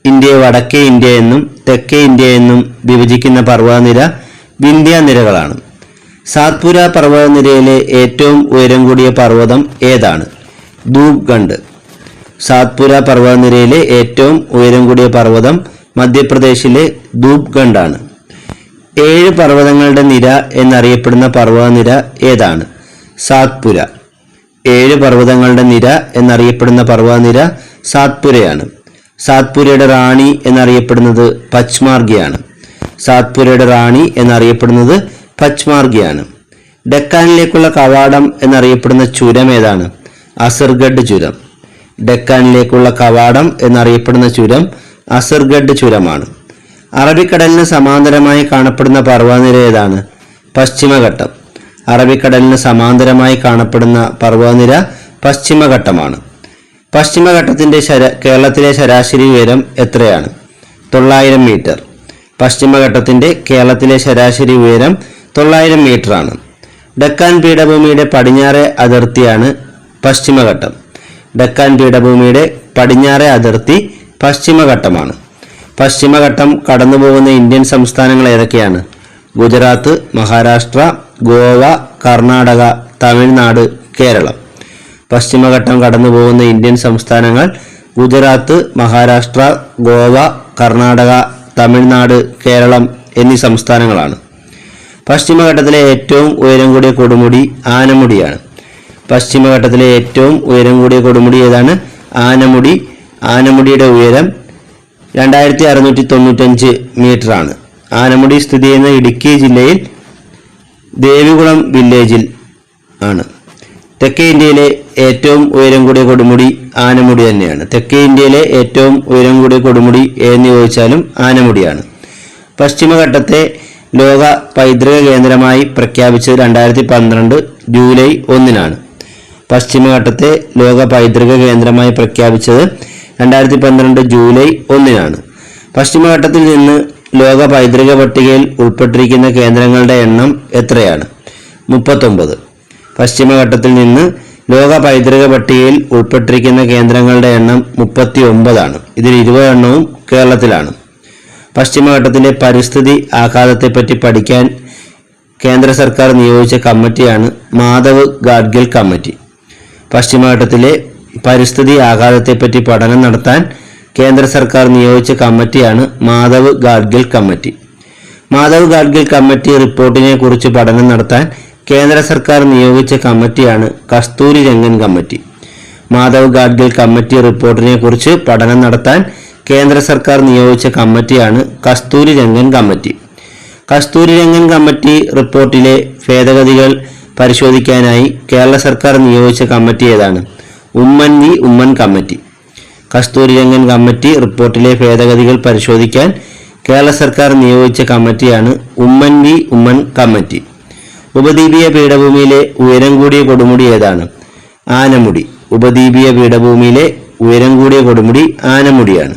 Speaker 1: ഇന്ത്യയെ വടക്കേ ഇന്ത്യ എന്നും തെക്കേ ഇന്ത്യ എന്നും വിഭജിക്കുന്ന പർവ്വതനിര വിന്ധ്യാനിരകളാണ്. സാത്പുര പർവ്വതനിരയിലെ ഏറ്റവും ഉയരം കൂടിയ പർവ്വതം ഏതാണ്? ധൂപ്ഖണ്ഡ്. സാത്പുര പർവ്വതനിരയിലെ ഏറ്റവും ഉയരം കൂടിയ പർവ്വതം മധ്യപ്രദേശിലെ ധൂപ്ഖണ്ഡ് ആണ്. 7 പർവ്വതങ്ങളുടെ നിര എന്നറിയപ്പെടുന്ന പർവ്വതനിര ഏതാണ്? സാത്പുര. 7 പർവ്വതങ്ങളുടെ നിര എന്നറിയപ്പെടുന്ന പർവ്വതനിര സാത്പുരയാണ്. സാത്പുരയുടെ റാണി എന്നറിയപ്പെടുന്നത് പച്മാർഗിയാണ്. സാത്പുരയുടെ റാണി എന്നറിയപ്പെടുന്നത് പച്മാർഗിയാണ്. ഡെക്കാനിലേക്കുള്ള കവാടം എന്നറിയപ്പെടുന്ന ചുരം ഏതാണ്? അസർഗഡ് ചുരം. ഡെക്കാനിലേക്കുള്ള കവാടം എന്നറിയപ്പെടുന്ന ചുരം അസർഗഡ് ചുരമാണ്. അറബിക്കടലിന് സമാന്തരമായി കാണപ്പെടുന്ന പർവ്വതനിര ഏതാണ്? പശ്ചിമഘട്ടം. അറബിക്കടലിന് സമാന്തരമായി കാണപ്പെടുന്ന പർവ്വതനിര പശ്ചിമഘട്ടമാണ്. പശ്ചിമഘട്ടത്തിന്റെ കേരളത്തിലെ ശരാശരി ഉയരം എത്രയാണ്? 900 മീറ്റർ. പശ്ചിമഘട്ടത്തിന്റെ കേരളത്തിലെ ശരാശരി ഉയരം 900 മീറ്റർ ആണ്. ഡെക്കാൻ പീഠഭൂമിയുടെ പടിഞ്ഞാറേ അതിർത്തിയാണ് പശ്ചിമഘട്ടം. ഡെക്കാൻ പീഠഭൂമിയുടെ പടിഞ്ഞാറേ അതിർത്തി പശ്ചിമഘട്ടമാണ്. പശ്ചിമഘട്ടം കടന്നുപോകുന്ന ഇന്ത്യൻ സംസ്ഥാനങ്ങൾ ഏതൊക്കെയാണ്? ഗുജറാത്ത്, മഹാരാഷ്ട്ര, ഗോവ, കർണാടക, തമിഴ്നാട്, കേരളം. പശ്ചിമഘട്ടം കടന്നുപോകുന്ന ഇന്ത്യൻ സംസ്ഥാനങ്ങൾ ഗുജറാത്ത്, മഹാരാഷ്ട്ര, ഗോവ, കർണാടക, തമിഴ്നാട്, കേരളം എന്നീ സംസ്ഥാനങ്ങളാണ്. പശ്ചിമഘട്ടത്തിലെ ഏറ്റവും ഉയരം കൂടിയ കൊടുമുടി ആനമുടിയാണ്. പശ്ചിമഘട്ടത്തിലെ ഏറ്റവും ഉയരം കൂടിയ കൊടുമുടി ഏതാണ്? ആനമുടി. ആനമുടിയുടെ ഉയരം 2695 മീറ്റർ ആണ്. ആനമുടി സ്ഥിതി ചെയ്യുന്ന ഇടുക്കി ജില്ലയിൽ ദേവികുളം വില്ലേജിൽ ആണ്. തെക്കേ ഇന്ത്യയിലെ ഏറ്റവും ഉയരം കൂടിയ കൊടുമുടി ആനമുടി തന്നെയാണ്. തെക്കേ ഇന്ത്യയിലെ ഏറ്റവും ഉയരം കൂടിയ കൊടുമുടി എന്ന് ചോദിച്ചാലും ആനമുടിയാണ്. പശ്ചിമഘട്ടത്തെ ലോക പൈതൃക കേന്ദ്രമായി പ്രഖ്യാപിച്ചത് 2012 ജൂലൈ 1-നാണ്. പശ്ചിമഘട്ടത്തെ ലോക പൈതൃക കേന്ദ്രമായി പ്രഖ്യാപിച്ചത് 2012 ജൂലൈ 1-നാണ്. പശ്ചിമഘട്ടത്തിൽ നിന്ന് ലോക പൈതൃക പട്ടികയിൽ ഉൾപ്പെട്ടിരിക്കുന്ന കേന്ദ്രങ്ങളുടെ എണ്ണം എത്രയാണ്? 39. പശ്ചിമഘട്ടത്തിൽ നിന്ന് ലോക പൈതൃക പട്ടികയിൽ ഉൾപ്പെട്ടിരിക്കുന്ന കേന്ദ്രങ്ങളുടെ എണ്ണം 39 ആണ്. ഇതിൽ 20 എണ്ണവും കേരളത്തിലാണ്. പശ്ചിമഘട്ടത്തിന്റെ പരിസ്ഥിതി ആഘാതത്തെപ്പറ്റി പഠിക്കാൻ കേന്ദ്ര സർക്കാർ നിയോഗിച്ച കമ്മിറ്റിയാണ് മാധവ് ഗാഡ്ഗിൽ കമ്മിറ്റി. പശ്ചിമഘട്ടത്തിലെ പരിസ്ഥിതി ആഘാതത്തെപ്പറ്റി പഠനം നടത്താൻ കേന്ദ്ര സർക്കാർ നിയോഗിച്ച കമ്മിറ്റിയാണ് മാധവ് ഗാഡ്ഗിൽ കമ്മിറ്റി. മാധവ് ഗാഡ്ഗിൽ കമ്മിറ്റി റിപ്പോർട്ടിനെ കുറിച്ച് പഠനം നടത്താൻ കേന്ദ്ര സർക്കാർ നിയോഗിച്ച കമ്മിറ്റിയാണ് Kasturirangan committee. Madhav Gadgil committee റിപ്പോർട്ടിനെ കുറിച്ച് പഠനം നടത്താൻ കേന്ദ്ര സർക്കാർ നിയോഗിച്ച കമ്മിറ്റിയാണ് Kasturirangan committee. Kasturirangan committee റിപ്പോർട്ടിലെ ഭേദഗതികൾ പരിശോധിക്കാനായി കേരള സർക്കാർ നിയോഗിച്ച കമ്മിറ്റി ഏതാണ്? Oommen V Oommen committee. Kasturirangan committee റിപ്പോർട്ടിലെ ഭേദഗതികൾ പരിശോധിക്കാൻ കേരള സർക്കാർ നിയോഗിച്ച കമ്മിറ്റിയാണ് ഉമ്മൻ വി ഉമ്മൻ കമ്മിറ്റി. ഉപദ്വീപീയ പീഠഭൂമിയിലെ ഉയരം കൂടിയ കൊടുമുടി ഏതാണ്? ആനമുടി. ഉപദ്വീപീയ പീഠഭൂമിയിലെ ഉയരം കൂടിയ കൊടുമുടി ആനമുടിയാണ്.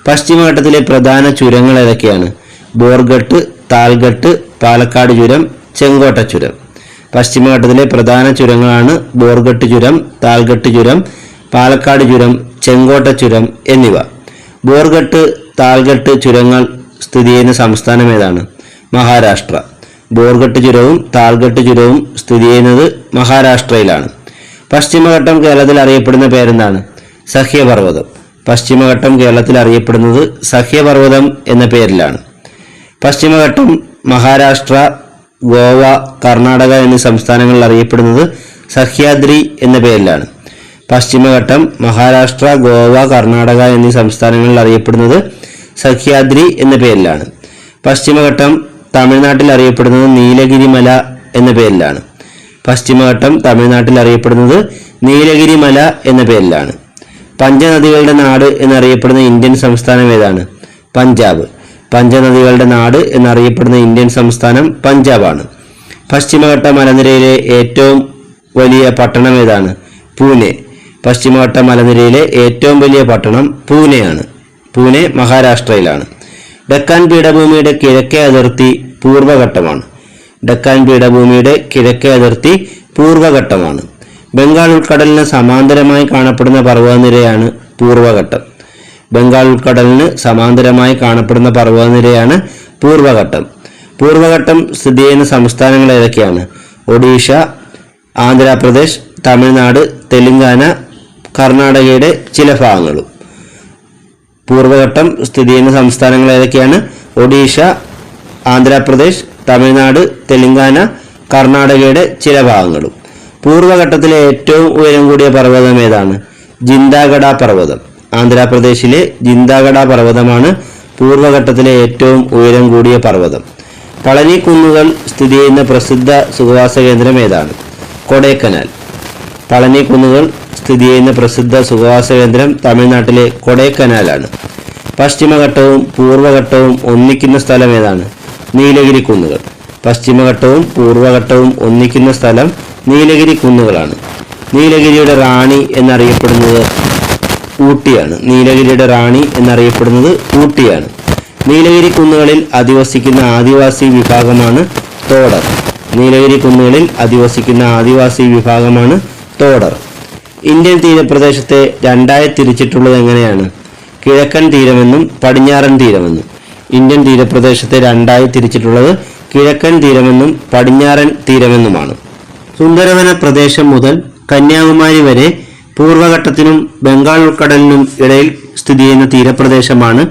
Speaker 1: പശ്ചിമഘട്ടത്തിലെ പ്രധാന ചുരങ്ങൾ ഏതൊക്കെയാണ്? ബോർഗട്ട്, താൽഘട്ട്, പാലക്കാട് ചുരം, ചെങ്കോട്ട ചുരം. പശ്ചിമഘട്ടത്തിലെ പ്രധാന ചുരങ്ങളാണ് ബോർഗട്ട് ചുരം, താൽഘട്ട് ചുരം, പാലക്കാട് ചുരം, ചെങ്കോട്ട ചുരം എന്നിവ. ബോർഗട്ട്, താൽഘട്ട് ചുരങ്ങൾ സ്ഥിതി ചെയ്യുന്ന സംസ്ഥാനം ഏതാണ്? മഹാരാഷ്ട്ര. ബോർഗട്ട് ചുരവും താൽഗട്ട് ചുരവും സ്ഥിതി ചെയ്യുന്നത് മഹാരാഷ്ട്രയിലാണ്. പശ്ചിമഘട്ടം കേരളത്തിൽ അറിയപ്പെടുന്ന പേരെന്താണ്? സഹ്യപർവ്വതം. പശ്ചിമഘട്ടം കേരളത്തിൽ അറിയപ്പെടുന്നത് സഹ്യപർവ്വതം എന്ന പേരിലാണ്. പശ്ചിമഘട്ടം മഹാരാഷ്ട്ര, ഗോവ, കർണാടക എന്നീ സംസ്ഥാനങ്ങളിൽ അറിയപ്പെടുന്നത് സഹ്യാദ്രി എന്ന പേരിലാണ്. പശ്ചിമഘട്ടം മഹാരാഷ്ട്ര, ഗോവ, കർണാടക എന്നീ സംസ്ഥാനങ്ങളിൽ അറിയപ്പെടുന്നത് സഹ്യാദ്രി എന്ന പേരിലാണ്. പശ്ചിമഘട്ടം തമിഴ്നാട്ടിൽ അറിയപ്പെടുന്നത് നീലഗിരിമല എന്ന പേരിലാണ്. പശ്ചിമഘട്ടം തമിഴ്നാട്ടിൽ അറിയപ്പെടുന്നത് നീലഗിരിമല എന്ന പേരിലാണ്. പഞ്ചനദികളുടെ നാട് എന്നറിയപ്പെടുന്ന ഇന്ത്യൻ സംസ്ഥാനം ഏതാണ്? പഞ്ചാബ്. പഞ്ചനദികളുടെ നാട് എന്നറിയപ്പെടുന്ന ഇന്ത്യൻ സംസ്ഥാനം പഞ്ചാബാണ്. പശ്ചിമഘട്ട മലനിരയിലെ ഏറ്റവും വലിയ പട്ടണം ഏതാണ്? പൂനെ. പശ്ചിമഘട്ട മലനിരയിലെ ഏറ്റവും വലിയ പട്ടണം പൂനെയാണ്. പൂനെ മഹാരാഷ്ട്രയിലാണ്. ഡെക്കാൻ പീഠഭൂമിയുടെ കിഴക്കേ അതിർത്തി പൂർവ്വഘട്ടമാണ്. ഡെക്കാൻ പീഠഭൂമിയുടെ കിഴക്കേ അതിർത്തി പൂർവ്വഘട്ടമാണ്. ബംഗാൾ ഉൾക്കടലിന് സമാന്തരമായി കാണപ്പെടുന്ന പർവ്വതനിരയാണ് പൂർവ്വഘട്ടം. ബംഗാൾ ഉൾക്കടലിന് സമാന്തരമായി കാണപ്പെടുന്ന പർവ്വതനിരയാണ് പൂർവ്വഘട്ടം. പൂർവ്വഘട്ടം സ്ഥിതി ചെയ്യുന്ന സംസ്ഥാനങ്ങൾ ഏതൊക്കെയാണ്? ഒഡീഷ, ആന്ധ്രാപ്രദേശ്, തമിഴ്നാട്, തെലങ്കാന, കർണാടകയുടെ ചില ഭാഗങ്ങളും. പൂർവ്വഘട്ടം സ്ഥിതി ചെയ്യുന്ന സംസ്ഥാനങ്ങൾ ഏതൊക്കെയാണ്? ഒഡീഷ, ആന്ധ്രാപ്രദേശ്, തമിഴ്നാട്, തെലങ്കാന, കർണാടകയുടെ ചില ഭാഗങ്ങളും. പൂർവ്വഘട്ടത്തിലെ ഏറ്റവും ഉയരം കൂടിയ പർവ്വതം ഏതാണ്? ജിന്ദാഗഡ പർവ്വതം. ആന്ധ്രാപ്രദേശിലെ ജിന്ദാഗഡ പർവ്വതമാണ് പൂർവ്വഘട്ടത്തിലെ ഏറ്റവും ഉയരം കൂടിയ പർവ്വതം. പളനി കുന്നുകൾ സ്ഥിതി ചെയ്യുന്ന പ്രസിദ്ധ സുഖവാസ കേന്ദ്രം ഏതാണ്? കൊടൈക്കനാൽ. പളനി കുന്നുകൾ സ്ഥിതി ചെയ്യുന്ന പ്രസിദ്ധ സുഖവാസ കേന്ദ്രം തമിഴ്നാട്ടിലെ കൊടൈക്കനാലാണ്. പശ്ചിമഘട്ടവും പൂർവ്വഘട്ടവും ഒന്നിക്കുന്ന സ്ഥലം ഏതാണ്? നീലഗിരി കുന്നുകൾ. പശ്ചിമഘട്ടവും പൂർവ്വഘട്ടവും ഒന്നിക്കുന്ന സ്ഥലം നീലഗിരി കുന്നുകളാണ്. നീലഗിരിയുടെ റാണി എന്നറിയപ്പെടുന്നത് ഊട്ടിയാണ്. നീലഗിരിയുടെ റാണി എന്നറിയപ്പെടുന്നത് ഊട്ടിയാണ്. നീലഗിരി കുന്നുകളിൽ അധിവസിക്കുന്ന ആദിവാസി വിഭാഗമാണ് തോടർ. നീലഗിരി കുന്നുകളിൽ അധിവസിക്കുന്ന ആദിവാസി വിഭാഗമാണ് തോടർ. ഇന്ത്യൻ തീരപ്രദേശത്തെ രണ്ടായി തിരിച്ചിട്ടുള്ളത് എങ്ങനെയാണ്? കിഴക്കൻ തീരമെന്നും പടിഞ്ഞാറൻ തീരമെന്നും. ഇന്ത്യൻ തീരപ്രദേശത്തെ രണ്ടായി തിരിച്ചിട്ടുള്ളത് കിഴക്കൻ തീരമെന്നും പടിഞ്ഞാറൻ തീരമെന്നുമാണ്. സുന്ദരവന പ്രദേശം മുതൽ കന്യാകുമാരി വരെ പൂർവ്വഘട്ടത്തിനും ബംഗാൾ ഉൾക്കടലിനും ഇടയിൽ സ്ഥിതി ചെയ്യുന്ന തീരപ്രദേശമാണ്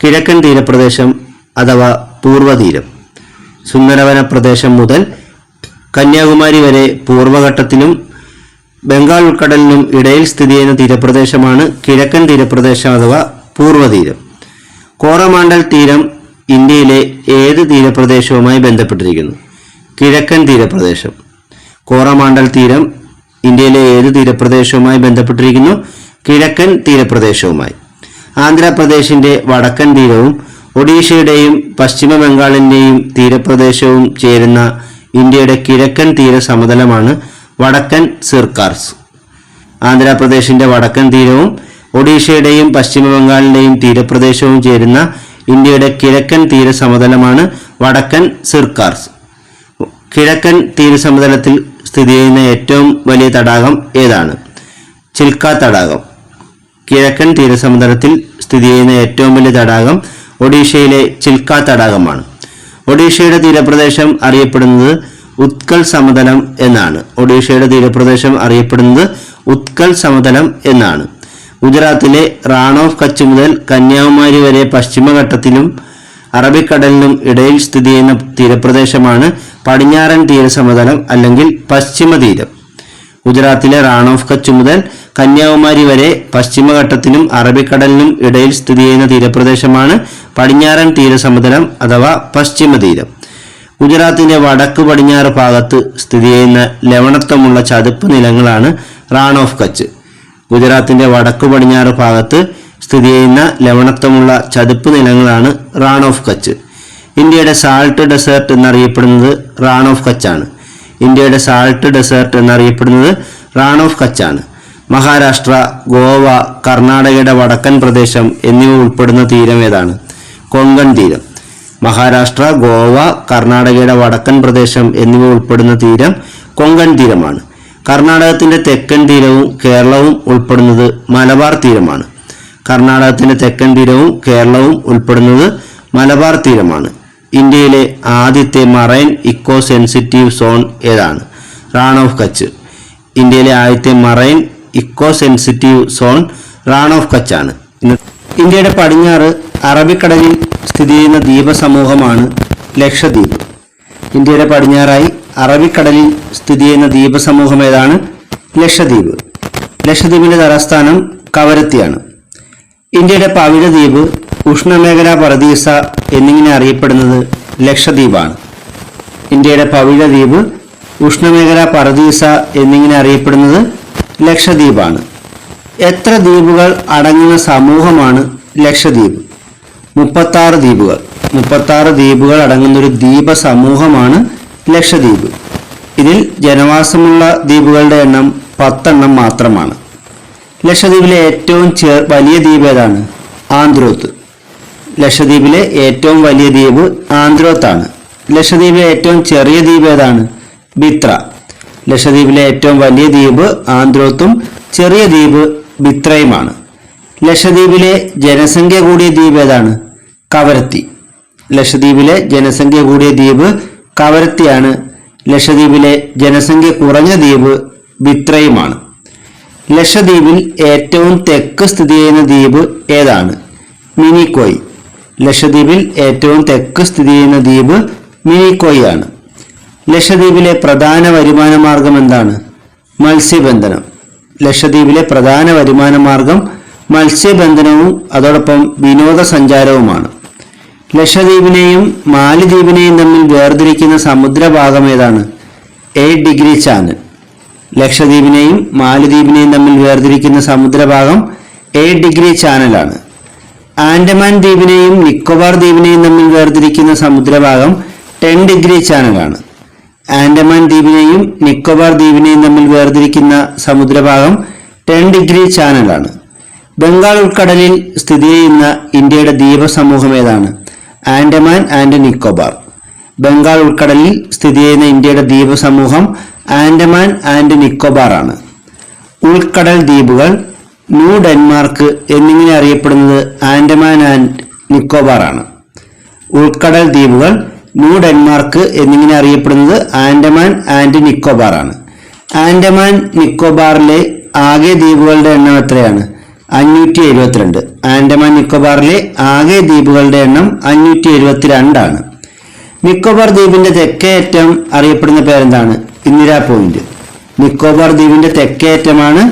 Speaker 1: കിഴക്കൻ തീരപ്രദേശം അഥവാ പൂർവ്വതീരം. സുന്ദരവന പ്രദേശം മുതൽ കന്യാകുമാരി വരെ പൂർവ്വഘട്ടത്തിനും ബംഗാൾ ഉൾക്കടലിനും ഇടയിൽ സ്ഥിതി ചെയ്യുന്ന തീരപ്രദേശമാണ് കിഴക്കൻ തീരപ്രദേശം അഥവാ പൂർവ്വതീരം. കോറമാണ്ടൽ തീരം ഇന്ത്യയിലെ ഏത് തീരപ്രദേശവുമായി ബന്ധപ്പെട്ടിരിക്കുന്നു? കിഴക്കൻ തീരപ്രദേശം. കോറമാണ്ടൽ തീരം ഇന്ത്യയിലെ ഏത് തീരപ്രദേശവുമായി ബന്ധപ്പെട്ടിരിക്കുന്നു? കിഴക്കൻ തീരപ്രദേശവുമായി. ആന്ധ്രാപ്രദേശിന്റെ വടക്കൻ തീരവും ഒഡീഷയുടെയും പശ്ചിമ ബംഗാളിന്റെയും തീരപ്രദേശവും ചേരുന്ന ഇന്ത്യയുടെ കിഴക്കൻ തീര സമതലമാണ് വടക്കൻ സിർക്കാർസ്. ആന്ധ്രാപ്രദേശിന്റെ വടക്കൻ തീരവും ഒഡീഷയുടെയും പശ്ചിമ ബംഗാളിന്റെയും തീരപ്രദേശവും ചേരുന്ന ഇന്ത്യയുടെ കിഴക്കൻ തീര സമതലമാണ് വടക്കൻ സിർക്കാർസ്. കിഴക്കൻ തീരസമതലത്തിൽ സ്ഥിതി ചെയ്യുന്ന ഏറ്റവും വലിയ തടാകം ഏതാണ്? ചിൽക്ക തടാകം. കിഴക്കൻ തീരസമതലത്തിൽ സ്ഥിതി ചെയ്യുന്ന ഏറ്റവും വലിയ തടാകം ഒഡീഷയിലെ ചിൽക്ക തടാകമാണ്. ഒഡീഷയുടെ തീരപ്രദേശം അറിയപ്പെടുന്നത് ഉത്കൽ സമതലം എന്നാണ്. ഒഡീഷയുടെ തീരപ്രദേശം അറിയപ്പെടുന്നത് ഉത്കൽ സമതലം എന്നാണ്. ഗുജറാത്തിലെ റാൺ ഓഫ് കച്ച് മുതൽ കന്യാകുമാരി വരെ പശ്ചിമഘട്ടത്തിലും അറബിക്കടലിനും ഇടയിൽ സ്ഥിതി ചെയ്യുന്ന തീരപ്രദേശമാണ് പടിഞ്ഞാറൻ തീരസമതലം അല്ലെങ്കിൽ പശ്ചിമ തീരം. ഗുജറാത്തിലെ റാൺ ഓഫ് കച്ച് മുതൽ കന്യാകുമാരി വരെ പശ്ചിമഘട്ടത്തിനും അറബിക്കടലിനും ഇടയിൽ സ്ഥിതി ചെയ്യുന്ന തീരപ്രദേശമാണ് പടിഞ്ഞാറൻ തീരസമതലം അഥവാ പശ്ചിമ തീരം. ഗുജറാത്തിന്റെ വടക്ക് പടിഞ്ഞാറ് ഭാഗത്ത് സ്ഥിതി ചെയ്യുന്ന ലവണത്വമുള്ള ചതുപ്പ് നിലങ്ങളാണ് റാൺ ഓഫ് കച്ച്. ഗുജറാത്തിന്റെ വടക്ക് പടിഞ്ഞാറ് ഭാഗത്ത് സ്ഥിതി ചെയ്യുന്ന ലവണത്വമുള്ള ചതുപ്പ് നിലങ്ങളാണ് റാൺ ഓഫ് കച്ച്. ഇന്ത്യയുടെ സാൾട്ട് ഡെസേർട്ട് എന്നറിയപ്പെടുന്നത് റാൺ ഓഫ് കച്ചാണ്. ഇന്ത്യയുടെ സാൾട്ട് ഡെസേർട്ട് എന്നറിയപ്പെടുന്നത് റാൺ ഓഫ് കച്ചാണ്. മഹാരാഷ്ട്ര, ഗോവ, കർണാടകയുടെ വടക്കൻ പ്രദേശം എന്നിവ ഉൾപ്പെടുന്ന തീരം ഏതാണ്? കൊങ്കൺ തീരം. മഹാരാഷ്ട്ര, ഗോവ, കർണാടകയുടെ വടക്കൻ പ്രദേശം എന്നിവ ഉൾപ്പെടുന്ന തീരം കൊങ്കൺ തീരമാണ്. കർണാടകത്തിന്റെ തെക്കൻ തീരവും കേരളവും ഉൾപ്പെടുന്നത് മലബാർ തീരമാണ്. കർണാടകത്തിന്റെ തെക്കൻ തീരവും കേരളവും ഉൾപ്പെടുന്നത് മലബാർ തീരമാണ്. ഇന്ത്യയിലെ ആദ്യത്തെ മറൈൻ ഇക്കോ സെൻസിറ്റീവ് സോൺ ഏതാണ്? റാൺ ഓഫ് കച്ച്. ഇന്ത്യയിലെ ആദ്യത്തെ marine eco sensitive zone Rann of Kutch ആണ്. ഇന്ത്യയുടെ പടിഞ്ഞാറ് അറബിക്കടലിൽ സ്ഥിതി ചെയ്യുന്ന ദ്വീപസമൂഹമാണ് ലക്ഷദ്വീപ്. ഇന്ത്യയുടെ പടിഞ്ഞാറായി അറബിക്കടലിൽ സ്ഥിതി ചെയ്യുന്ന ദ്വീപസമൂഹം ഏതാണ്? ലക്ഷദ്വീപ്. ലക്ഷദ്വീപിന്റെ തലസ്ഥാനം കവരത്തിയാണ്. ഇന്ത്യയുടെ പവിഴദ്വീപ്, ഉഷ്ണമേഖലാ പറുദീസ എന്നിങ്ങനെ അറിയപ്പെടുന്നത് ലക്ഷദ്വീപാണ്. ഇന്ത്യയുടെ പവിഴദ്വീപ്, ഉഷ്ണമേഖലാ പറുദീസ എന്നിങ്ങനെ അറിയപ്പെടുന്നത് ലക്ഷദ്വീപാണ്. എത്ര ദ്വീപുകൾ അടങ്ങുന്ന സമൂഹമാണ് ലക്ഷദ്വീപ്? 36 ദ്വീപുകൾ. 36 ദ്വീപുകൾ അടങ്ങുന്ന ഒരു ദ്വീപ സമൂഹമാണ് ലക്ഷദ്വീപ്. ഇതിൽ ജനവാസമുള്ള ദ്വീപുകളുടെ എണ്ണം 10 മാത്രമാണ്. ലക്ഷദ്വീപിലെ ഏറ്റവും വലിയ ദ്വീപ് ഏതാണ്? ആന്ത്രോത്ത്. ലക്ഷദ്വീപിലെ ഏറ്റവും വലിയ ദ്വീപ് ആന്ത്രോത്താണ്. ലക്ഷദ്വീപിലെ ഏറ്റവും ചെറിയ ദ്വീപ് ഏതാണ്? ബിത്ര. ലക്ഷദ്വീപിലെ ഏറ്റവും വലിയ ദ്വീപ് ആന്ത്രോത്തും ചെറിയ ദ്വീപ് ബിത്രയുമാണ്. ലക്ഷദ്വീപിലെ ജനസംഖ്യ കൂടിയ ദ്വീപ് ഏതാണ്? കവരത്തി. ലക്ഷദ്വീപിലെ ജനസംഖ്യ കൂടിയ ദ്വീപ് കവരത്തിയാണ്. ലക്ഷദ്വീപിലെ ജനസംഖ്യ കുറഞ്ഞ ദ്വീപ് ബിത്രയുമാണ്. ലക്ഷദ്വീപിൽ ഏറ്റവും തെക്ക് സ്ഥിതി ചെയ്യുന്ന ദ്വീപ് ഏതാണ്? മിനിക്കോയ്. ലക്ഷദ്വീപിൽ ഏറ്റവും തെക്ക് സ്ഥിതി ചെയ്യുന്ന ദ്വീപ് മിനിക്കോയ് ആണ്. ലക്ഷദ്വീപിലെ പ്രധാന വരുമാന മാർഗം എന്താണ്? മത്സ്യബന്ധനം. ലക്ഷദ്വീപിലെ പ്രധാന വരുമാന മാർഗം മത്സ്യബന്ധനവും അതോടൊപ്പം വിനോദസഞ്ചാരവുമാണ്. ലക്ഷദ്വീപിനെയും മാലിദ്വീപിനെയും തമ്മിൽ വേർതിരിക്കുന്ന സമുദ്രഭാഗം ഏതാണ്? 8 ഡിഗ്രി ചാനൽ. ലക്ഷദ്വീപിനെയും മാലിദ്വീപിനെയും തമ്മിൽ വേർതിരിക്കുന്ന സമുദ്രഭാഗം 8 ഡിഗ്രി ചാനലാണ്. ആൻഡമാൻ ദ്വീപിനെയും നിക്കോബാർ ദ്വീപിനെയും തമ്മിൽ വേർതിരിക്കുന്ന സമുദ്രഭാഗം 10 ഡിഗ്രി ചാനലാണ്. ആൻഡമാൻ ദ്വീപിനെയും നിക്കോബാർ ദ്വീപിനെയും തമ്മിൽ വേർതിരിക്കുന്ന സമുദ്രഭാഗം 10 ഡിഗ്രി ചാനലാണ്. ബംഗാൾ ഉൾക്കടലിൽ സ്ഥിതി ചെയ്യുന്ന ഇന്ത്യയുടെ ദ്വീപസമൂഹം ഏതാണ്? ആൻഡമാൻ ആൻഡ് നിക്കോബാർ. ബംഗാൾ ഉൾക്കടലിൽ സ്ഥിതി ചെയ്യുന്ന ഇന്ത്യയുടെ ദ്വീപസമൂഹം ആൻഡമാൻ ആൻഡ് നിക്കോബാർ ആണ്. ഉൾക്കടൽ ദ്വീപുകൾ, ന്യൂ ഡെൻമാർക്ക് എന്നിങ്ങനെ അറിയപ്പെടുന്നത് ആൻഡമാൻ ആൻഡ് നിക്കോബാർ ആണ്. ഉൾക്കടൽ ദ്വീപുകൾ, ന്യൂ ഡെൻമാർക്ക് എന്നിങ്ങനെ അറിയപ്പെടുന്നത് ആൻഡമാൻ ആൻഡ് നിക്കോബാർ ആണ്. ആൻഡമാൻ നിക്കോബാറിലെ ആകെ ദ്വീപുകളുടെ എണ്ണം എത്രയാണ്? 572. ആൻഡമാൻ നിക്കോബാറിലെ ആകെ ദ്വീപുകളുടെ എണ്ണം 572 ആണ്. നിക്കോബാർ ദ്വീപിന്റെ തെക്കേ അറ്റം അറിയപ്പെടുന്ന പേരെന്താണ്? ഇന്ദിരാ പോയിന്റ്. നിക്കോബാർ ദ്വീപിന്റെ തെക്കേ അറ്റമാണ്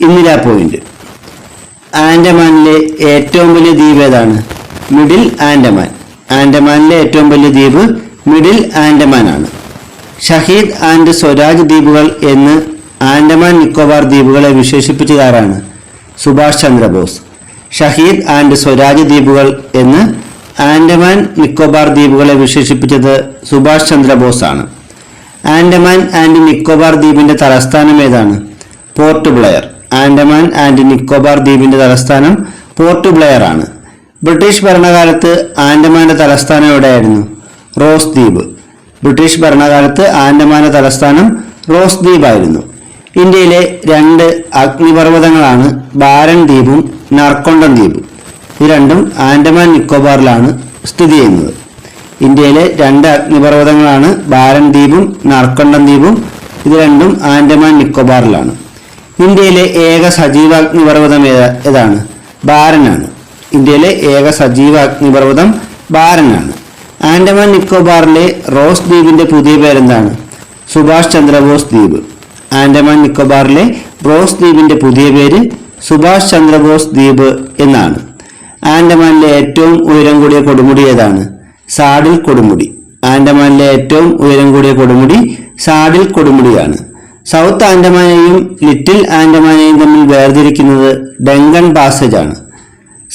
Speaker 1: ഇന്ദിരാ പോയിന്റ്. ആൻഡമാനിലെ ഏറ്റവും വലിയ ദ്വീപ് ഏതാണ്? മിഡിൽ ആൻഡമാൻ. ആൻഡമാനിലെ ഏറ്റവും വലിയ ദ്വീപ് മിഡിൽ ആൻഡമാൻ ആണ്. ഷഹീദ് ആൻഡ് സ്വരാജ് ദ്വീപുകൾ എന്ന് ആൻഡമാൻ നിക്കോബാർ ദ്വീപുകളെ വിശേഷിപ്പിച്ചതാരാണ്? സുഭാഷ് ചന്ദ്രബോസ്. ഷഹീദ് ആൻഡ് സ്വരാജ് ദ്വീപുകൾ എന്ന് ആൻഡമാൻ നിക്കോബാർ ദ്വീപുകളെ വിശേഷിപ്പിച്ചത് സുഭാഷ് ചന്ദ്രബോസ് ആണ്. ആൻഡമാൻ ആൻഡ് നിക്കോബാർ ദ്വീപിന്റെ തലസ്ഥാനം ഏതാണ്? പോർട്ട് ബ്ലെയർ. ആൻഡമാൻ ആൻഡ് നിക്കോബാർ ദ്വീപിന്റെ തലസ്ഥാനം പോർട്ട് ബ്ലെയർ ആണ്. ബ്രിട്ടീഷ് ഭരണകാലത്ത് ആൻഡമാന്റെ തലസ്ഥാനം എവിടെയായിരുന്നു? റോസ് ദ്വീപ്. ബ്രിട്ടീഷ് ഭരണകാലത്ത് ആൻഡമാന്റെ തലസ്ഥാനം റോസ് ദ്വീപായിരുന്നു. ഇന്ത്യയിലെ 2 അഗ്നിപർവ്വതങ്ങളാണ് ബാരൻ ദ്വീപും നർക്കൊണ്ടം ദ്വീപും. ഇത് രണ്ടും ആൻഡമാൻ നിക്കോബാറിലാണ് സ്ഥിതി ചെയ്യുന്നത്. ഇന്ത്യയിലെ 2 അഗ്നിപർവ്വതങ്ങളാണ് ബാരൻ ദ്വീപും നർക്കൊണ്ടം ദ്വീപും. ഇത് രണ്ടും ആൻഡമാൻ നിക്കോബാറിലാണ്. ഇന്ത്യയിലെ ഏക സജീവ അഗ്നിപർവ്വതം ഏതാണ്? ബാരനാണ്. ഇന്ത്യയിലെ ഏക സജീവ അഗ്നിപർവ്വതം ബാരനാണ്. ആൻഡമാൻ നിക്കോബാറിലെ റോസ് ദ്വീപിന്റെ പുതിയ പേരെന്താണ്? സുഭാഷ് ചന്ദ്രബോസ് ദ്വീപ്. ആൻഡമാൻ നിക്കോബാറിലെ റോസ് ദ്വീപിന്റെ പുതിയ പേര് സുഭാഷ് ചന്ദ്രബോസ് ദ്വീപ് എന്നാണ്. ആൻഡമാനിലെ ഏറ്റവും ഉയരം കൂടിയ കൊടുമുടി ഏതാണ്? സാഡിൽ കൊടുമുടി. ആൻഡമാനിലെ ഏറ്റവും ഉയരം കൂടിയ കൊടുമുടി സാഡിൽ കൊടുമുടിയാണ്. സൗത്ത് ആൻഡമാനെയും ലിറ്റിൽ ആൻഡമാനെയും തമ്മിൽ വേർതിരിക്കുന്നത് ഡങ്കൺ പാസേജ് ആണ്.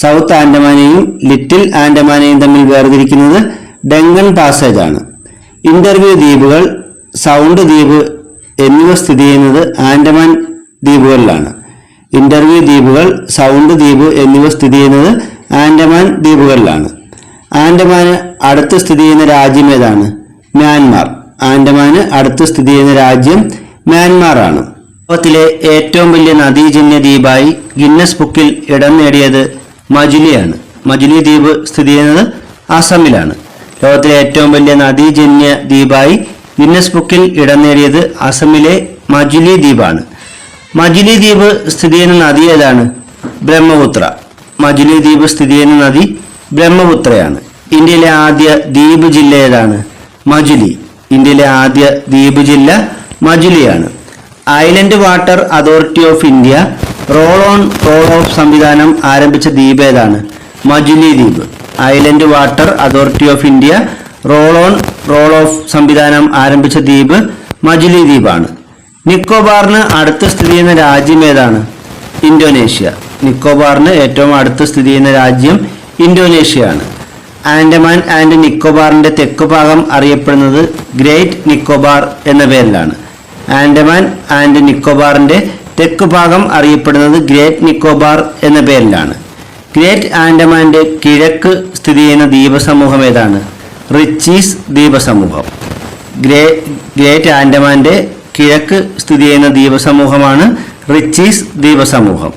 Speaker 1: സൗത്ത് ആൻഡമാനെയും ലിറ്റിൽ ആൻഡമാനെയും തമ്മിൽ വേർതിരിക്കുന്നത് ഡങ്കൺ പാസേജ് ആണ്. ഇന്റർവ്യൂ ദ്വീപുകൾ, സൗണ്ട് ദ്വീപ് എന്നിവ സ്ഥിതി ചെയ്യുന്നത് ആൻഡമാൻ ദ്വീപുകളിലാണ്. ഇന്റർവ്യൂ ദ്വീപുകൾ, സൗണ്ട് ദ്വീപ് എന്നിവ സ്ഥിതി ചെയ്യുന്നത് ആൻഡമാൻ ദ്വീപുകളിലാണ്. ആൻഡമാന് അടുത്ത് സ്ഥിതി ചെയ്യുന്ന രാജ്യം ഏതാണ്? മ്യാൻമാർ. ആൻഡമാന് അടുത്ത് സ്ഥിതി ചെയ്യുന്ന രാജ്യം മ്യാൻമാർ ആണ്. ലോകത്തിലെ ഏറ്റവും വലിയ നദീജന്യ ദ്വീപായി ഗിന്നസ് ബുക്കിൽ ഇടം നേടിയത് മജുലിയാണ്. മജുലി ദ്വീപ് സ്ഥിതി ചെയ്യുന്നത് അസമിലാണ്. ലോകത്തിലെ ഏറ്റവും വലിയ നദീജന്യ ദ്വീപായി ഗിന്നസ് ബുക്കിൽ ഇടം നേടിയത് അസമിലെ മജുലി ദ്വീപാണ്. മജുലി ദ്വീപ് സ്ഥിതി ചെയ്യുന്ന നദി ഏതാണ്? ബ്രഹ്മപുത്ര. മജുലി ദ്വീപ് സ്ഥിതി ചെയ്യുന്ന നദി ബ്രഹ്മപുത്രയാണ്. ഇന്ത്യയിലെ ആദ്യ ദ്വീപ് ജില്ല ഏതാണ്? മജുലി. ഇന്ത്യയിലെ ആദ്യ ദ്വീപ് ജില്ല മജുലിയാണ്. Island water authority of India roll on roll off സംവിധാനം ആരംഭിച്ച ദ്വീപ് ഏതാണ്? മജുലി ദ്വീപ്. Island water authority of India roll on roll off സംവിധാനം ആരംഭിച്ച ദ്വീപ് മജുലി ദ്വീപാണ്. നിക്കോബാറിന് അടുത്ത് സ്ഥിതി ചെയ്യുന്ന രാജ്യം ഏതാണ്? ഇന്തോനേഷ്യ. നിക്കോബാറിന് ഏറ്റവും അടുത്ത് സ്ഥിതി ചെയ്യുന്ന രാജ്യം ഇന്തോനേഷ്യയാണ്. ആൻഡമാൻ ആൻഡ് നിക്കോബാറിന്റെ തെക്ക് ഭാഗം അറിയപ്പെടുന്നത് ഗ്രേറ്റ് നിക്കോബാർ എന്ന പേരിലാണ്. ആൻഡമാൻ ആൻഡ് നിക്കോബാറിന്റെ തെക്ക് ഭാഗം അറിയപ്പെടുന്നത് ഗ്രേറ്റ് നിക്കോബാർ എന്ന പേരിലാണ്. ഗ്രേറ്റ് ആൻഡമാന്റെ കിഴക്ക് സ്ഥിതി ചെയ്യുന്ന ദ്വീപസമൂഹം ഏതാണ്? റിച്ചീസ് ദ്വീപസമൂഹം. ഗ്രേറ്റ് ആൻഡമാന്റെ കിഴക്ക് സ്ഥിതി ചെയ്യുന്ന ദ്വീപസമൂഹമാണ് റിച്ചീസ് ദ്വീപസമൂഹം.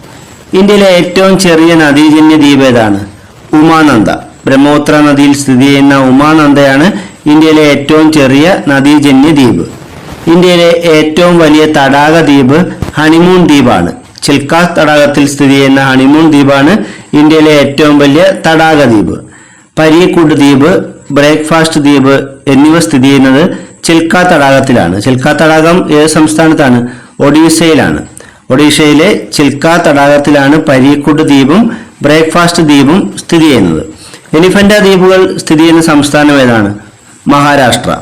Speaker 1: ഇന്ത്യയിലെ ഏറ്റവും ചെറിയ നദീജന്യ ദ്വീപ് ഏതാണ്? ഉമാനന്ദ. ബ്രഹ്മപുത്ര നദിയിൽ സ്ഥിതി ചെയ്യുന്ന ഉമാനന്ദയാണ് ഇന്ത്യയിലെ ഏറ്റവും ചെറിയ നദീജന്യ ദ്വീപ്. ഇന്ത്യയിലെ ഏറ്റവും വലിയ തടാക ദ്വീപ് ഹണിമൂൺ ദ്വീപാണ്. ചിൽക്ക തടാകത്തിൽ സ്ഥിതി ചെയ്യുന്ന ഹണിമൂൺ ദ്വീപാണ് ഇന്ത്യയിലെ ഏറ്റവും വലിയ തടാക ദ്വീപ്. പരീക്കുഡ് ദ്വീപ്, ബ്രേക്ക്ഫാസ്റ്റ് ദ്വീപ് എന്നിവ സ്ഥിതി ചെയ്യുന്നത് ചിൽക്ക തടാകത്തിലാണ്. ചിൽക്ക തടാകം ഏത് സംസ്ഥാനത്താണ്? ഒഡീഷയിലാണ്. ഒഡീഷയിലെ ചിൽക്ക തടാകത്തിലാണ് പരീക്കുഡ് ദ്വീപും ബ്രേക്ക്ഫാസ്റ്റ് ദ്വീപും സ്ഥിതി ചെയ്യുന്നത്. എലിഫന്റ ദ്വീപുകൾ സ്ഥിതി ചെയ്യുന്ന സംസ്ഥാനം ഏതാണ്? മഹാരാഷ്ട്ര.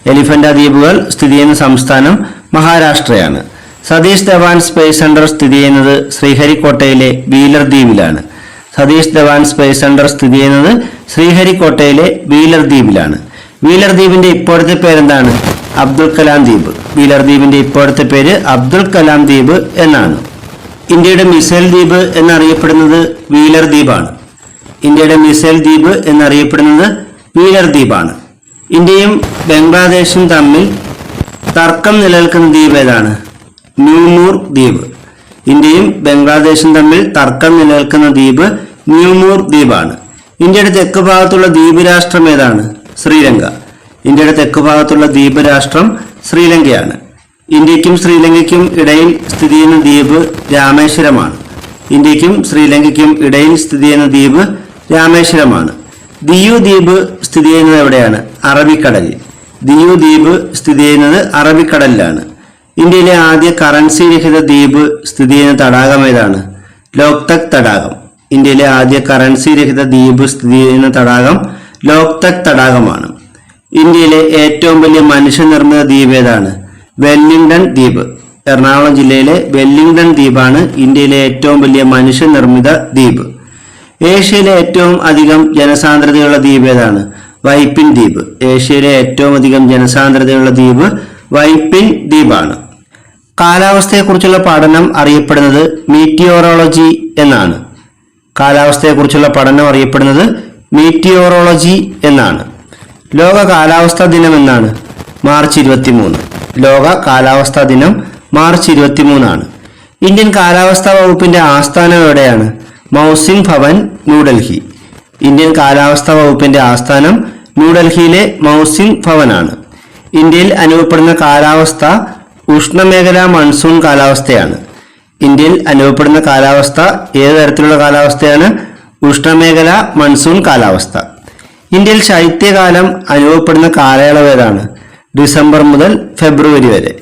Speaker 1: എലിഫന്റ ദ്വീപുകൾ സ്ഥിതി ചെയ്യുന്ന സംസ്ഥാനം മഹാരാഷ്ട്രയാണ്. സതീഷ് ധവാൻ സ്പേസ് സെന്റർ സ്ഥിതി ചെയ്യുന്നത് ശ്രീഹരിക്കോട്ടയിലെ വീലർ ദ്വീപിലാണ്. സതീഷ് ധവാൻ സ്പേസ് സെന്റർ സ്ഥിതി ചെയ്യുന്നത് ശ്രീഹരിക്കോട്ടയിലെ വീലർ ദ്വീപിലാണ്. വീലർ ദ്വീപിന്റെ ഇപ്പോഴത്തെ പേരെന്താണ്? അബ്ദുൽ കലാം ദ്വീപ്. വീലർ ദ്വീപിന്റെ ഇപ്പോഴത്തെ പേര് അബ്ദുൽ കലാം ദ്വീപ് എന്നാണ്. ഇന്ത്യയുടെ മിസൈൽ ദ്വീപ് എന്നറിയപ്പെടുന്നത് വീലർ ദ്വീപാണ്. ഇന്ത്യയുടെ മിസൈൽ ദ്വീപ് എന്നറിയപ്പെടുന്നത് വീലർ ദ്വീപാണ്. ഇന്ത്യയും ബംഗ്ലാദേശും തമ്മിൽ തർക്കം നിലനിൽക്കുന്ന ദ്വീപ് ഏതാണ്? ന്യൂമൂർ ദ്വീപ്. ഇന്ത്യയും ബംഗ്ലാദേശും തമ്മിൽ തർക്കം നിലനിൽക്കുന്ന ദ്വീപ് ന്യൂമൂർ ദ്വീപാണ്. ഇന്ത്യയുടെ തെക്ക് ഭാഗത്തുള്ള ദ്വീപ് രാഷ്ട്രം ഏതാണ്? ശ്രീലങ്ക. ഇന്ത്യയുടെ തെക്ക് ഭാഗത്തുള്ള ദ്വീപ് രാഷ്ട്രം ശ്രീലങ്കയാണ്. ഇന്ത്യക്കും ശ്രീലങ്കയ്ക്കും ഇടയിൽ സ്ഥിതി ചെയ്യുന്ന ദ്വീപ് രാമേശ്വരമാണ്. ഇന്ത്യക്കും ശ്രീലങ്കയ്ക്കും ഇടയിൽ സ്ഥിതി ചെയ്യുന്ന ദ്വീപ് രാമേശ്വരമാണ്. ദിയു ദ്വീപ് സ്ഥിതി ചെയ്യുന്നത് എവിടെയാണ്? അറബിക്കടലിൽ. ദിയു ദ്വീപ് സ്ഥിതി ചെയ്യുന്നത് അറബിക്കടലിലാണ്. ഇന്ത്യയിലെ ആദ്യ കറൻസി രഹിത ദ്വീപ് സ്ഥിതി ചെയ്യുന്ന തടാകം ഏതാണ്? ലോക്തക് തടാകം. ഇന്ത്യയിലെ ആദ്യ കറൻസി രഹിത ദ്വീപ് സ്ഥിതി ചെയ്യുന്ന തടാകം ലോക്തക് തടാകമാണ്. ഇന്ത്യയിലെ ഏറ്റവും വലിയ മനുഷ്യനിർമ്മിത ദ്വീപ് ഏതാണ്? വെല്ലിംഗ്ടൺ ദ്വീപ്. എറണാകുളം ജില്ലയിലെ വെല്ലിംഗ്ടൺ ദ്വീപാണ് ഇന്ത്യയിലെ ഏറ്റവും വലിയ മനുഷ്യനിർമ്മിത ദ്വീപ്. ഏഷ്യയിലെ ഏറ്റവും അധികം ജനസാന്ദ്രതയുള്ള ദ്വീപ് ഏതാണ്? വൈപ്പിൻ ദ്വീപ്. ഏഷ്യയിലെ ഏറ്റവും അധികം ജനസാന്ദ്രതയുള്ള ദ്വീപ് വൈപ്പിൻ ദ്വീപാണ്. കാലാവസ്ഥയെക്കുറിച്ചുള്ള പഠനം അറിയപ്പെടുന്നത് മീറ്റിയോറോളജി എന്നാണ്. കാലാവസ്ഥയെക്കുറിച്ചുള്ള പഠനം അറിയപ്പെടുന്നത് മീറ്റിയോറോളജി എന്നാണ്. ലോക കാലാവസ്ഥാ ദിനം എന്നാണ്? മാർച്ച് 23. ലോക കാലാവസ്ഥാ ദിനം മാർച്ച് 23 ഇന്ത്യൻ കാലാവസ്ഥാ വകുപ്പിന്റെ ആസ്ഥാനം എവിടെയാണ്? മൗസിം ഭവൻ, ന്യൂഡൽഹി. ഇന്ത്യൻ കാലാവസ്ഥാ വകുപ്പിന്റെ ആസ്ഥാനം ന്യൂഡൽഹിയിലെ മൗസിം ഭവനാണ്. ഇന്ത്യയിൽ അനുഭവപ്പെടുന്ന കാലാവസ്ഥ ഉഷ്ണമേഖലാ മൺസൂൺ കാലാവസ്ഥയാണ്. ഇന്ത്യയിൽ അനുഭവപ്പെടുന്ന കാലാവസ്ഥ ഏത് തരത്തിലുള്ള കാലാവസ്ഥയാണ്? ഉഷ്ണമേഖലാ മൺസൂൺ കാലാവസ്ഥ. ഇന്ത്യയിൽ ശൈത്യകാലം അനുഭവപ്പെടുന്ന കാലയളവ് ഏതാണ്? ഡിസംബർ മുതൽ ഫെബ്രുവരി വരെ.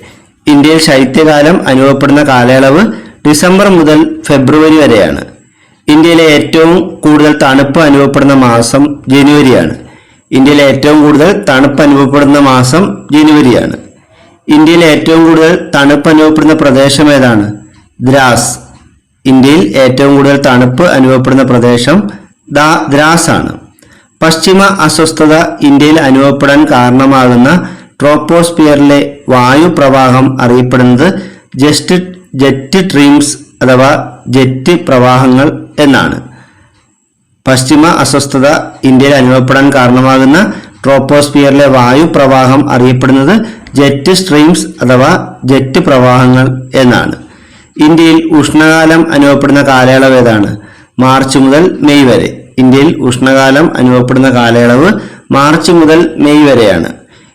Speaker 1: ഇന്ത്യയിൽ ശൈത്യകാലം അനുഭവപ്പെടുന്ന കാലയളവ് ഡിസംബർ മുതൽ ഫെബ്രുവരി വരെയാണ്. ഇന്ത്യയിലെ ഏറ്റവും കൂടുതൽ തണുപ്പ് അനുഭവപ്പെടുന്ന മാസം ജനുവരിയാണ്. ഇന്ത്യയിലെ ഏറ്റവും കൂടുതൽ തണുപ്പ് അനുഭവപ്പെടുന്ന മാസം ജനുവരിയാണ്. ഇന്ത്യയിലെ ഏറ്റവും കൂടുതൽ തണുപ്പ് അനുഭവപ്പെടുന്ന പ്രദേശം ഏതാണ്? ദ്രാസ്. ഇന്ത്യയിൽ ഏറ്റവും കൂടുതൽ തണുപ്പ് അനുഭവപ്പെടുന്ന പ്രദേശം ദ്രാസ് ആണ്. പശ്ചിമ അസ്വസ്ഥത ഇന്ത്യയിൽ അനുഭവപ്പെടാൻ കാരണമാകുന്ന ട്രോപ്പോസ്ഫിയറിലെ വായു പ്രവാഹം അറിയപ്പെടുന്നത് ജെറ്റ് സ്ട്രീംസ് അഥവാ ജെറ്റ് പ്രവാഹങ്ങൾ എന്നാണ്. പശ്ചിമ അസ്വസ്ഥത ഇന്ത്യയിൽ അനുഭവപ്പെടാൻ കാരണമാകുന്ന ട്രോപ്പോസ്ഫിയറിലെ വായു പ്രവാഹം അറിയപ്പെടുന്നത് ജെറ്റ് സ്ട്രീംസ് അഥവാ ജെറ്റ് പ്രവാഹങ്ങൾ എന്നാണ്. ഇന്ത്യയിൽ ഉഷ്ണകാലം അനുഭവപ്പെടുന്ന കാലയളവ് ഏതാണ്? മാർച്ച് മുതൽ മെയ് വരെ. ഇന്ത്യയിൽ ഉഷ്ണകാലം അനുഭവപ്പെടുന്ന കാലയളവ് മാർച്ച് മുതൽ മെയ് വരെയാണ്.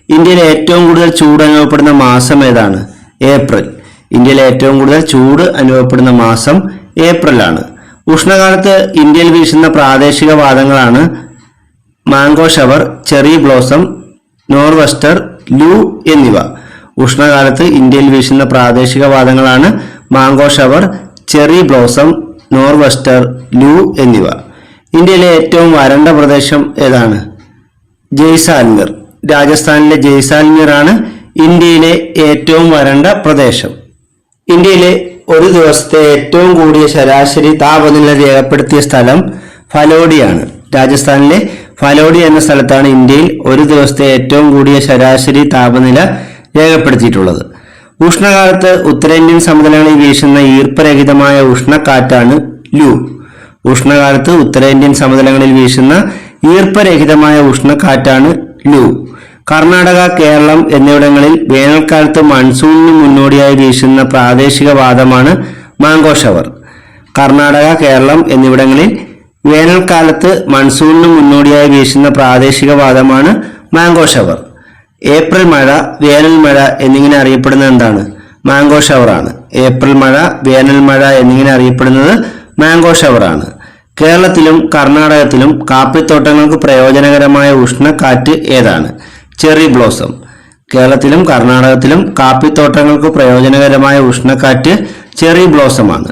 Speaker 1: ഇന്ത്യയിൽ ഏറ്റവും കൂടുതൽ ചൂട് അനുഭവപ്പെടുന്ന മാസം ഏതാണ്? ഏപ്രിൽ. ഇന്ത്യയിൽ ഏറ്റവും കൂടുതൽ ചൂട് അനുഭവപ്പെടുന്ന മാസം ഏപ്രിലാണ്. ഉഷ്ണകാലത്ത് ഇന്ത്യയിൽ വീശുന്ന പ്രാദേശിക വാദങ്ങളാണ് mango shower, cherry blossom, nor'wester, Loo എന്നിവ. ഉഷ്ണകാലത്ത് ഇന്ത്യയിൽ വീശുന്ന പ്രാദേശിക വാദങ്ങളാണ് mango shower, cherry blossom, nor'wester, Loo എന്നിവ. ഇന്ത്യയിലെ ഏറ്റവും വരണ്ട പ്രദേശം ഏതാണ്? ജയ്സാൽമീർ. രാജസ്ഥാനിലെ ജയ്സാൽമീർ ആണ് ഇന്ത്യയിലെ ഏറ്റവും വരണ്ട പ്രദേശം. ഇന്ത്യയിലെ ഒരു ദിവസത്തെ ഏറ്റവും കൂടിയ ശരാശരി താപനില രേഖപ്പെടുത്തിയ സ്ഥലം ഫലോഡിയാണ്. രാജസ്ഥാനിലെ ഫലോഡി എന്ന സ്ഥലത്താണ് ഇന്ത്യയിൽ ഒരു ദിവസത്തെ ഏറ്റവും കൂടിയ ശരാശരി താപനില രേഖപ്പെടുത്തിയിട്ടുള്ളത്. ഉഷ്ണകാലത്ത് ഉത്തരേന്ത്യൻ സമതലങ്ങളിൽ വീശുന്ന ഈർപ്പരഹിതമായ ഉഷ്ണക്കാറ്റാണ് ലൂ. ഉഷ്ണകാലത്ത് ഉത്തരേന്ത്യൻ സമതലങ്ങളിൽ വീശുന്ന ഈർപ്പരഹിതമായ ഉഷ്ണക്കാറ്റാണ് ലൂ. കർണാടക, കേരളം എന്നിവിടങ്ങളിൽ വേനൽക്കാലത്ത് മൺസൂണിന് മുന്നോടിയായി വീശുന്ന പ്രാദേശിക വാദമാണ് മാംഗോ ഷവർ. കർണാടക, കേരളം എന്നിവിടങ്ങളിൽ വേനൽക്കാലത്ത് മൺസൂണിന് മുന്നോടിയായി വീശുന്ന പ്രാദേശിക വാദമാണ് മാംഗോ ഷവർ. ഏപ്രിൽ മഴ, വേനൽ മഴ എന്നിങ്ങനെ അറിയപ്പെടുന്നത് എന്താണ്? മാംഗോ ഷവറാണ്. ഏപ്രിൽ മഴ, വേനൽ മഴ എന്നിങ്ങനെ അറിയപ്പെടുന്നത് മാംഗോ ഷവറാണ്. കേരളത്തിലും കർണാടകത്തിലും കാപ്പിത്തോട്ടങ്ങൾക്ക് പ്രയോജനകരമായ ഉഷ്ണക്കാറ്റ് ഏതാണ്? Cherry blossom. കേരളത്തിലും കർണാടകത്തിലും കാപ്പിത്തോട്ടങ്ങൾക്ക് പ്രയോജനകരമായ ഉഷ്ണക്കാറ്റ് ചെറി ബ്ലോസമാണ്.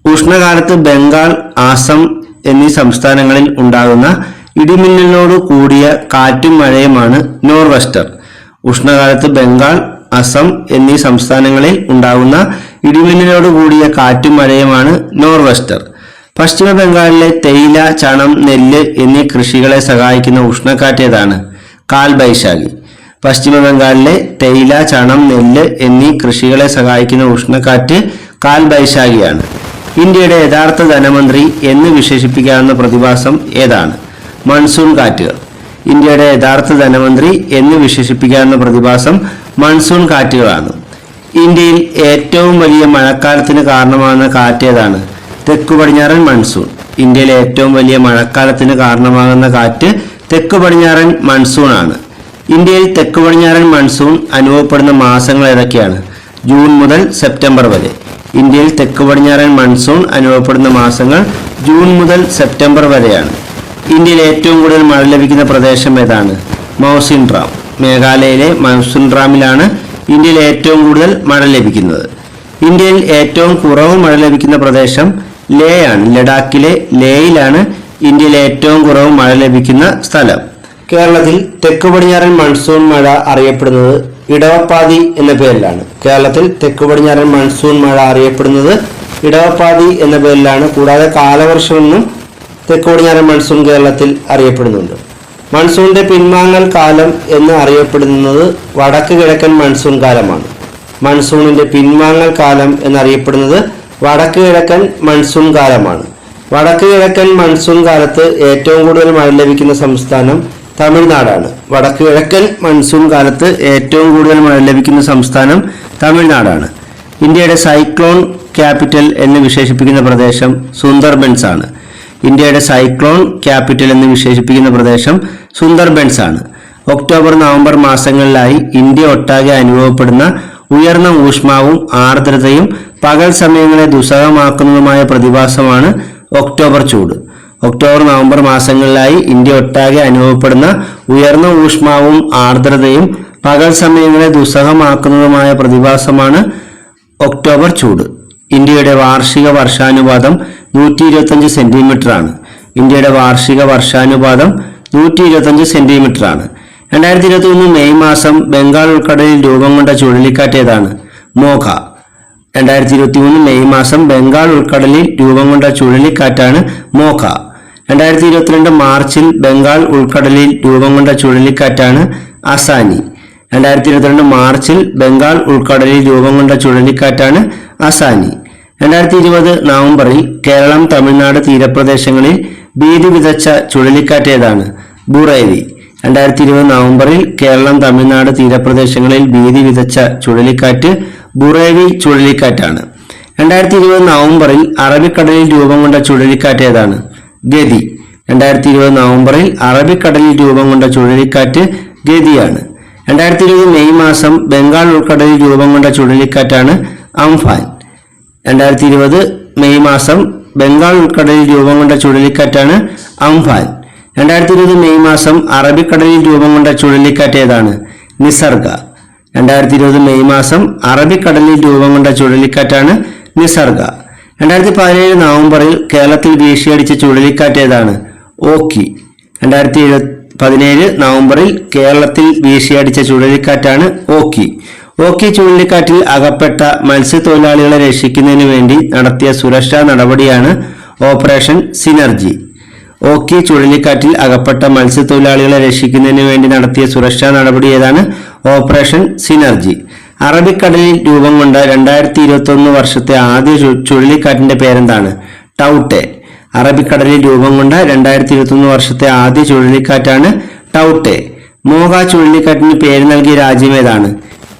Speaker 1: ഉഷ്ണകാലത്ത് ബംഗാൾ, ആസം എന്നീ സംസ്ഥാനങ്ങളിൽ ഉണ്ടാകുന്ന ഇടിമിന്നലിനോട് കൂടിയ കാറ്റും മഴയുമാണ് നോർവെസ്റ്റർ. ഉഷ്ണകാലത്ത് ബംഗാൾ, അസം എന്നീ സംസ്ഥാനങ്ങളിൽ ഉണ്ടാകുന്ന ഇടിമിന്നലോട് കൂടിയ കാറ്റും മഴയുമാണ് നോർവെസ്റ്റർ. പശ്ചിമ ബംഗാളിലെ തേയില, ചണം, നെല്ല് എന്നീ കൃഷികളെ സഹായിക്കുന്ന ഉഷ്ണക്കാറ്റ് ഏതാണ്? കാൽബൈശാഖി. പശ്ചിമ ബംഗാളിലെ തേയില, ചണം, നെല്ല് എന്നീ കൃഷികളെ സഹായിക്കുന്ന ഉഷ്ണക്കാറ്റ് കാൽബൈശാഖിയാണ്. ഇന്ത്യയുടെ യഥാർത്ഥ ധനമന്ത്രി എന്ന് വിശേഷിപ്പിക്കാവുന്ന പ്രതിഭാസം ഏതാണ്? മൺസൂൺ കാറ്റുകൾ. ഇന്ത്യയുടെ യഥാർത്ഥ ധനമന്ത്രി എന്ന് വിശേഷിപ്പിക്കാവുന്ന പ്രതിഭാസം മൺസൂൺ കാറ്റുകളാണ്. ഇന്ത്യയിൽ ഏറ്റവും വലിയ മഴക്കാലത്തിന് കാരണമാകുന്ന കാറ്റ് ഏതാണ്? തെക്കു പടിഞ്ഞാറൻ മൺസൂൺ. ഇന്ത്യയിലെ ഏറ്റവും വലിയ മഴക്കാലത്തിന് കാരണമാകുന്ന കാറ്റ് തെക്കു പടിഞ്ഞാറൻ മൺസൂൺ ആണ്. ഇന്ത്യയിൽ തെക്കു പടിഞ്ഞാറൻ മൺസൂൺ അനുഭവപ്പെടുന്ന മാസങ്ങൾ ഏതൊക്കെയാണ്? ജൂൺ മുതൽ സെപ്റ്റംബർ വരെ. ഇന്ത്യയിൽ തെക്കു പടിഞ്ഞാറൻ മൺസൂൺ അനുഭവപ്പെടുന്ന മാസങ്ങൾ ജൂൺ മുതൽ സെപ്റ്റംബർ വരെയാണ്. ഇന്ത്യയിൽ ഏറ്റവും കൂടുതൽ മഴ ലഭിക്കുന്ന പ്രദേശം ഏതാണ്? മൗസിൻഡ്രാം. മേഘാലയയിലെ മൗസിൻഡ്രാമിലാണ് ഇന്ത്യയിൽ ഏറ്റവും കൂടുതൽ മഴ ലഭിക്കുന്നത്. ഇന്ത്യയിൽ ഏറ്റവും കുറവ് മഴ ലഭിക്കുന്ന പ്രദേശം ലേ ആണ്. ലഡാക്കിലെ ലേയിലാണ് ഇന്ത്യയിൽ ഏറ്റവും കുറവ് മഴ ലഭിക്കുന്ന സ്ഥലം. കേരളത്തിൽ തെക്കു പടിഞ്ഞാറൻ മൺസൂൺ മഴ അറിയപ്പെടുന്നത് ഇടവപ്പാതി എന്ന പേരിലാണ്. കേരളത്തിൽ തെക്കു പടിഞ്ഞാറൻ മൺസൂൺ മഴ അറിയപ്പെടുന്നത് ഇടവപ്പാതി എന്ന പേരിലാണ്. കൂടാതെ കാലവർഷം എന്നും തെക്കു പടിഞ്ഞാറൻ മൺസൂൺ കേരളത്തിൽ അറിയപ്പെടുന്നുണ്ട്. മൺസൂണിന്റെ പിൻവാങ്ങൽ കാലം എന്ന് അറിയപ്പെടുന്നത് വടക്ക് കിഴക്കൻ മൺസൂൺ കാലമാണ്. മൺസൂണിന്റെ പിൻവാങ്ങൽ കാലം എന്നറിയപ്പെടുന്നത് വടക്ക് കിഴക്കൻ മൺസൂൺ കാലമാണ്. വടക്ക് കിഴക്കൻ മൺസൂൺ കാലത്ത് ഏറ്റവും കൂടുതൽ മഴ ലഭിക്കുന്ന സംസ്ഥാനം തമിഴ്നാടാണ്. വടക്ക് കിഴക്കൻ മൺസൂൺ കാലത്ത് ഏറ്റവും കൂടുതൽ മഴ ലഭിക്കുന്ന സംസ്ഥാനം തമിഴ്നാടാണ്. ഇന്ത്യയുടെ സൈക്ലോൺ ക്യാപിറ്റൽ എന്ന് വിശേഷിപ്പിക്കുന്ന പ്രദേശം സുന്ദർബൻസ് ആണ്. ഇന്ത്യയുടെ സൈക്ലോൺ ക്യാപിറ്റൽ എന്ന് വിശേഷിപ്പിക്കുന്ന പ്രദേശം സുന്ദർബൻസ് ആണ്. ഒക്ടോബർ, നവംബർ മാസങ്ങളിലായി ഇന്ത്യ ഒട്ടാകെ അനുഭവപ്പെടുന്ന ഉയർന്ന ഊഷ്മാവും ആർദ്രതയും പകൽ സമയങ്ങളെ ദുസ്സഹമാക്കുന്നതുമായ പ്രതിഭാസമാണ് ഒക്ടോബർ ചൂട്. ഒക്ടോബർ, നവംബർ മാസങ്ങളിലായി ഇന്ത്യ ഒട്ടാകെ അനുഭവപ്പെടുന്ന ഉയർന്ന ഊഷ്മാവും ആർദ്രതയും പകൽ സമയങ്ങളെ ദുസ്സഹമാക്കുന്നതുമായ പ്രതിഭാസമാണ് ഒക്ടോബർ ചൂട്. ഇന്ത്യയുടെ വാർഷിക വർഷാനുപാതം 125 സെന്റിമീറ്റർ ആണ്. ഇന്ത്യയുടെ വാർഷിക വർഷാനുപാതം 125 സെന്റിമീറ്റർ ആണ്. 2021 മെയ് മാസം ബംഗാൾ ഉൾക്കടലിൽ രൂപം കൊണ്ട ചുഴലിക്കാറ്റ് ഏതാണ്? മോഖ. 2023 മെയ് മാസം ബംഗാൾ ഉൾക്കടലിൽ രൂപം കൊണ്ട ചുഴലിക്കാറ്റാണ് മോഖ. 2022 മാർച്ചിൽ ബംഗാൾ ഉൾക്കടലിൽ രൂപം കൊണ്ട ചുഴലിക്കാറ്റാണ് അസാനി. 2022 മാർച്ചിൽ ബംഗാൾ ഉൾക്കടലിൽ രൂപം കൊണ്ട ചുഴലിക്കാറ്റാണ് അസാനി. 2020 നവംബറിൽ കേരളം, തമിഴ്നാട് തീരപ്രദേശങ്ങളിൽ ഭീതി വിതച്ച ചുഴലിക്കാറ്റ് ഏതാണ്? ബുറേവി. 2020 നവംബറിൽ കേരളം, തമിഴ്നാട് തീരപ്രദേശങ്ങളിൽ ഭീതി വിതച്ച ചുഴലിക്കാറ്റ് ബുറേവി ചുഴലിക്കാറ്റാണ്. 2020 നവംബറിൽ അറബിക്കടലിൽ രൂപം കൊണ്ട ചുഴലിക്കാറ്റ് ഏതാണ്? ഗതി. 2020 നവംബറിൽ അറബിക്കടലിൽ രൂപം കൊണ്ട ചുഴലിക്കാറ്റ് ഗതിയാണ്. 2020 മെയ് മാസം ബംഗാൾ ഉൾക്കടലിൽ രൂപം കൊണ്ട ചുഴലിക്കാറ്റാണ് അംഫാൻ. 2020 മെയ് മാസം ബംഗാൾ ഉൾക്കടലിൽ രൂപം കൊണ്ട ചുഴലിക്കാറ്റാണ് അംഫാൻ. 2020 മെയ് മാസം അറബിക്കടലിൽ രൂപം കൊണ്ട ചുഴലിക്കാറ്റ് ഏതാണ്? നിസർഗ. 2020 മെയ് മാസം അറബിക്കടലിൽ രൂപം കൊണ്ട ചുഴലിക്കാറ്റാണ് നിസർഗ. 2017 നവംബറിൽ കേരളത്തിൽ വീശിയടിച്ച ചുഴലിക്കാറ്റ് ഏതാണ്? ഓക്കി. 2017 നവംബറിൽ കേരളത്തിൽ വീശിയടിച്ച ചുഴലിക്കാറ്റാണ് ഓക്കി. ഓക്കി ചുഴലിക്കാറ്റിൽ അകപ്പെട്ട മത്സ്യത്തൊഴിലാളികളെ രക്ഷിക്കുന്നതിന് വേണ്ടി നടത്തിയ സുരക്ഷാ നടപടിയാണ് ഓപ്പറേഷൻ സിനർജി. ഓക്കി ചുഴലിക്കാറ്റിൽ അകപ്പെട്ട മത്സ്യത്തൊഴിലാളികളെ രക്ഷിക്കുന്നതിന് വേണ്ടി നടത്തിയ സുരക്ഷാ നടപടി ഏതാണ്? Operation synergy. അറബിക്കടലിൽ രൂപം കൊണ്ട 2021 വർഷത്തെ ആദ്യ ചുഴലിക്കാറ്റിന്റെ പേരെന്താണ്? ടൗട്ടെ. അറബിക്കടലിൽ രൂപം കൊണ്ട 2021 വർഷത്തെ ആദ്യ ചുഴലിക്കാറ്റാണ് ടൗട്ടെ. മോഹ ചുഴലിക്കാറ്റിന് പേര് നൽകിയ രാജ്യം ഏതാണ്?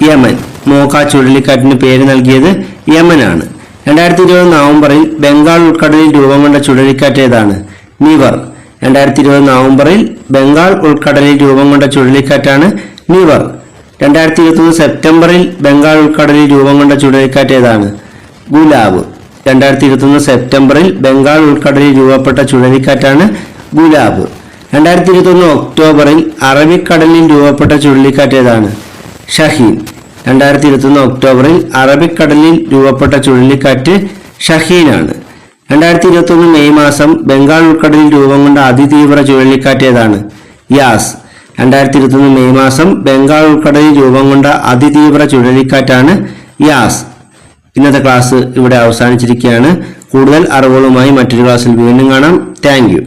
Speaker 1: യമൻ. മോഹ ചുഴലിക്കാറ്റിന് പേര് നൽകിയത് യമനാണ്. 2020 നവംബറിൽ ബംഗാൾ ഉൾക്കടലിൽ രൂപം കൊണ്ട ചുഴലിക്കാറ്റ് ഏതാണ്? നിവർ. 2020 നവംബറിൽ ബംഗാൾ ഉൾക്കടലിൽ രൂപം കൊണ്ട ചുഴലിക്കാറ്റാണ് നിവർ. 2021 സെപ്റ്റംബറിൽ ബംഗാൾ ഉൾക്കടലിൽ രൂപം കൊണ്ട ചുഴലിക്കാറ്റ് ഏതാണ്? ഗുലാബ്. 2021 സെപ്റ്റംബറിൽ ബംഗാൾ ഉൾക്കടലിൽ രൂപപ്പെട്ട ചുഴലിക്കാറ്റാണ് ഗുലാബ്. 2021 ഒക്ടോബറിൽ അറബിക്കടലിൽ രൂപപ്പെട്ട ചുഴലിക്കാറ്റ് ഏതാണ്? ഷഹീൻ. 2021 ഒക്ടോബറിൽ അറബിക്കടലിൽ രൂപപ്പെട്ട ചുഴലിക്കാറ്റ് ഷഹീനാണ്. 2021 മെയ് മാസം ബംഗാൾ ഉൾക്കടലിൽ രൂപം കൊണ്ട അതിതീവ്ര ചുഴലിക്കാറ്റ് ഏതാണ്? യാസ്. 2021 മെയ് മാസം ബംഗാൾ ഉൾക്കടലിൽ രൂപം കൊണ്ട അതിതീവ്ര ചുഴലിക്കാറ്റാണ് യാസ്. ഇന്നത്തെ ക്ലാസ് ഇവിടെ അവസാനിച്ചിരിക്കുകയാണ്. കൂടുതൽ അറിവുകളുമായി മറ്റൊരു ക്ലാസ്സിൽ വീണ്ടും കാണാം. Thank you.